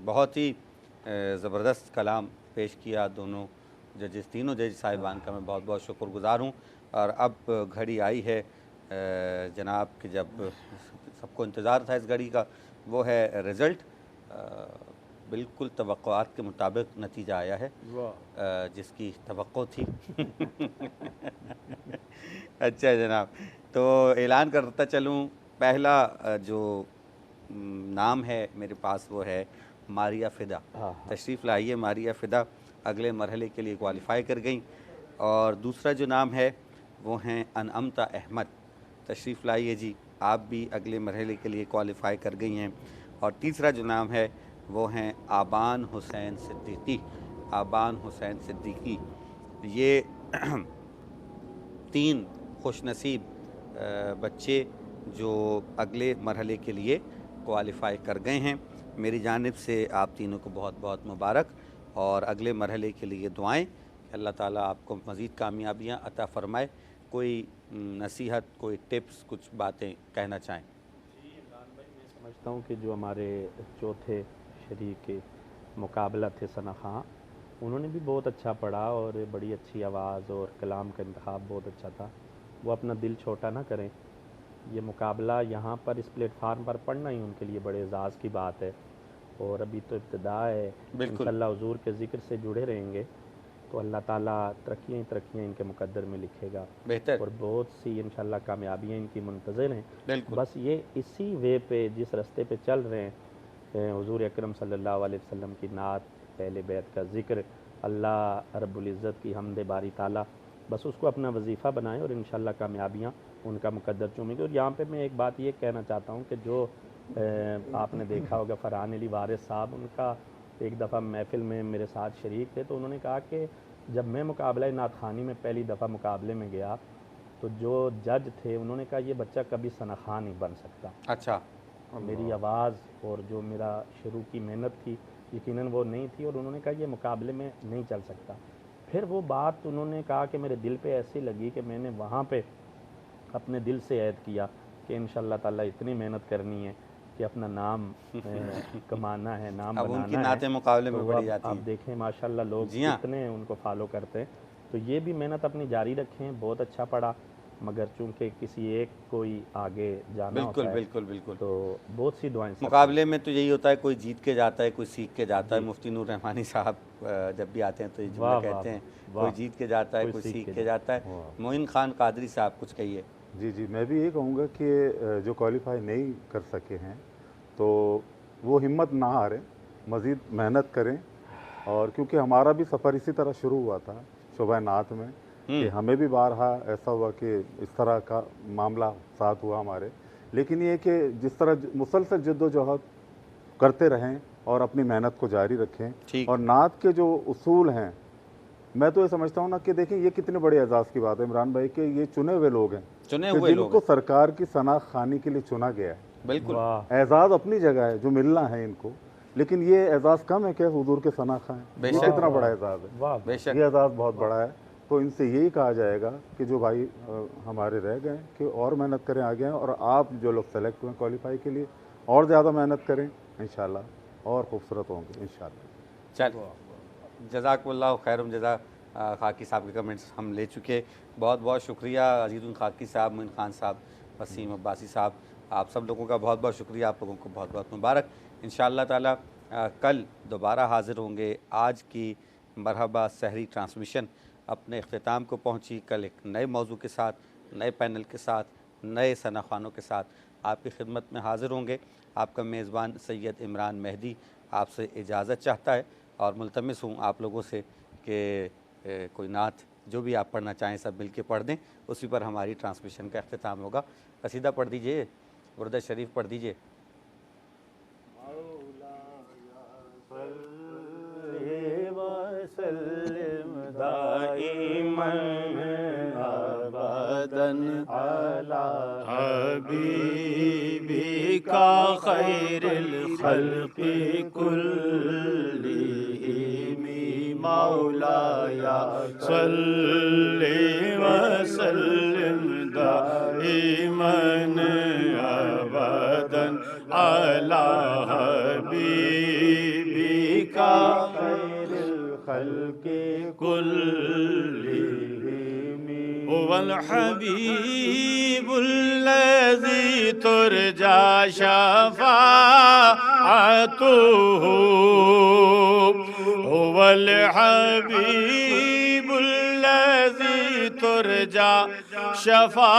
बहुत ही ज़बरदस्त कलाम पेश किया दोनों जजेस, तीनों जज साहिबान का मैं बहुत बहुत शुक्रगुज़ार हूँ। और अब घड़ी आई है जनाब कि जब सबको इंतज़ार था इस घड़ी का, वो है रिज़ल्ट। बिल्कुल तवक्कुआत के मुताबिक नतीजा आया है जिसकी तवक्को थी। अच्छा जनाब, तो ऐलान करता चलूँ, पहला जो नाम है मेरे पास वो है मारिया फ़िदा। तशरीफ़ लाइए मारिया फ़िदा अगले मरहले के लिए क्वालिफ़ाई कर गई। और दूसरा जो नाम है वो हैं अनअमता अहमद। तशरीफ़ लाइए जी, आप भी अगले मरहले के लिए क्वालिफ़ाई कर गई हैं। और तीसरा जो नाम है वो हैं आबान हुसैन सिद्दीकी। आबान हुसैन सिद्दीकी, ये 3 खुशनसीब बच्चे जो अगले मरहले के लिए क्वालिफ़ाई कर गए हैं। मेरी जानिब से आप तीनों को बहुत बहुत मुबारक और अगले मरहले के लिए दुआएं कि अल्लाह ताला आपको मज़ीद कामयाबियाँ अता फ़रमाए। कोई नसीहत, कोई टिप्स, कुछ बातें कहना चाहें? जी इमरान भाई, मैं समझता हूँ कि जो हमारे चौथे शरीक मुकाबला थे सना खां, उन्होंने भी बहुत अच्छा पढ़ा और बड़ी अच्छी आवाज़ और कलाम का इंतखाब बहुत अच्छा था। वो अपना दिल छोटा ना करें। ये मुकाबला यहाँ पर इस प्लेटफार्म पर पढ़ना ही उनके लिए बड़े एजाज़ की बात है। और अभी तो इब्तिदा है, इंशाअल्लाह हुज़ूर के ज़िक्र से जुड़े रहेंगे तो अल्लाह ताला तरक्कियाँ तरक्कियाँ इनके मुकद्दर में लिखेगा। बेहतर। और बहुत सी इंशाअल्लाह कामयाबियाँ इनकी मुंतज़िर हैं। बस ये इसी वे पे, जिस रास्ते पे चल रहे हैं, हुज़ूर अकरम सल्लल्लाहु अलैहि वसल्लम की नात, पहले बैत का ज़िक्र, अल्लाह रब्बुल इज़्ज़त की हम्द बारी ताला, बस उसको अपना वजीफ़ा बनाएं और इंशाअल्लाह कामयाबियाँ उनका मुकद्दर चूमेंगे। और यहाँ पे मैं एक बात ये कहना चाहता हूँ कि जो आपने देखा होगा फ़रहान अली वारिस साहब, उनका एक दफ़ा महफ़िल में मेरे साथ शरीक थे, तो उन्होंने कहा कि जब मैं मुकाबला नात ख़ानी में पहली दफ़ा मुकाबले में गया तो जो जज थे उन्होंने कहा ये बच्चा कभी सना खां नहीं बन सकता। अच्छा। मेरी आवाज़ और जो मेरा शुरू की मेहनत थी यकीनन वो नहीं थी, और उन्होंने कहा ये मुकाबले में नहीं चल सकता। फिर वो बात उन्होंने कहा कि मेरे दिल पे ऐसी लगी कि मैंने वहाँ पे अपने दिल से ऐद किया कि इंशाअल्लाह ताला इतनी मेहनत करनी है कि अपना नाम कमाना है, नाम अब बनाना उनकी है। नाते मुकाबले में तो बढ़ी जाती आप हैं। देखें माशाल्लाह लोग कितने उनको फॉलो करते हैं। तो ये भी मेहनत अपनी जारी रखें। बहुत अच्छा पड़ा, मगर चूंकि किसी एक कोई आगे जाना बिल्कुल होता है, बिल्कुल बिल्कुल, तो बहुत सी दुआएं मुकाबले में तो यही होता है, कोई जीत के जाता है, कोई सीख के जाता है। मुफ्ती नूर रहमानी साहब जब भी आते हैं तो ये जुमला कहते हैं, कोई जीत के जाता है, कोई सीख के जाता है। मोइन खान कादरी साहब कुछ कहिए। जी जी, मैं भी ये कहूँगा कि जो क्वालिफाई नहीं कर सके हैं तो वो हिम्मत ना हारें, मज़ीद मेहनत करें। और क्योंकि हमारा भी सफ़र इसी तरह शुरू हुआ था शोबा नात में, कि हमें भी बारहा ऐसा हुआ कि इस तरह का मामला साथ हुआ हमारे। लेकिन ये कि जिस तरह मुसलसल जद्दोजहद करते रहें और अपनी मेहनत को जारी रखें। और नात के जो उसूल हैं, मैं तो ये समझता हूँ ना कि देखिए ये कितने बड़े एजाज़ की बात है इमरान भाई कि ये चुने हुए लोग हैं, चुने हुए लोग जिनको सरकार की सनाख खानी के लिए चुना गया है। बिल्कुल, एजाज़ अपनी जगह है जो मिलना है इनको, लेकिन ये एजाज़ कम है क्या हुजूर के सना खां? ये कितना बड़ा एजाज़ है, ये एजाज़ बहुत बड़ा है। तो इनसे यही कहा जाएगा कि जो भाई हमारे रह गए कि और मेहनत करें आगे हैं, और आप जो लोग सेलेक्ट हुए क्वालिफाई के लिए और ज़्यादा मेहनत करें, इंशाल्लाह और खूबसूरत होंगे इंशाल्लाह। चल, जज़ाकल्लाहु खैरुल जज़ा। खाकी साहब के कमेंट्स हम ले चुके, बहुत बहुत शुक्रिया अजीज़ुल खाकी साहब, मोइन खान साहब, वसीम अब्बासी साहब, आप सब लोगों का बहुत बहुत शुक्रिया। आप लोगों को बहुत बहुत मुबारक। इंशाअल्लाह ताला कल दोबारा हाज़िर होंगे। आज की मरहबा सहरी ट्रांसमिशन अपने अख्तिताम को पहुंची। कल एक नए मौजू के साथ, नए पैनल के साथ, नए सना खानों के साथ आपकी खिदमत में हाज़िर होंगे। आपका मेज़बान सैयद इमरान मेहदी आपसे इजाज़त चाहता है और मुल्तमिस हूँ आप लोगों से कि कोई नात जो भी आप पढ़ना चाहें सब मिल के पढ़ दें, उसी पर हमारी ट्रांसमिशन का अख्तिताम होगा। कसीदा पढ़ दीजिए, बुर्द शरीफ पढ़ दीजिए। हबीबी का खैरुल खल्क़ि कुल्लिहिम मौलाया सल्ली वसल्लिम दाइमन अबदन अला हबीबिका खैरुल खल्क़ि कुल्लिहिम हुवल हबीबुल्लज़ी तुरजा शफ़ाअतुहु हुवल हबीबुल्लज़ी तुरजा शफ़ाअतुहु